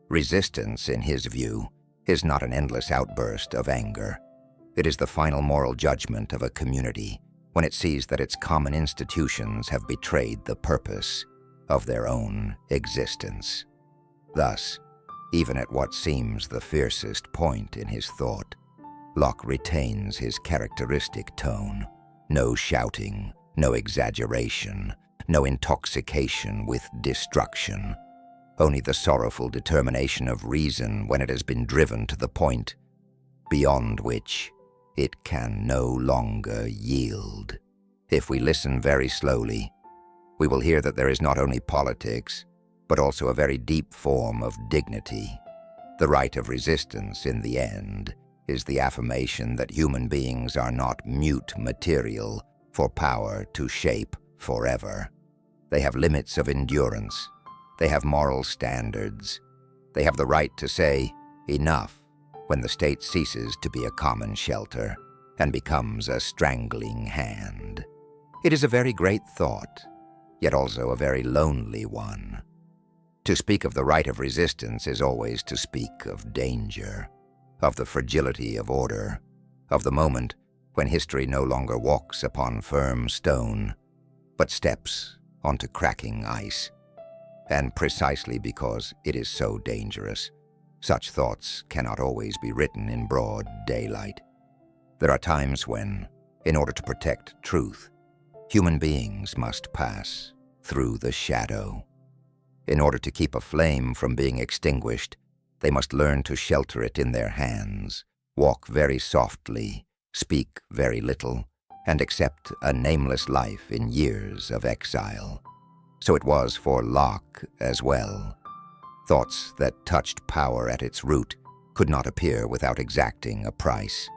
Resistance, in his view, is not an endless outburst of anger. It is the final moral judgment of a community when it sees that its common institutions have betrayed the purpose of their own existence. Thus, even at what seems the fiercest point in his thought, Locke retains his characteristic tone. No shouting, no exaggeration, no intoxication with destruction. Only the sorrowful determination of reason when it has been driven to the point beyond which it can no longer yield. If we listen very slowly, we will hear that there is not only politics, but also a very deep form of dignity. The right of resistance, in the end, is the affirmation that human beings are not mute material for power to shape forever. They have limits of endurance. They have moral standards. They have the right to say enough when the state ceases to be a common shelter and becomes a strangling hand. It is a very great thought, yet also a very lonely one. To speak of the right of resistance is always to speak of danger, of the fragility of order, of the moment when history no longer walks upon firm stone, but steps onto cracking ice. And precisely because it is so dangerous, such thoughts cannot always be written in broad daylight. There are times when, in order to protect truth, human beings must pass through the shadow. In order to keep a flame from being extinguished, they must learn to shelter it in their hands, walk very softly, speak very little, and accept a nameless life in years of exile. So it was for Locke as well. Thoughts that touched power at its root could not appear without exacting a price.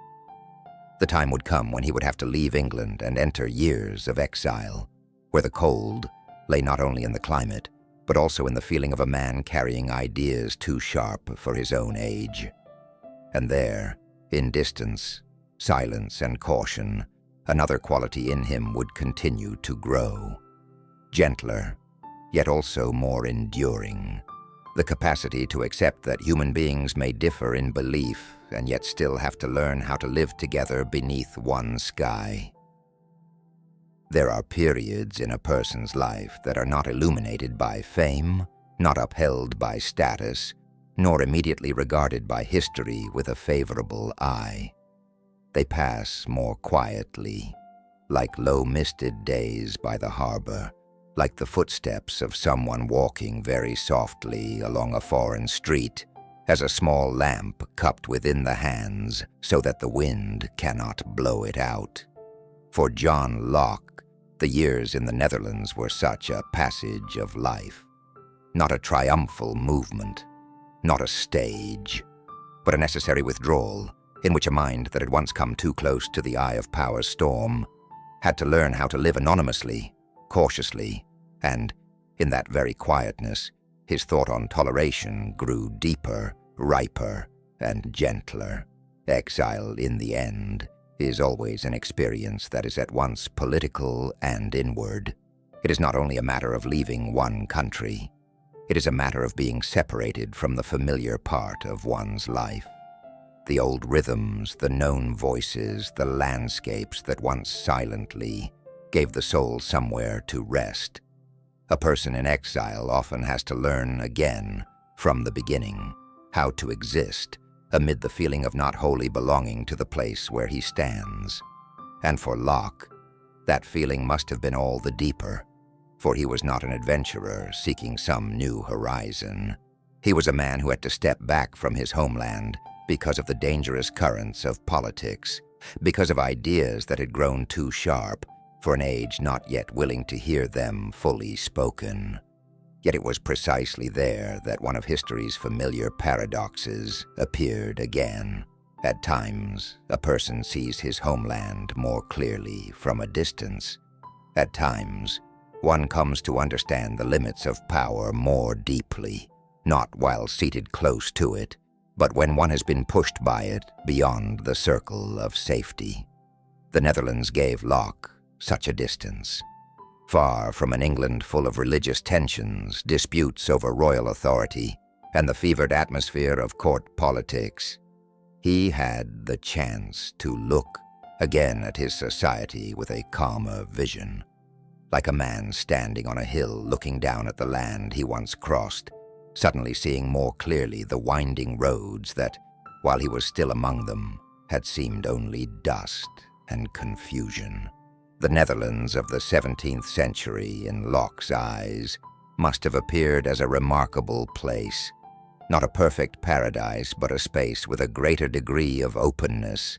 The time would come when he would have to leave England and enter years of exile, where the cold lay not only in the climate, but also in the feeling of a man carrying ideas too sharp for his own age. And there, in distance, silence and caution, another quality in him would continue to grow. Gentler, yet also more enduring. The capacity to accept that human beings may differ in belief and yet still have to learn how to live together beneath one sky. There are periods in a person's life that are not illuminated by fame, not upheld by status, nor immediately regarded by history with a favorable eye. They pass more quietly, like low-misted days by the harbor, like the footsteps of someone walking very softly along a foreign street, as a small lamp cupped within the hands so that the wind cannot blow it out. For John Locke, the years in the Netherlands were such a passage of life, not a triumphal movement, not a stage, but a necessary withdrawal in which a mind that had once come too close to the eye of power's storm had to learn how to live anonymously, cautiously, and, in that very quietness, his thought on toleration grew deeper, riper, and gentler. Exile, in the end, is always an experience that is at once political and inward. It is not only a matter of leaving one country, it is a matter of being separated from the familiar part of one's life. The old rhythms, the known voices, the landscapes that once silently gave the soul somewhere to rest. A person in exile often has to learn again, from the beginning, how to exist amid the feeling of not wholly belonging to the place where he stands. And for Locke, that feeling must have been all the deeper, for he was not an adventurer seeking some new horizon. He was a man who had to step back from his homeland because of the dangerous currents of politics, because of ideas that had grown too sharp for an age not yet willing to hear them fully spoken. Yet it was precisely there that one of history's familiar paradoxes appeared again. At times, a person sees his homeland more clearly from a distance. At times, one comes to understand the limits of power more deeply, not while seated close to it, but when one has been pushed by it beyond the circle of safety. The Netherlands gave Locke such a distance. Far from an England full of religious tensions, disputes over royal authority, and the fevered atmosphere of court politics, he had the chance to look again at his society with a calmer vision, like a man standing on a hill looking down at the land he once crossed, suddenly seeing more clearly the winding roads that, while he was still among them, had seemed only dust and confusion. The Netherlands of the 17th century, in Locke's eyes, must have appeared as a remarkable place, not a perfect paradise, but a space with a greater degree of openness,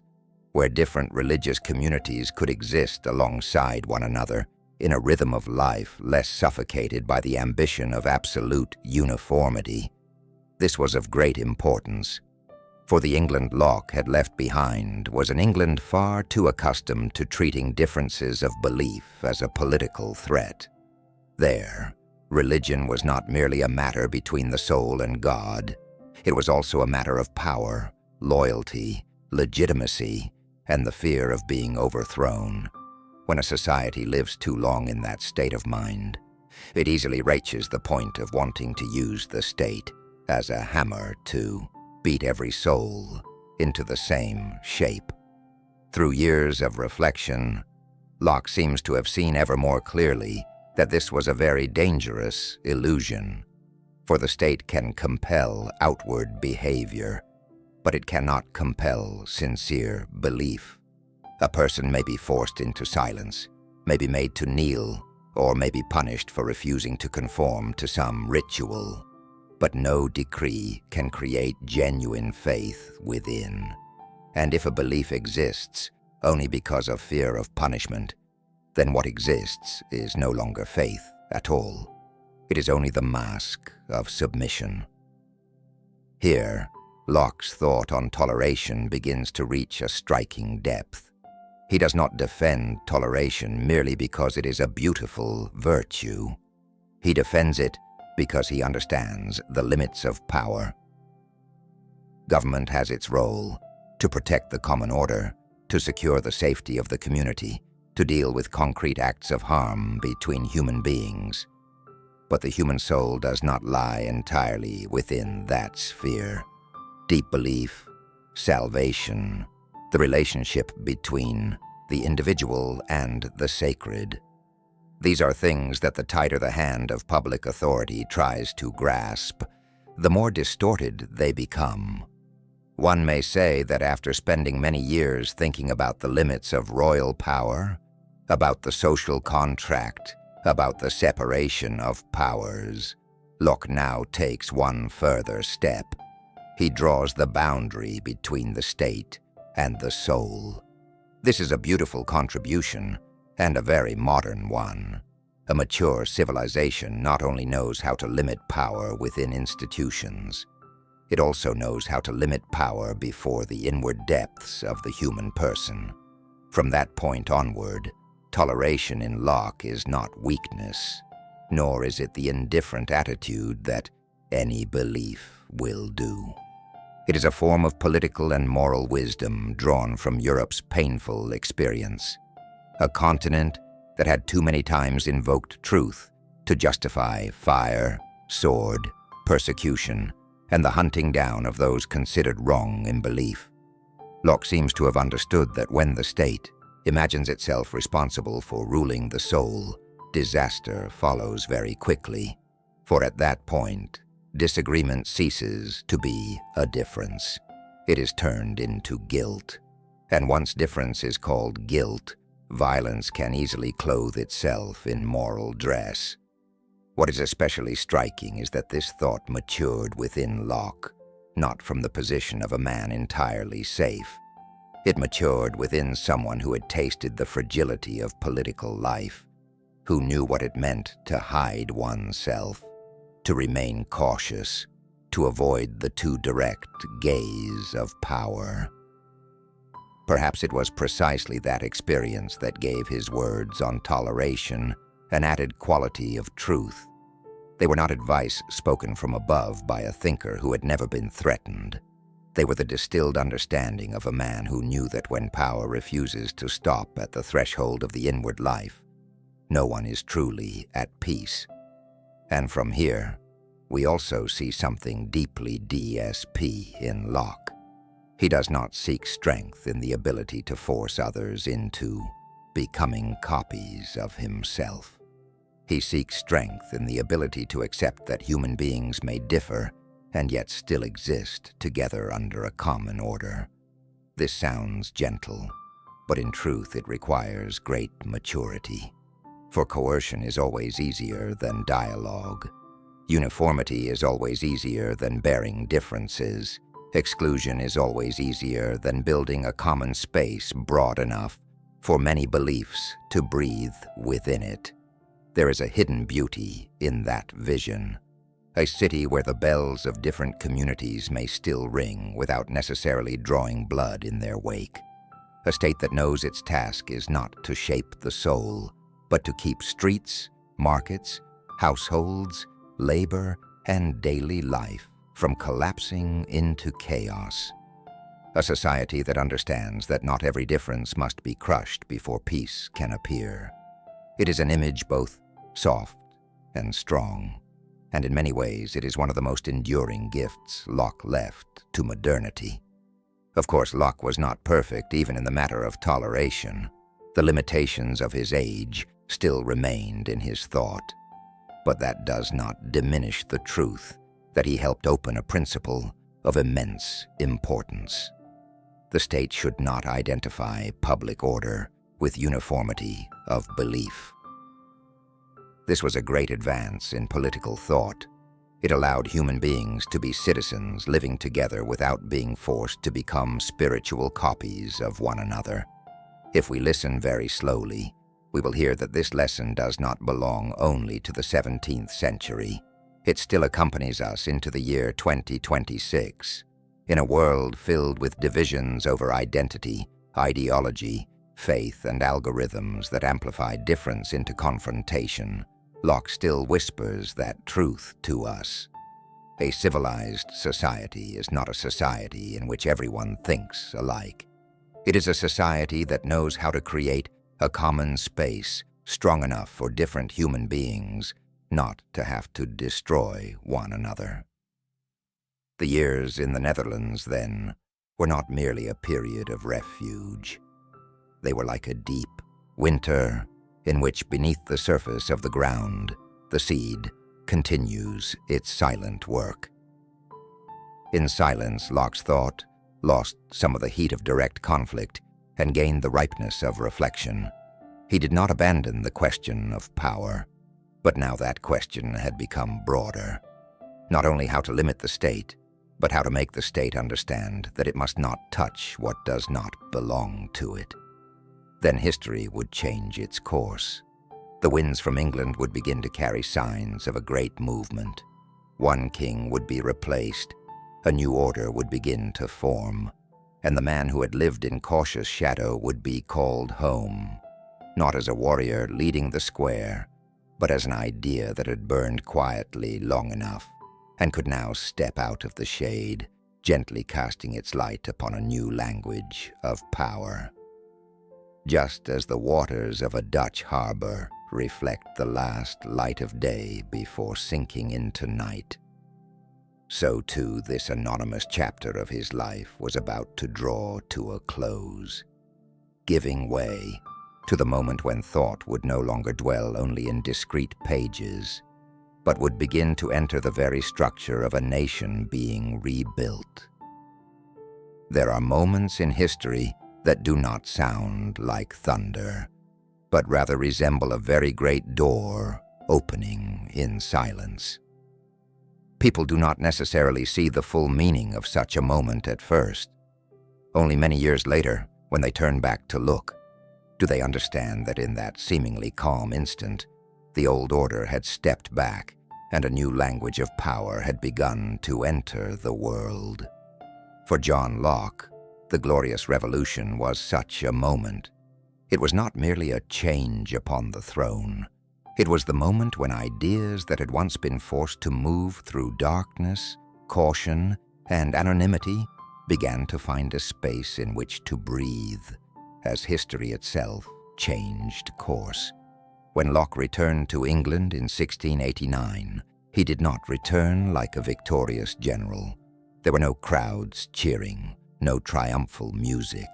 where different religious communities could exist alongside one another in a rhythm of life less suffocated by the ambition of absolute uniformity. This was of great importance, for the England Locke had left behind was an England far too accustomed to treating differences of belief as a political threat. There, religion was not merely a matter between the soul and God. It was also a matter of power, loyalty, legitimacy, and the fear of being overthrown. When a society lives too long in that state of mind, it easily reaches the point of wanting to use the state as a hammer to beat every soul into the same shape. Through years of reflection, Locke seems to have seen ever more clearly that this was a very dangerous illusion, for the state can compel outward behavior, but it cannot compel sincere belief. A person may be forced into silence, may be made to kneel, or may be punished for refusing to conform to some ritual. But no decree can create genuine faith within. And if a belief exists only because of fear of punishment, then what exists is no longer faith at all. It is only the mask of submission. Here, Locke's thought on toleration begins to reach a striking depth. He does not defend toleration merely because it is a beautiful virtue. He defends it because he understands the limits of power. Government has its role to protect the common order, to secure the safety of the community, to deal with concrete acts of harm between human beings. But the human soul does not lie entirely within that sphere. Deep belief, salvation, the relationship between the individual and the sacred. These are things that the tighter the hand of public authority tries to grasp, the more distorted they become. One may say that after spending many years thinking about the limits of royal power, about the social contract, about the separation of powers, Locke now takes one further step. He draws the boundary between the state and the soul. This is a beautiful contribution, and a very modern one. A mature civilization not only knows how to limit power within institutions, it also knows how to limit power before the inward depths of the human person. From that point onward, toleration in Locke is not weakness, nor is it the indifferent attitude that any belief will do. It is a form of political and moral wisdom drawn from Europe's painful experience, a continent that had too many times invoked truth to justify fire, sword, persecution, and the hunting down of those considered wrong in belief. Locke seems to have understood that when the state imagines itself responsible for ruling the soul, disaster follows very quickly, for at that point, disagreement ceases to be a difference. It is turned into guilt, and once difference is called guilt, violence can easily clothe itself in moral dress. What is especially striking is that this thought matured within Locke, not from the position of a man entirely safe. It matured within someone who had tasted the fragility of political life, who knew what it meant to hide oneself, to remain cautious, to avoid the too direct gaze of power. Perhaps it was precisely that experience that gave his words on toleration an added quality of truth. They were not advice spoken from above by a thinker who had never been threatened. They were the distilled understanding of a man who knew that when power refuses to stop at the threshold of the inward life, no one is truly at peace. And from here, we also see something deeply DSP in Locke. He does not seek strength in the ability to force others into becoming copies of himself. He seeks strength in the ability to accept that human beings may differ and yet still exist together under a common order. This sounds gentle, but in truth it requires great maturity. For coercion is always easier than dialogue. Uniformity is always easier than bearing differences. Exclusion is always easier than building a common space broad enough for many beliefs to breathe within it. There is a hidden beauty in that vision. A city where the bells of different communities may still ring without necessarily drawing blood in their wake. A state that knows its task is not to shape the soul, but to keep streets, markets, households, labor, and daily life from collapsing into chaos. A society that understands that not every difference must be crushed before peace can appear. It is an image both soft and strong, and in many ways it is one of the most enduring gifts Locke left to modernity. Of course, Locke was not perfect even in the matter of toleration. The limitations of his age still remained in his thought, but that does not diminish the truth that he helped open a principle of immense importance. The state should not identify public order with uniformity of belief. This was a great advance in political thought. It allowed human beings to be citizens living together without being forced to become spiritual copies of one another. If we listen very slowly, we will hear that this lesson does not belong only to the 17th century. It still accompanies us into the year 2026. In a world filled with divisions over identity, ideology, faith, and algorithms that amplify difference into confrontation, Locke still whispers that truth to us. A civilized society is not a society in which everyone thinks alike. It is a society that knows how to create a common space strong enough for different human beings not to have to destroy one another. The years in the Netherlands, then, were not merely a period of refuge. They were like a deep winter in which beneath the surface of the ground, the seed continues its silent work. In silence, Locke's thought lost some of the heat of direct conflict and gained the ripeness of reflection. He did not abandon the question of power, but now that question had become broader. Not only how to limit the state, but how to make the state understand that it must not touch what does not belong to it. Then history would change its course. The winds from England would begin to carry signs of a great movement. One king would be replaced, a new order would begin to form, and the man who had lived in cautious shadow would be called home, not as a warrior leading the square, but as an idea that had burned quietly long enough and could now step out of the shade, gently casting its light upon a new language of power. Just as the waters of a Dutch harbor reflect the last light of day before sinking into night, so too this anonymous chapter of his life was about to draw to a close, giving way to the moment when thought would no longer dwell only in discrete pages, but would begin to enter the very structure of a nation being rebuilt. There are moments in history that do not sound like thunder, but rather resemble a very great door opening in silence. People do not necessarily see the full meaning of such a moment at first. Only many years later, when they turn back to look, do they understand that in that seemingly calm instant, the old order had stepped back and a new language of power had begun to enter the world. For John Locke, the Glorious Revolution was such a moment. It was not merely a change upon the throne. It was the moment when ideas that had once been forced to move through darkness, caution, and anonymity began to find a space in which to breathe, as history itself changed course. When Locke returned to England in 1689, he did not return like a victorious general. There were no crowds cheering, no triumphal music,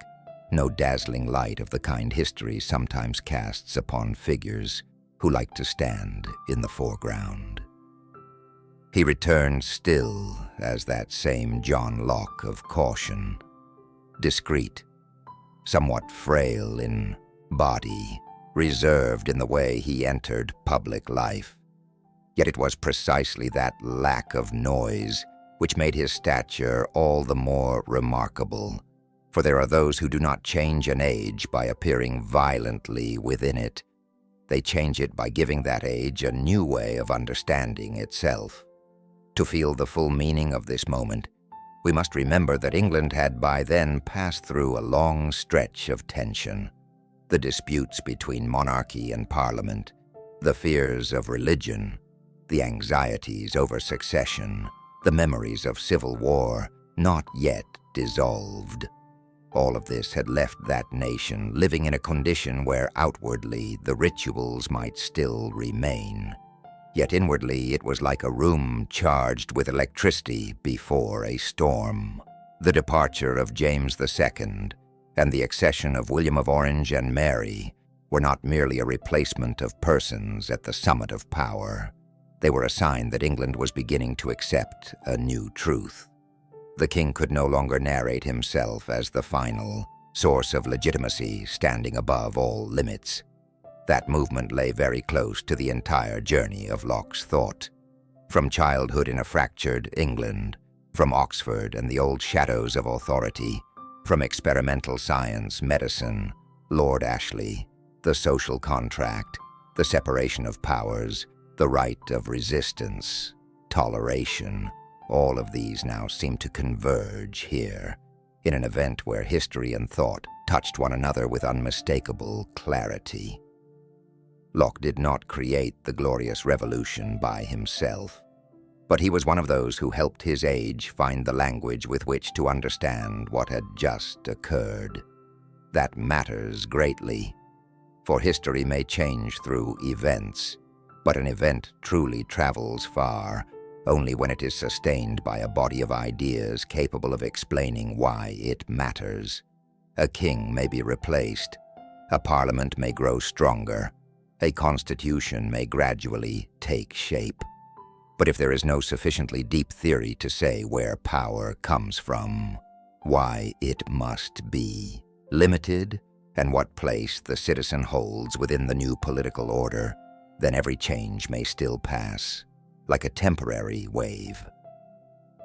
no dazzling light of the kind history sometimes casts upon figures who like to stand in the foreground. He returned still as that same John Locke of caution, discreet, somewhat frail in body, reserved in the way he entered public life. Yet it was precisely that lack of noise which made his stature all the more remarkable, for there are those who do not change an age by appearing violently within it. They change it by giving that age a new way of understanding itself. To feel the full meaning of this moment, we must remember that England had by then passed through a long stretch of tension. The disputes between monarchy and parliament, the fears of religion, the anxieties over succession, the memories of civil war, not yet dissolved. All of this had left that nation living in a condition where outwardly the rituals might still remain. Yet inwardly it was like a room charged with electricity before a storm. The departure of James II and the accession of William of Orange and Mary were not merely a replacement of persons at the summit of power. They were a sign that England was beginning to accept a new truth. The king could no longer narrate himself as the final source of legitimacy standing above all limits. That movement lay very close to the entire journey of Locke's thought. From childhood in a fractured England, from Oxford and the old shadows of authority, from experimental science, medicine, Lord Ashley, the social contract, the separation of powers, the right of resistance, toleration, all of these now seem to converge here, in an event where history and thought touched one another with unmistakable clarity. Locke did not create the Glorious Revolution by himself, but he was one of those who helped his age find the language with which to understand what had just occurred. That matters greatly, for history may change through events, but an event truly travels far only when it is sustained by a body of ideas capable of explaining why it matters. A king may be replaced, A parliament may grow stronger. A constitution may gradually take shape. But if there is no sufficiently deep theory to say where power comes from, why it must be limited, and what place the citizen holds within the new political order, then every change may still pass, like a temporary wave.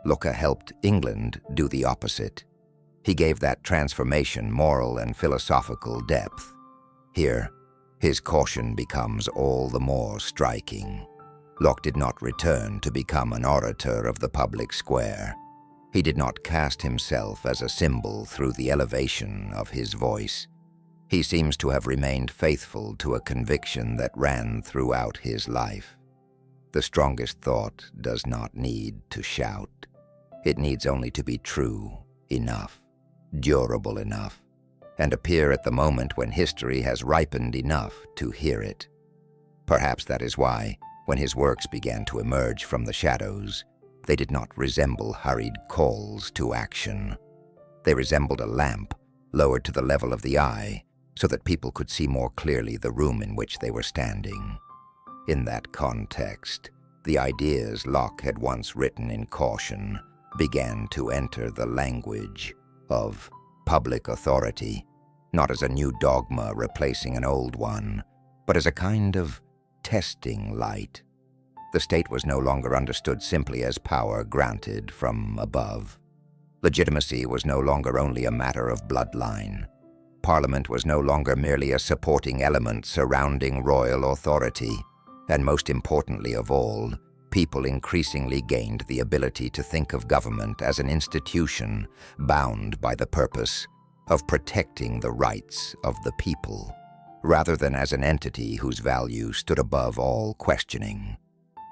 Locke helped England do the opposite. He gave that transformation moral and philosophical depth. Here, his caution becomes all the more striking. Locke did not return to become an orator of the public square. He did not cast himself as a symbol through the elevation of his voice. He seems to have remained faithful to a conviction that ran throughout his life. The strongest thought does not need to shout. It needs only to be true enough, durable enough, and appear at the moment when history has ripened enough to hear it. Perhaps that is why, when his works began to emerge from the shadows, they did not resemble hurried calls to action. They resembled a lamp lowered to the level of the eye so that people could see more clearly the room in which they were standing. In that context, the ideas Locke had once written in caution began to enter the language of public authority, not as a new dogma replacing an old one, but as a kind of testing light. The state was no longer understood simply as power granted from above. Legitimacy was no longer only a matter of bloodline. Parliament was no longer merely a supporting element surrounding royal authority. And most importantly of all, people increasingly gained the ability to think of government as an institution bound by the purpose of protecting the rights of the people, rather than as an entity whose value stood above all questioning.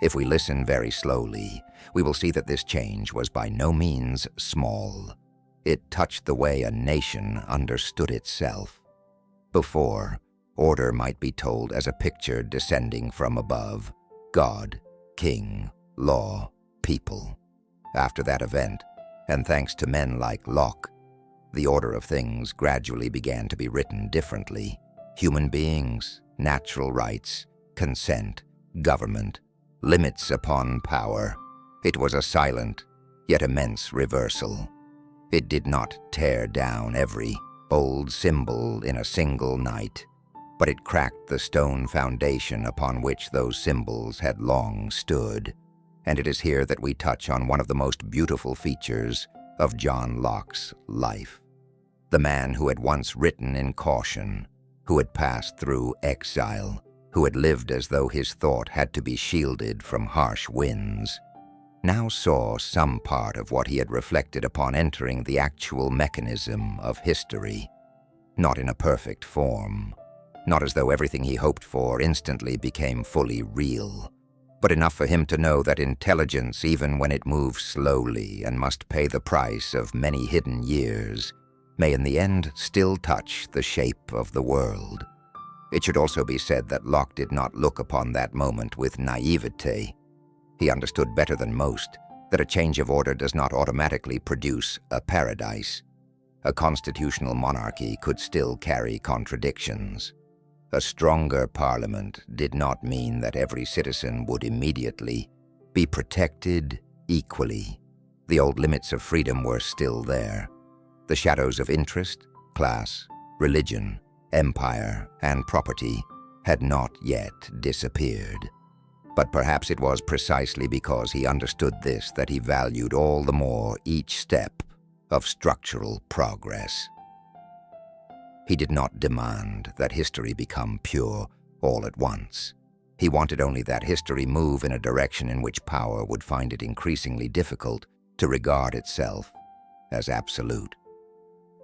If we listen very slowly, we will see that this change was by no means small. It touched the way a nation understood itself. Before, order might be told as a picture descending from above: God, king, law, people. After that event, and thanks to men like Locke, the order of things gradually began to be written differently. Human beings, natural rights, consent, government, limits upon power. It was a silent, yet immense reversal. It did not tear down every old symbol in a single night, but it cracked the stone foundation upon which those symbols had long stood. And it is here that we touch on one of the most beautiful features of John Locke's life. The man who had once written in caution, who had passed through exile, who had lived as though his thought had to be shielded from harsh winds, now saw some part of what he had reflected upon entering the actual mechanism of history. Not in a perfect form, not as though everything he hoped for instantly became fully real, but enough for him to know that intelligence, even when it moves slowly and must pay the price of many hidden years, may in the end still touch the shape of the world. It should also be said that Locke did not look upon that moment with naivete. He understood better than most that a change of order does not automatically produce a paradise. A constitutional monarchy could still carry contradictions. A stronger parliament did not mean that every citizen would immediately be protected equally. The old limits of freedom were still there. The shadows of interest, class, religion, empire, and property had not yet disappeared. But perhaps it was precisely because he understood this that he valued all the more each step of structural progress. He did not demand that history become pure all at once. He wanted only that history move in a direction in which power would find it increasingly difficult to regard itself as absolute.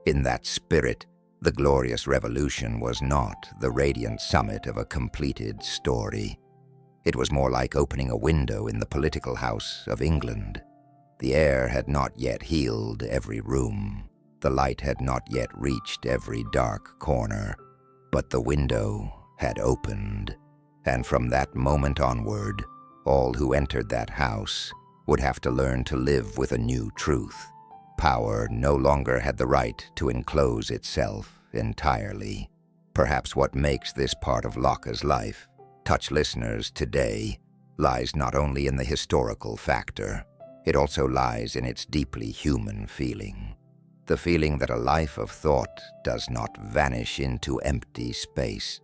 In that spirit, the glorious revolution was not the radiant summit of a completed story. It was more like opening a window in the political house of England. The air had not yet healed every room. The light had not yet reached every dark corner. But the window had opened. And from that moment onward, all who entered that house would have to learn to live with a new truth. Power no longer had the right to enclose itself entirely. Perhaps what makes this part of Locke's life touch listeners today lies not only in the historical factor, it also lies in its deeply human feeling. The feeling that a life of thought does not vanish into empty space.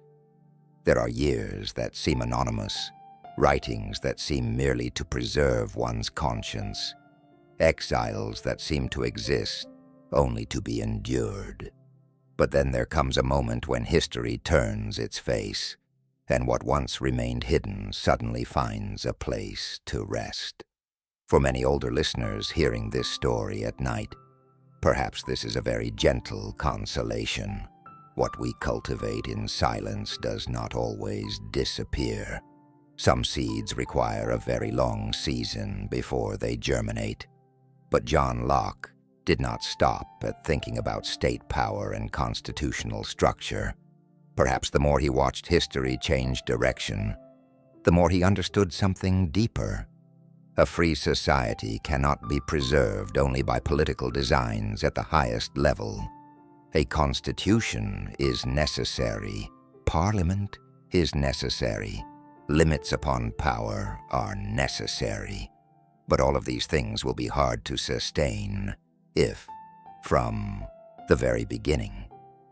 There are years that seem anonymous, writings that seem merely to preserve one's conscience, exiles that seem to exist only to be endured. But then there comes a moment when history turns its face, and what once remained hidden suddenly finds a place to rest. For many older listeners hearing this story at night, perhaps this is a very gentle consolation. What we cultivate in silence does not always disappear. Some seeds require a very long season before they germinate. But John Locke did not stop at thinking about state power and constitutional structure. Perhaps the more he watched history change direction, the more he understood something deeper. A free society cannot be preserved only by political designs at the highest level. A constitution is necessary. Parliament is necessary. Limits upon power are necessary. But all of these things will be hard to sustain if, from the very beginning,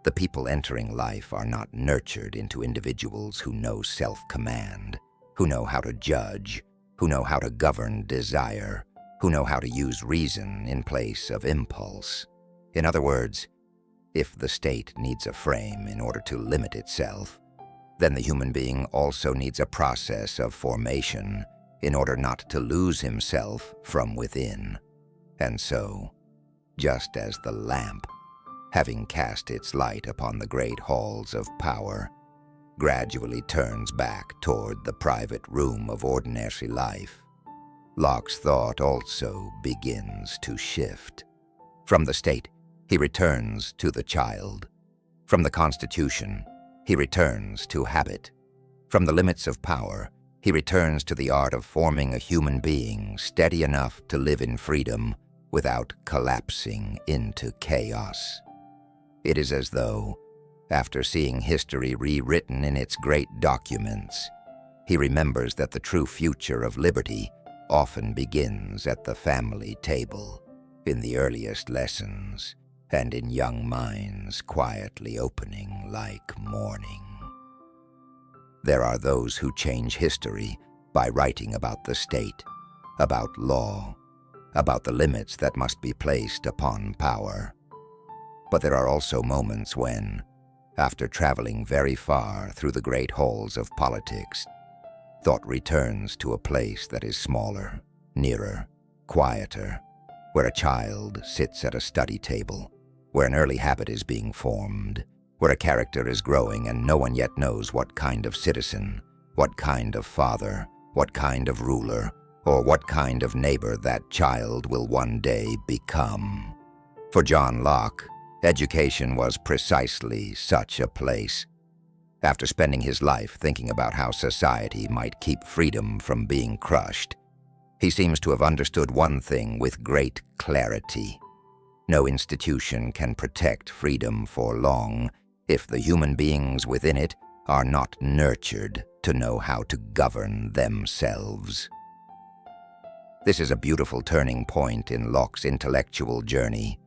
the people entering life are not nurtured into individuals who know self-command, who know how to judge, who know how to govern desire, who know how to use reason in place of impulse. In other words, if the state needs a frame in order to limit itself, then the human being also needs a process of formation in order not to lose himself from within. And so, just as the lamp, having cast its light upon the great halls of power, gradually turns back toward the private room of ordinary life, Locke's thought also begins to shift. From the state, he returns to the child. From the Constitution, he returns to habit. From the limits of power, he returns to the art of forming a human being steady enough to live in freedom without collapsing into chaos. It is as though, after seeing history rewritten in its great documents, he remembers that the true future of liberty often begins at the family table, in the earliest lessons, and in young minds quietly opening like morning. There are those who change history by writing about the state, about law, about the limits that must be placed upon power. But there are also moments when, after traveling very far through the great halls of politics, thought returns to a place that is smaller, nearer, quieter, where a child sits at a study table, where an early habit is being formed, where a character is growing and no one yet knows what kind of citizen, what kind of father, what kind of ruler, or what kind of neighbor that child will one day become. For John Locke, education was precisely such a place. After spending his life thinking about how society might keep freedom from being crushed, he seems to have understood one thing with great clarity. No institution can protect freedom for long if the human beings within it are not nurtured to know how to govern themselves. This is a beautiful turning point in Locke's intellectual journey,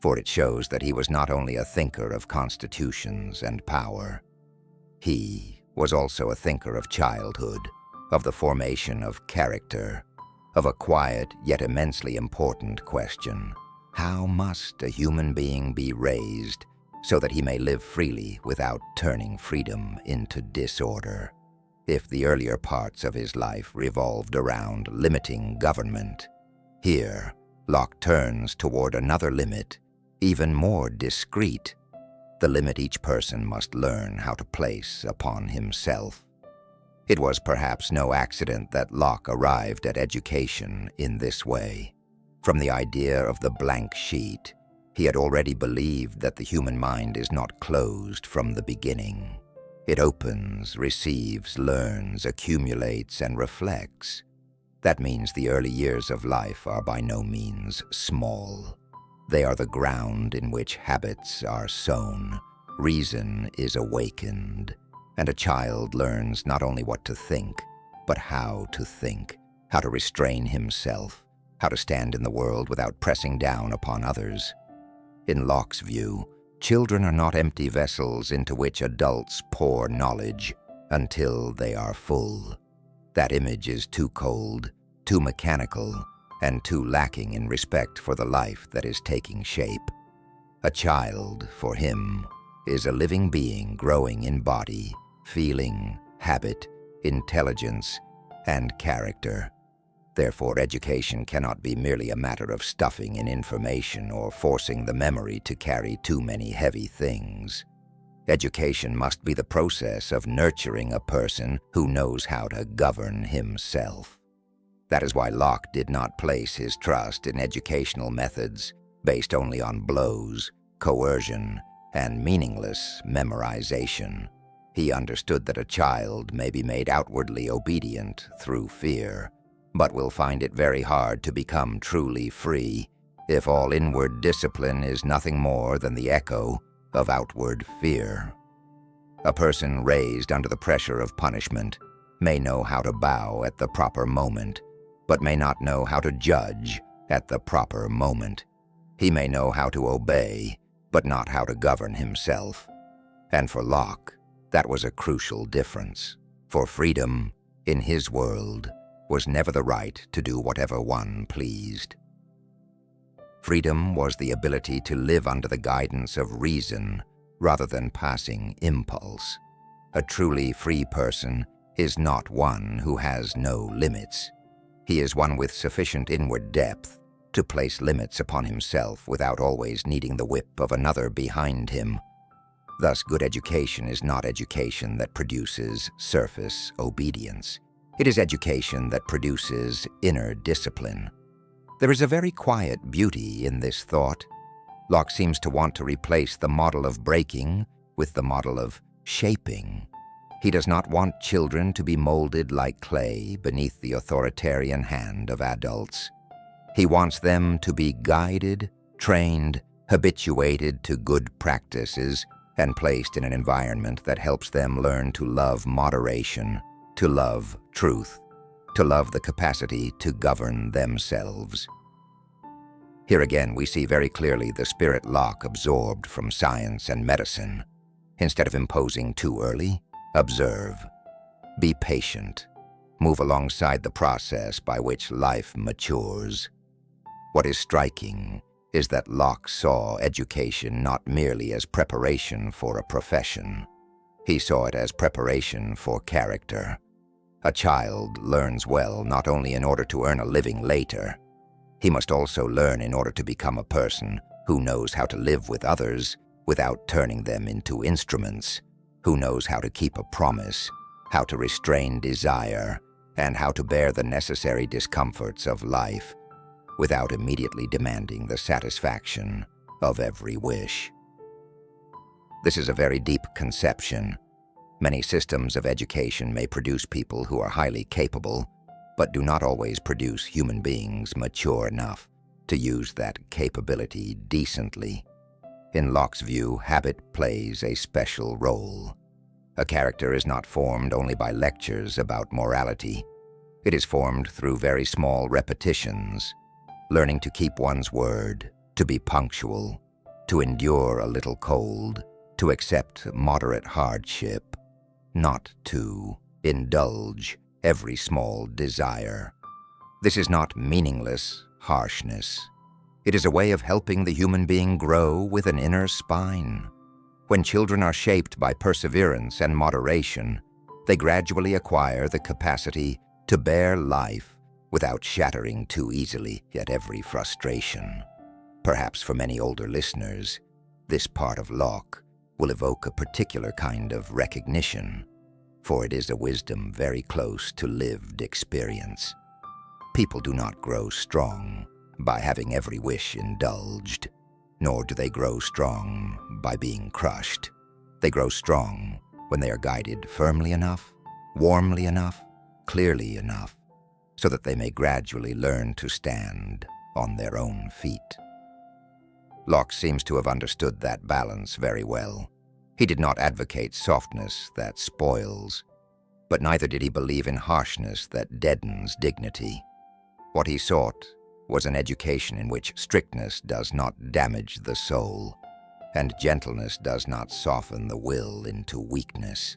for it shows that he was not only a thinker of constitutions and power. He was also a thinker of childhood, of the formation of character, of a quiet yet immensely important question: how must a human being be raised so that he may live freely without turning freedom into disorder? If the earlier parts of his life revolved around limiting government, here Locke turns toward another limit, even more discreet, the limit each person must learn how to place upon himself. It was perhaps no accident that Locke arrived at education in this way. From the idea of the blank sheet, he had already believed that the human mind is not closed from the beginning. It opens, receives, learns, accumulates, and reflects. That means the early years of life are by no means small. They are the ground in which habits are sown, reason is awakened, and a child learns not only what to think, but how to think, how to restrain himself, how to stand in the world without pressing down upon others. In Locke's view, children are not empty vessels into which adults pour knowledge until they are full. That image is too cold, too mechanical, and too lacking in respect for the life that is taking shape. A child, for him, is a living being growing in body, feeling, habit, intelligence, and character. Therefore, education cannot be merely a matter of stuffing in information or forcing the memory to carry too many heavy things. Education must be the process of nurturing a person who knows how to govern himself. That is why Locke did not place his trust in educational methods based only on blows, coercion, and meaningless memorization. He understood that a child may be made outwardly obedient through fear, but will find it very hard to become truly free if all inward discipline is nothing more than the echo of outward fear. A person raised under the pressure of punishment may know how to bow at the proper moment, but may not know how to judge at the proper moment. He may know how to obey, but not how to govern himself. And for Locke, that was a crucial difference. For freedom, in his world, was never the right to do whatever one pleased. Freedom was the ability to live under the guidance of reason rather than passing impulse. A truly free person is not one who has no limits. He is one with sufficient inward depth to place limits upon himself without always needing the whip of another behind him. Thus, good education is not education that produces surface obedience. It is education that produces inner discipline. There is a very quiet beauty in this thought. Locke seems to want to replace the model of breaking with the model of shaping. He does not want children to be molded like clay beneath the authoritarian hand of adults. He wants them to be guided, trained, habituated to good practices, and placed in an environment that helps them learn to love moderation, to love truth, to love the capacity to govern themselves. Here again we see very clearly the spirit Locke absorbed from science and medicine. Instead of imposing too early, observe. Be patient. Move alongside the process by which life matures. What is striking is that Locke saw education not merely as preparation for a profession. He saw it as preparation for character. A child learns well not only in order to earn a living later. He must also learn in order to become a person who knows how to live with others without turning them into instruments, who knows how to keep a promise, how to restrain desire, and how to bear the necessary discomforts of life without immediately demanding the satisfaction of every wish. This is a very deep conception. Many systems of education may produce people who are highly capable, but do not always produce human beings mature enough to use that capability decently. In Locke's view, habit plays a special role. A character is not formed only by lectures about morality. It is formed through very small repetitions, learning to keep one's word, to be punctual, to endure a little cold, to accept moderate hardship, not to indulge every small desire. This is not meaningless harshness. It is a way of helping the human being grow with an inner spine. When children are shaped by perseverance and moderation, they gradually acquire the capacity to bear life without shattering too easily at every frustration. Perhaps for many older listeners, this part of Locke will evoke a particular kind of recognition, for it is a wisdom very close to lived experience. People do not grow strong by having every wish indulged, nor do they grow strong by being crushed. They grow strong when they are guided firmly enough, warmly enough, clearly enough, so that they may gradually learn to stand on their own feet. Locke seems to have understood that balance very well. He did not advocate softness that spoils, but neither did he believe in harshness that deadens dignity. What he sought was an education in which strictness does not damage the soul, and gentleness does not soften the will into weakness.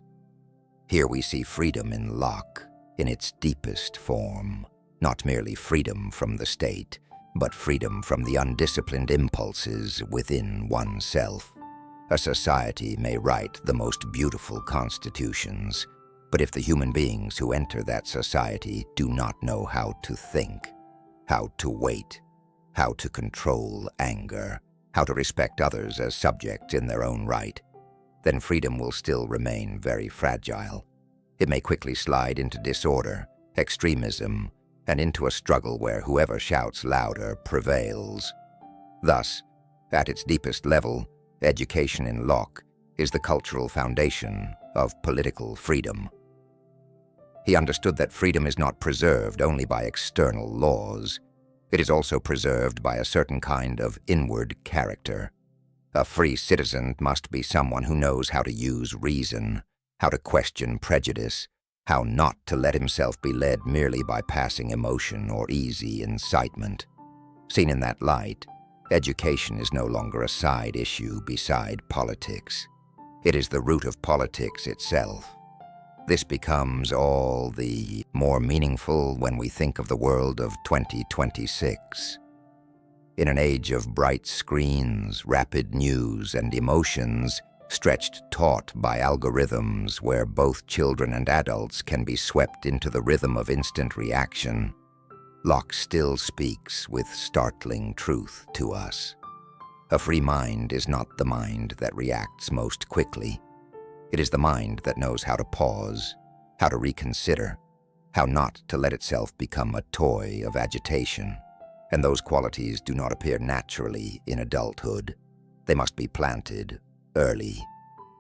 Here we see freedom in Locke in its deepest form, not merely freedom from the state, but freedom from the undisciplined impulses within oneself. A society may write the most beautiful constitutions, but if the human beings who enter that society do not know how to think, how to wait, how to control anger, how to respect others as subjects in their own right, then freedom will still remain very fragile. It may quickly slide into disorder, extremism, and into a struggle where whoever shouts louder prevails. Thus, at its deepest level, education in Locke is the cultural foundation of political freedom. He understood that freedom is not preserved only by external laws. It is also preserved by a certain kind of inward character. A free citizen must be someone who knows how to use reason, how to question prejudice, how not to let himself be led merely by passing emotion or easy incitement. Seen in that light, education is no longer a side issue beside politics. It is the root of politics itself. This becomes all the more meaningful when we think of the world of 2026. In an age of bright screens, rapid news, and emotions, stretched taut by algorithms where both children and adults can be swept into the rhythm of instant reaction, Locke still speaks with startling truth to us. A free mind is not the mind that reacts most quickly. It is the mind that knows how to pause, how to reconsider, how not to let itself become a toy of agitation. And those qualities do not appear naturally in adulthood. They must be planted early.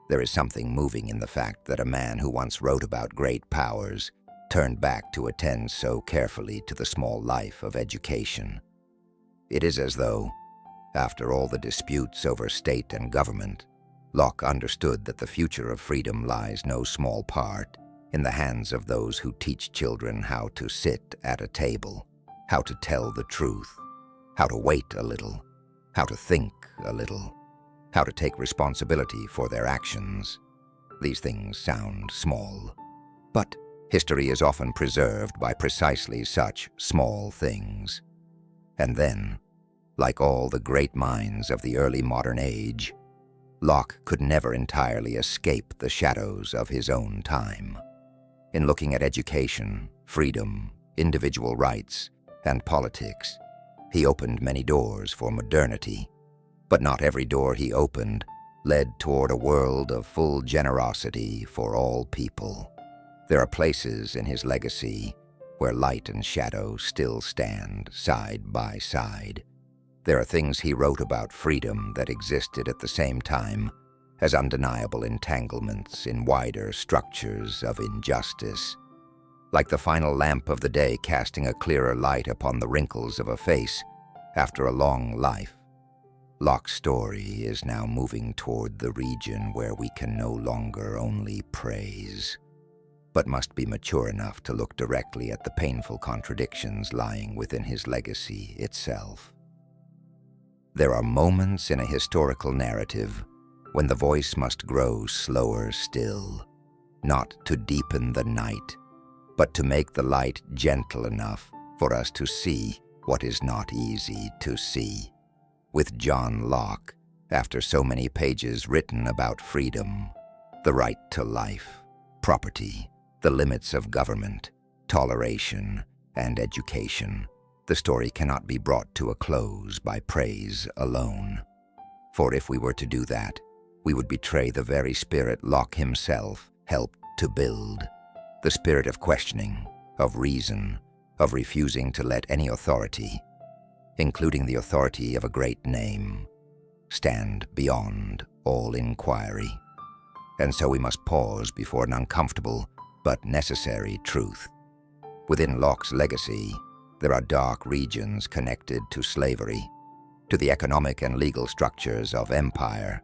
There is something moving in the fact that a man who once wrote about great powers turned back to attend so carefully to the small life of education. It is as though, after all the disputes over state and government, Locke understood that the future of freedom lies no small part in the hands of those who teach children how to sit at a table, how to tell the truth, how to wait a little, how to think a little, how to take responsibility for their actions. These things sound small, but history is often preserved by precisely such small things. And then, like all the great minds of the early modern age, Locke could never entirely escape the shadows of his own time. In looking at education, freedom, individual rights, and politics, he opened many doors for modernity, but not every door he opened led toward a world of full generosity for all people. There are places in his legacy where light and shadow still stand side by side. There are things he wrote about freedom that existed at the same time as undeniable entanglements in wider structures of injustice. Like the final lamp of the day casting a clearer light upon the wrinkles of a face after a long life, Locke's story is now moving toward the region where we can no longer only praise, but must be mature enough to look directly at the painful contradictions lying within his legacy itself. There are moments in a historical narrative when the voice must grow slower still, not to deepen the night, but to make the light gentle enough for us to see what is not easy to see. With John Locke, after so many pages written about freedom, the right to life, property, the limits of government, toleration, and education, the story cannot be brought to a close by praise alone. For if we were to do that, we would betray the very spirit Locke himself helped to build, the spirit of questioning, of reason, of refusing to let any authority, including the authority of a great name, stand beyond all inquiry. And so we must pause before an uncomfortable but necessary truth. Within Locke's legacy, there are dark regions connected to slavery, to the economic and legal structures of empire,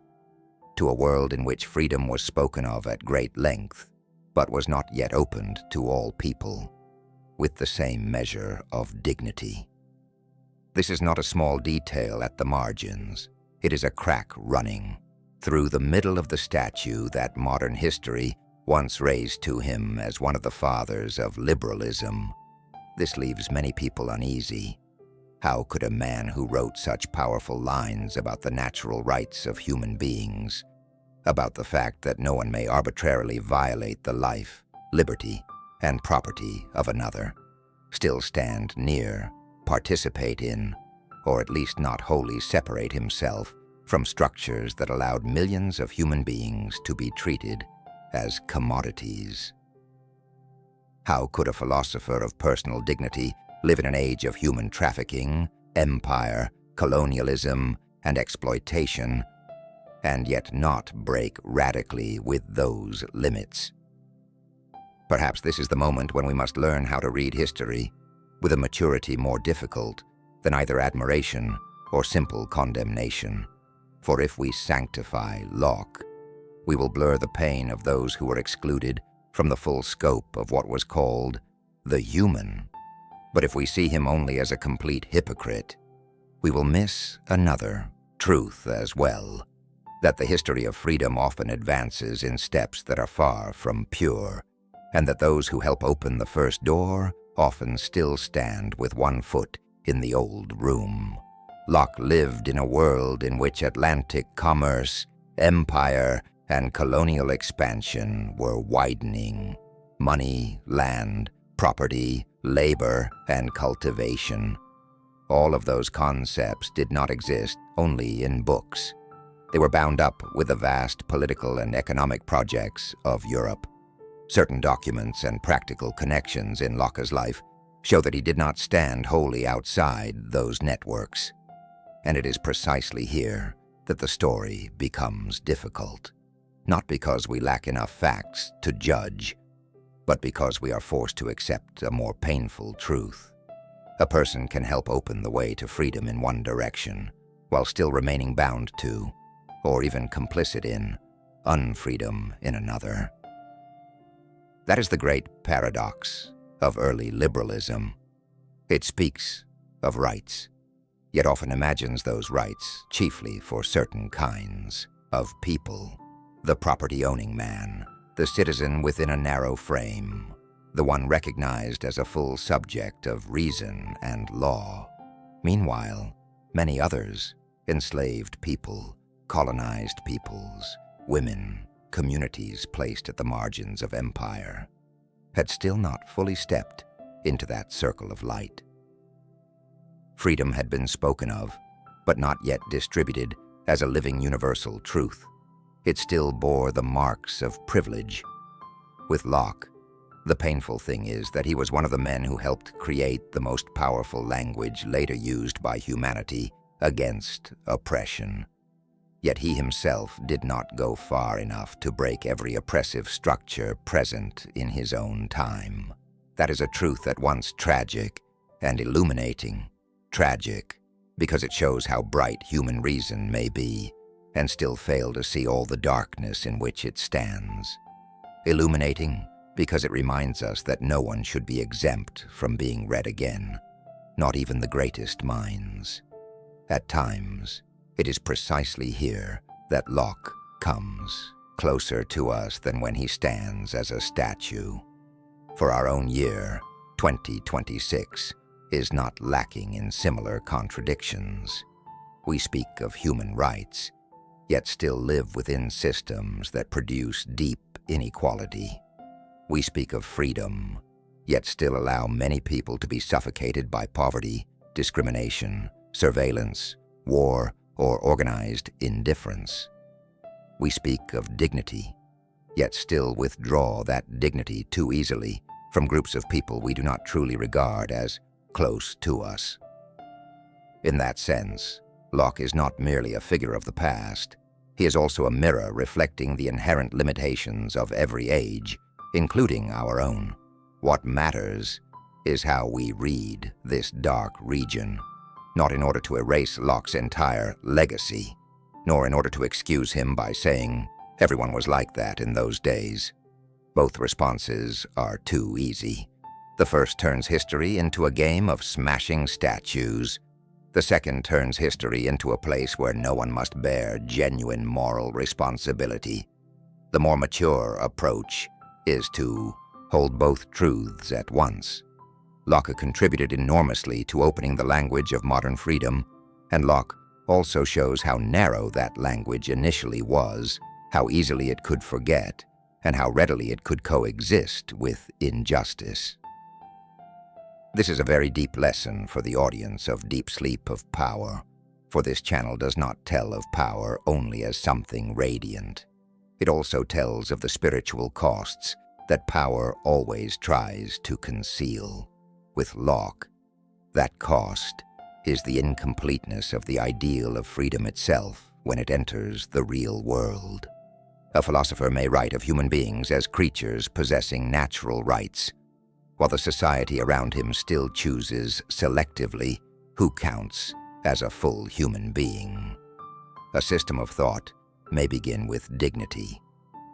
to a world in which freedom was spoken of at great length, but was not yet opened to all people, with the same measure of dignity. This is not a small detail at the margins. It is a crack running through the middle of the statue that modern history once raised to him as one of the fathers of liberalism. This leaves many people uneasy. How could a man who wrote such powerful lines about the natural rights of human beings, about the fact that no one may arbitrarily violate the life, liberty, and property of another, still stand near, participate in, or at least not wholly separate himself from structures that allowed millions of human beings to be treated as commodities? How could a philosopher of personal dignity live in an age of human trafficking, empire, colonialism, and exploitation, and yet not break radically with those limits? Perhaps this is the moment when we must learn how to read history with a maturity more difficult than either admiration or simple condemnation. For if we sanctify Locke, we will blur the pain of those who were excluded from the full scope of what was called the human. But if we see him only as a complete hypocrite, we will miss another truth as well, that the history of freedom often advances in steps that are far from pure, and that those who help open the first door often still stand with one foot in the old room. Locke lived in a world in which Atlantic commerce, empire, and colonial expansion were widening. Money, land, property, labor, and cultivation. All of those concepts did not exist only in books. They were bound up with the vast political and economic projects of Europe. Certain documents and practical connections in Locke's life show that he did not stand wholly outside those networks. And it is precisely here that the story becomes difficult. Not because we lack enough facts to judge, but because we are forced to accept a more painful truth. A person can help open the way to freedom in one direction, while still remaining bound to, or even complicit in, unfreedom in another. That is the great paradox of early liberalism. It speaks of rights, yet often imagines those rights chiefly for certain kinds of people. The property-owning man, the citizen within a narrow frame, the one recognized as a full subject of reason and law. Meanwhile, many others, enslaved people, colonized peoples, women, communities placed at the margins of empire, had still not fully stepped into that circle of light. Freedom had been spoken of, but not yet distributed as a living universal truth. It still bore the marks of privilege. With Locke, the painful thing is that he was one of the men who helped create the most powerful language later used by humanity against oppression. Yet he himself did not go far enough to break every oppressive structure present in his own time. That is a truth at once tragic and illuminating. Tragic, because it shows how bright human reason may be, and still fail to see all the darkness in which it stands. Illuminating, because it reminds us that no one should be exempt from being read again, not even the greatest minds. At times, it is precisely here that Locke comes closer to us than when he stands as a statue. For our own year, 2026, is not lacking in similar contradictions. We speak of human rights, yet still live within systems that produce deep inequality. We speak of freedom, yet still allow many people to be suffocated by poverty, discrimination, surveillance, war, or organized indifference. We speak of dignity, yet still withdraw that dignity too easily from groups of people we do not truly regard as close to us. In that sense, Locke is not merely a figure of the past. He is also a mirror reflecting the inherent limitations of every age, including our own. What matters is how we read this dark region, not in order to erase Locke's entire legacy, nor in order to excuse him by saying everyone was like that in those days. Both responses are too easy. The first turns history into a game of smashing statues. The second turns history into a place where no one must bear genuine moral responsibility. The more mature approach is to hold both truths at once. Locke contributed enormously to opening the language of modern freedom, and Locke also shows how narrow that language initially was, how easily it could forget, and how readily it could coexist with injustice. This is a very deep lesson for the audience of Deep Sleep of Power, for this channel does not tell of power only as something radiant. It also tells of the spiritual costs that power always tries to conceal. With Locke, that cost is the incompleteness of the ideal of freedom itself when it enters the real world. A philosopher may write of human beings as creatures possessing natural rights, while the society around him still chooses selectively who counts as a full human being. A system of thought may begin with dignity,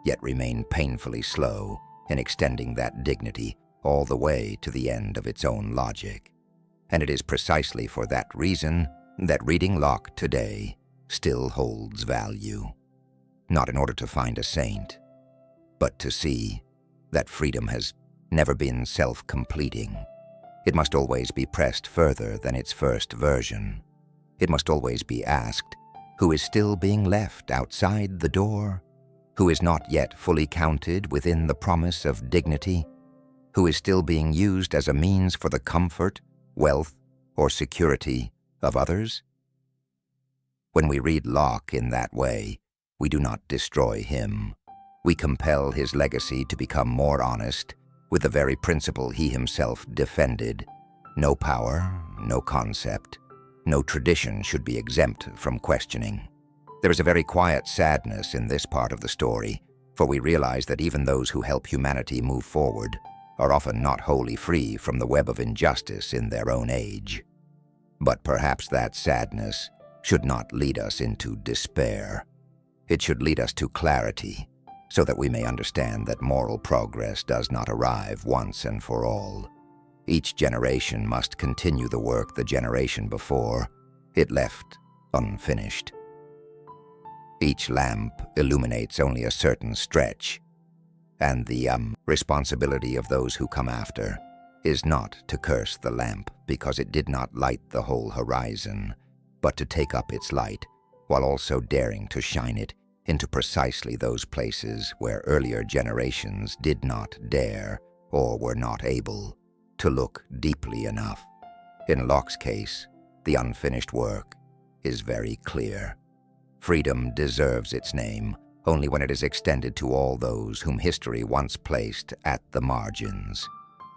yet remain painfully slow in extending that dignity all the way to the end of its own logic. And it is precisely for that reason that reading Locke today still holds value. Not in order to find a saint, but to see that freedom has never been self-completing. It must always be pressed further than its first version. It must always be asked, who is still being left outside the door? Who is not yet fully counted within the promise of dignity? Who is still being used as a means for the comfort, wealth, or security of others? When we read Locke in that way, we do not destroy him. We compel his legacy to become more honest with the very principle he himself defended. No power, no concept, no tradition should be exempt from questioning. There is a very quiet sadness in this part of the story, for we realize that even those who help humanity move forward are often not wholly free from the web of injustice in their own age. But perhaps that sadness should not lead us into despair. It should lead us to clarity, so that we may understand that moral progress does not arrive once and for all. Each generation must continue the work the generation before it left unfinished. Each lamp illuminates only a certain stretch, and the responsibility of those who come after is not to curse the lamp because it did not light the whole horizon, but to take up its light while also daring to shine it into precisely those places where earlier generations did not dare or were not able to look deeply enough. In Locke's case, the unfinished work is very clear. Freedom deserves its name only when it is extended to all those whom history once placed at the margins.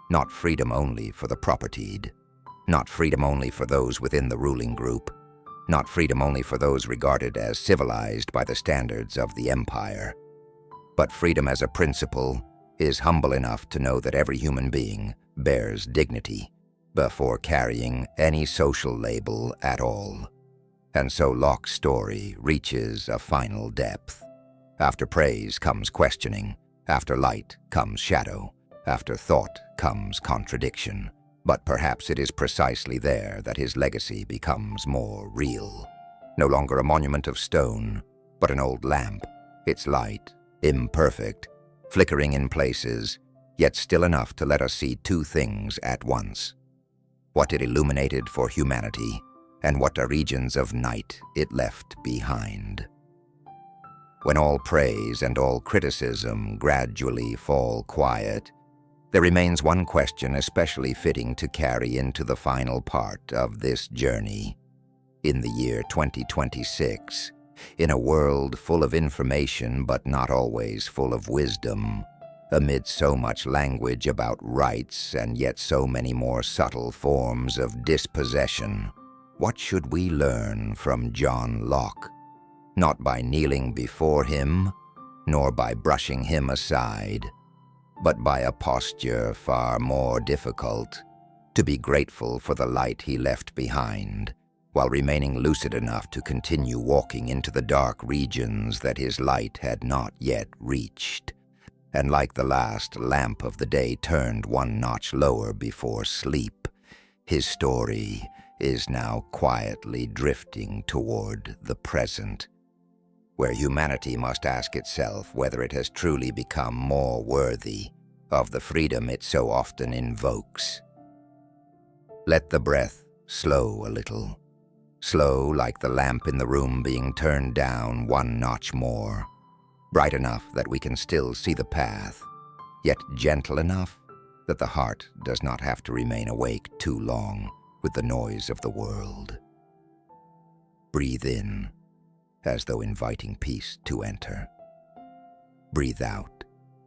Not freedom only for the propertied, not freedom only for those within the ruling group, not freedom only for those regarded as civilized by the standards of the empire, but freedom as a principle is humble enough to know that every human being bears dignity before carrying any social label at all. And so Locke's story reaches a final depth. After praise comes questioning, after light comes shadow, after thought comes contradiction. But perhaps it is precisely there that his legacy becomes more real. No longer a monument of stone, but an old lamp, its light, imperfect, flickering in places, yet still enough to let us see two things at once: what it illuminated for humanity, and what regions of night it left behind. When all praise and all criticism gradually fall quiet, there remains one question especially fitting to carry into the final part of this journey. In the year 2026, in a world full of information but not always full of wisdom, amid so much language about rights and yet so many more subtle forms of dispossession, what should we learn from John Locke? Not by kneeling before him, nor by brushing him aside, but by a posture far more difficult, to be grateful for the light he left behind, while remaining lucid enough to continue walking into the dark regions that his light had not yet reached. And like the last lamp of the day turned one notch lower before sleep, his story is now quietly drifting toward the present, where humanity must ask itself whether it has truly become more worthy of the freedom it so often invokes. Let the breath slow a little, slow like the lamp in the room being turned down one notch more, bright enough that we can still see the path, yet gentle enough that the heart does not have to remain awake too long with the noise of the world. Breathe in, as though inviting peace to enter. Breathe out,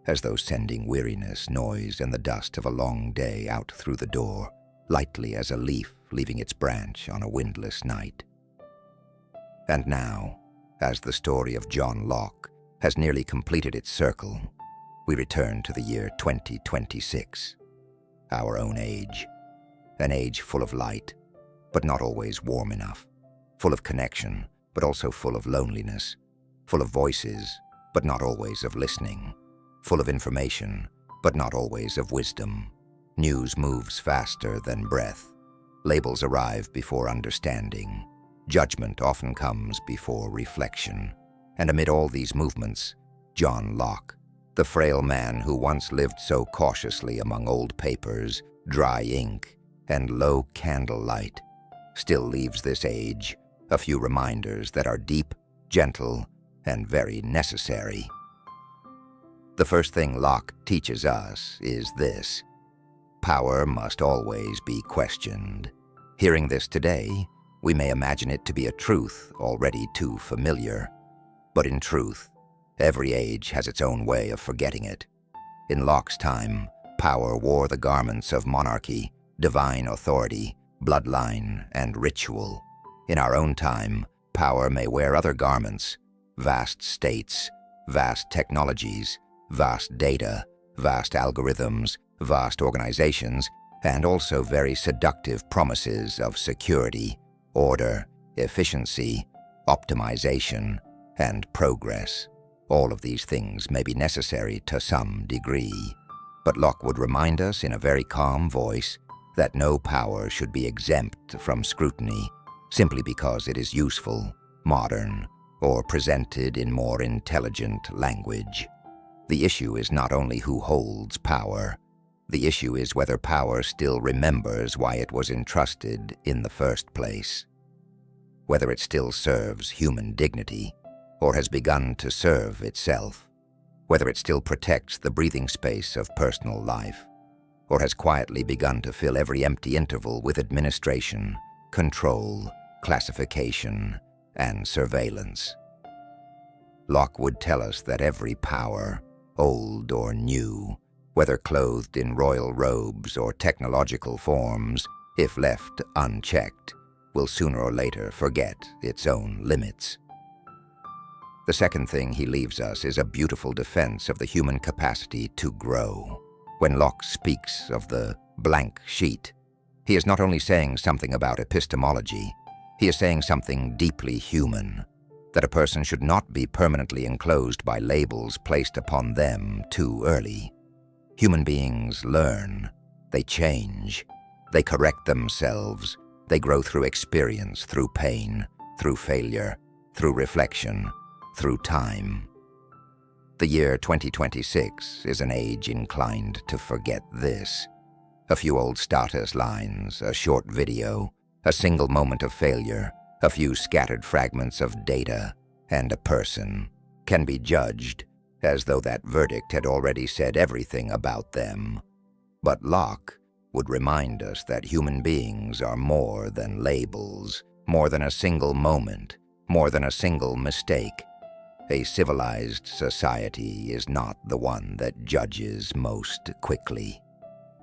as though sending weariness, noise, and the dust of a long day out through the door, lightly as a leaf leaving its branch on a windless night. And now, as the story of John Locke has nearly completed its circle, we return to the year 2026, our own age, an age full of light, but not always warm enough, full of connection, but also full of loneliness, full of voices, but not always of listening, full of information, but not always of wisdom. News moves faster than breath. Labels arrive before understanding. Judgment often comes before reflection. And amid all these movements, John Locke, the frail man who once lived so cautiously among old papers, dry ink, and low candlelight, still leaves this age a few reminders that are deep, gentle, and very necessary. The first thing Locke teaches us is this: power must always be questioned. Hearing this today, we may imagine it to be a truth already too familiar. But in truth, every age has its own way of forgetting it. In Locke's time, power wore the garments of monarchy, divine authority, bloodline, and ritual. In our own time, power may wear other garments: vast states, vast technologies, vast data, vast algorithms, vast organizations, and also very seductive promises of security, order, efficiency, optimization, and progress. All of these things may be necessary to some degree, but Locke would remind us in a very calm voice that no power should be exempt from scrutiny simply because it is useful, modern, or presented in more intelligent language. The issue is not only who holds power. The issue is whether power still remembers why it was entrusted in the first place, whether it still serves human dignity or has begun to serve itself, whether it still protects the breathing space of personal life or has quietly begun to fill every empty interval with administration, control, classification, and surveillance. Locke would tell us that every power, old or new, whether clothed in royal robes or technological forms, if left unchecked, will sooner or later forget its own limits. The second thing he leaves us is a beautiful defense of the human capacity to grow. When Locke speaks of the blank sheet, he is not only saying something about epistemology, he is saying something deeply human, that a person should not be permanently enclosed by labels placed upon them too early. Human beings learn, they change, they correct themselves, they grow through experience, through pain, through failure, through reflection, through time. The year 2026 is an age inclined to forget this. A few old status lines, a short video, a single moment of failure, a few scattered fragments of data, and a person can be judged as though that verdict had already said everything about them. But Locke would remind us that human beings are more than labels, more than a single moment, more than a single mistake. A civilized society is not the one that judges most quickly.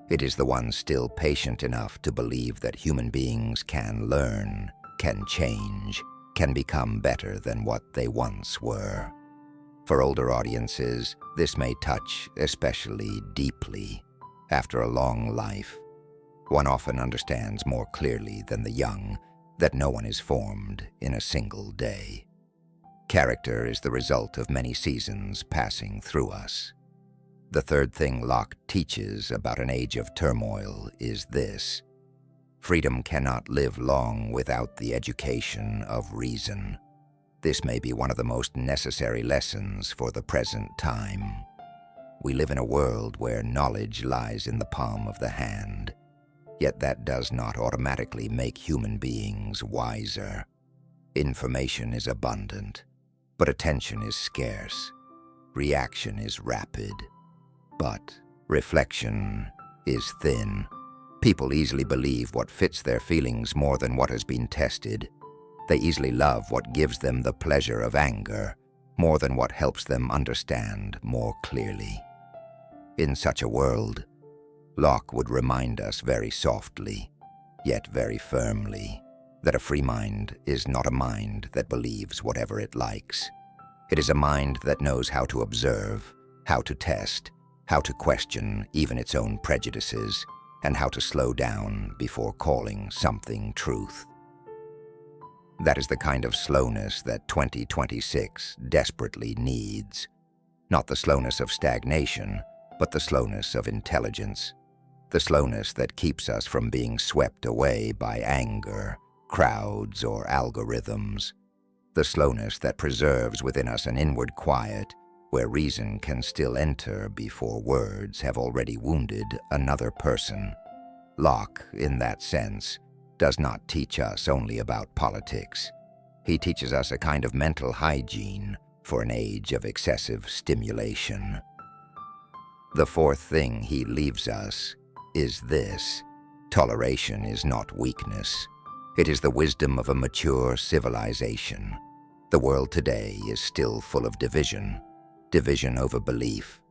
It is the one still patient enough to believe that human beings can learn, can change, can become better than what they once were. For older audiences, this may touch especially deeply. After a long life, one often understands more clearly than the young that no one is formed in a single day. Character is the result of many seasons passing through us. The third thing Locke teaches about an age of turmoil is this: freedom cannot live long without the education of reason. This may be one of the most necessary lessons for the present time. We live in a world where knowledge lies in the palm of the hand, yet that does not automatically make human beings wiser. Information is abundant, but attention is scarce. Reaction is rapid, but reflection is thin. People easily believe what fits their feelings more than what has been tested. They easily love what gives them the pleasure of anger more than what helps them understand more clearly. In such a world, Locke would remind us very softly, yet very firmly, that a free mind is not a mind that believes whatever it likes. It is a mind that knows how to observe, how to test, how to question even its own prejudices, and how to slow down before calling something truth. That is the kind of slowness that 2026 desperately needs. Not the slowness of stagnation, but the slowness of intelligence. The slowness that keeps us from being swept away by anger, crowds, or algorithms. The slowness that preserves within us an inward quiet where reason can still enter before words have already wounded another person. Locke, in that sense, does not teach us only about politics. He teaches us a kind of mental hygiene for an age of excessive stimulation. The fourth thing he leaves us is this: toleration is not weakness. It is the wisdom of a mature civilization. The world today is still full of division. Division over belief,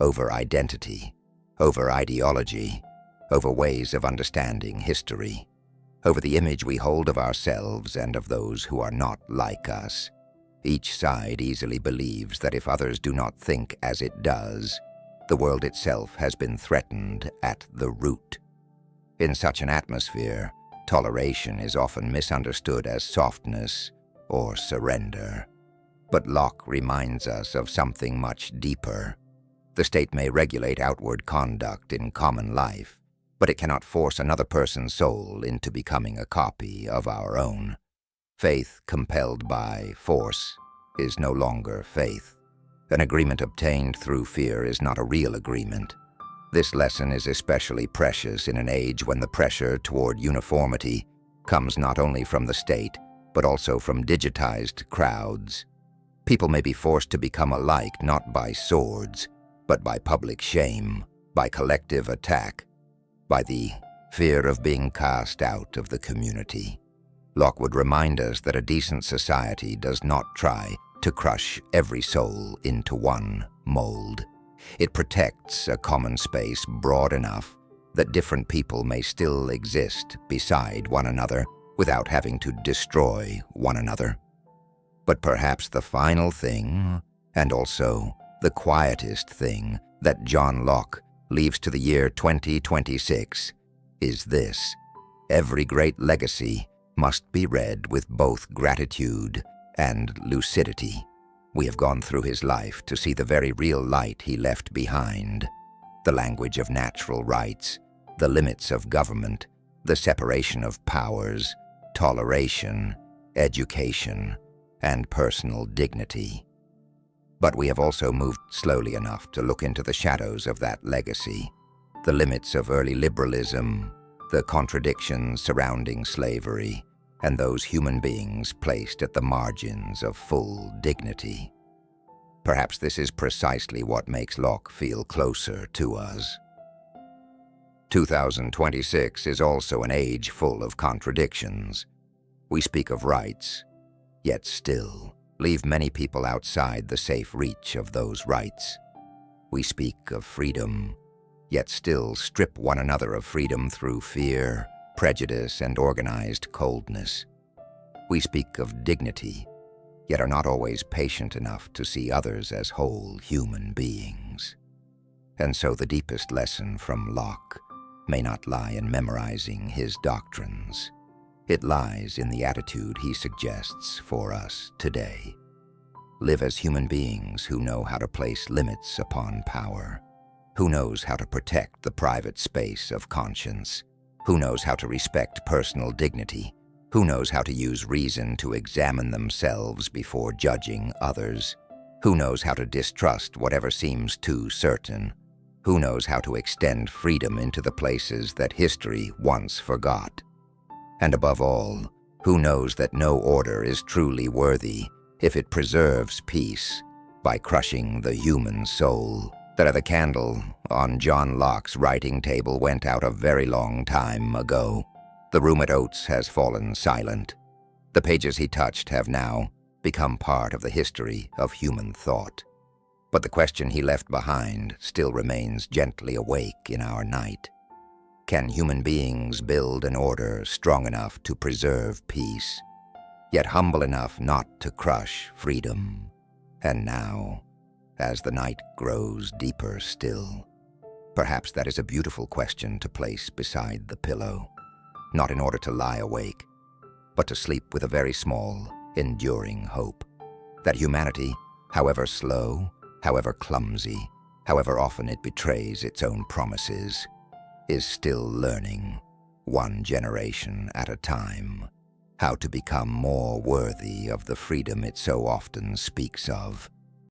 over identity, over ideology, over ways of understanding history, over the image we hold of ourselves and of those who are not like us. Each side easily believes that if others do not think as it does, the world itself has been threatened at the root. In such an atmosphere, toleration is often misunderstood as softness or surrender. But Locke reminds us of something much deeper. The state may regulate outward conduct in common life, but it cannot force another person's soul into becoming a copy of our own. Faith compelled by force is no longer faith. An agreement obtained through fear is not a real agreement. This lesson is especially precious in an age when the pressure toward uniformity comes not only from the state, but also from digitized crowds. People may be forced to become alike not by swords, but by public shame, by collective attack, by the fear of being cast out of the community. Locke would remind us that a decent society does not try to crush every soul into one mold. It protects a common space broad enough that different people may still exist beside one another without having to destroy one another. But perhaps the final thing, and also the quietest thing, that John Locke leaves to the year 2026 is this: every great legacy must be read with both gratitude and lucidity. We have gone through his life to see the very real light he left behind: the language of natural rights, the limits of government, the separation of powers, toleration, education, and personal dignity. But we have also moved slowly enough to look into the shadows of that legacy, the limits of early liberalism, the contradictions surrounding slavery, and those human beings placed at the margins of full dignity. Perhaps this is precisely what makes Locke feel closer to us. 2026 is also an age full of contradictions. We speak of rights, yet still leave many people outside the safe reach of those rights. We speak of freedom, yet still strip one another of freedom through fear, prejudice, and organized coldness. We speak of dignity, yet are not always patient enough to see others as whole human beings. And so the deepest lesson from Locke may not lie in memorizing his doctrines. It lies in the attitude he suggests for us today. Live as human beings who know how to place limits upon power, who knows how to protect the private space of conscience, who knows how to respect personal dignity, who knows how to use reason to examine themselves before judging others, who knows how to distrust whatever seems too certain, who knows how to extend freedom into the places that history once forgot. And above all, who knows that no order is truly worthy if it preserves peace by crushing the human soul. That the candle on John Locke's writing table went out a very long time ago. The room at Oates has fallen silent. The pages he touched have now become part of the history of human thought. But the question he left behind still remains gently awake in our night. Can human beings build an order strong enough to preserve peace, yet humble enough not to crush freedom? And now, as the night grows deeper still, perhaps that is a beautiful question to place beside the pillow, not in order to lie awake, but to sleep with a very small, enduring hope that humanity, however slow, however clumsy, however often it betrays its own promises, is still learning, one generation at a time, how to become more worthy of the freedom it so often speaks of.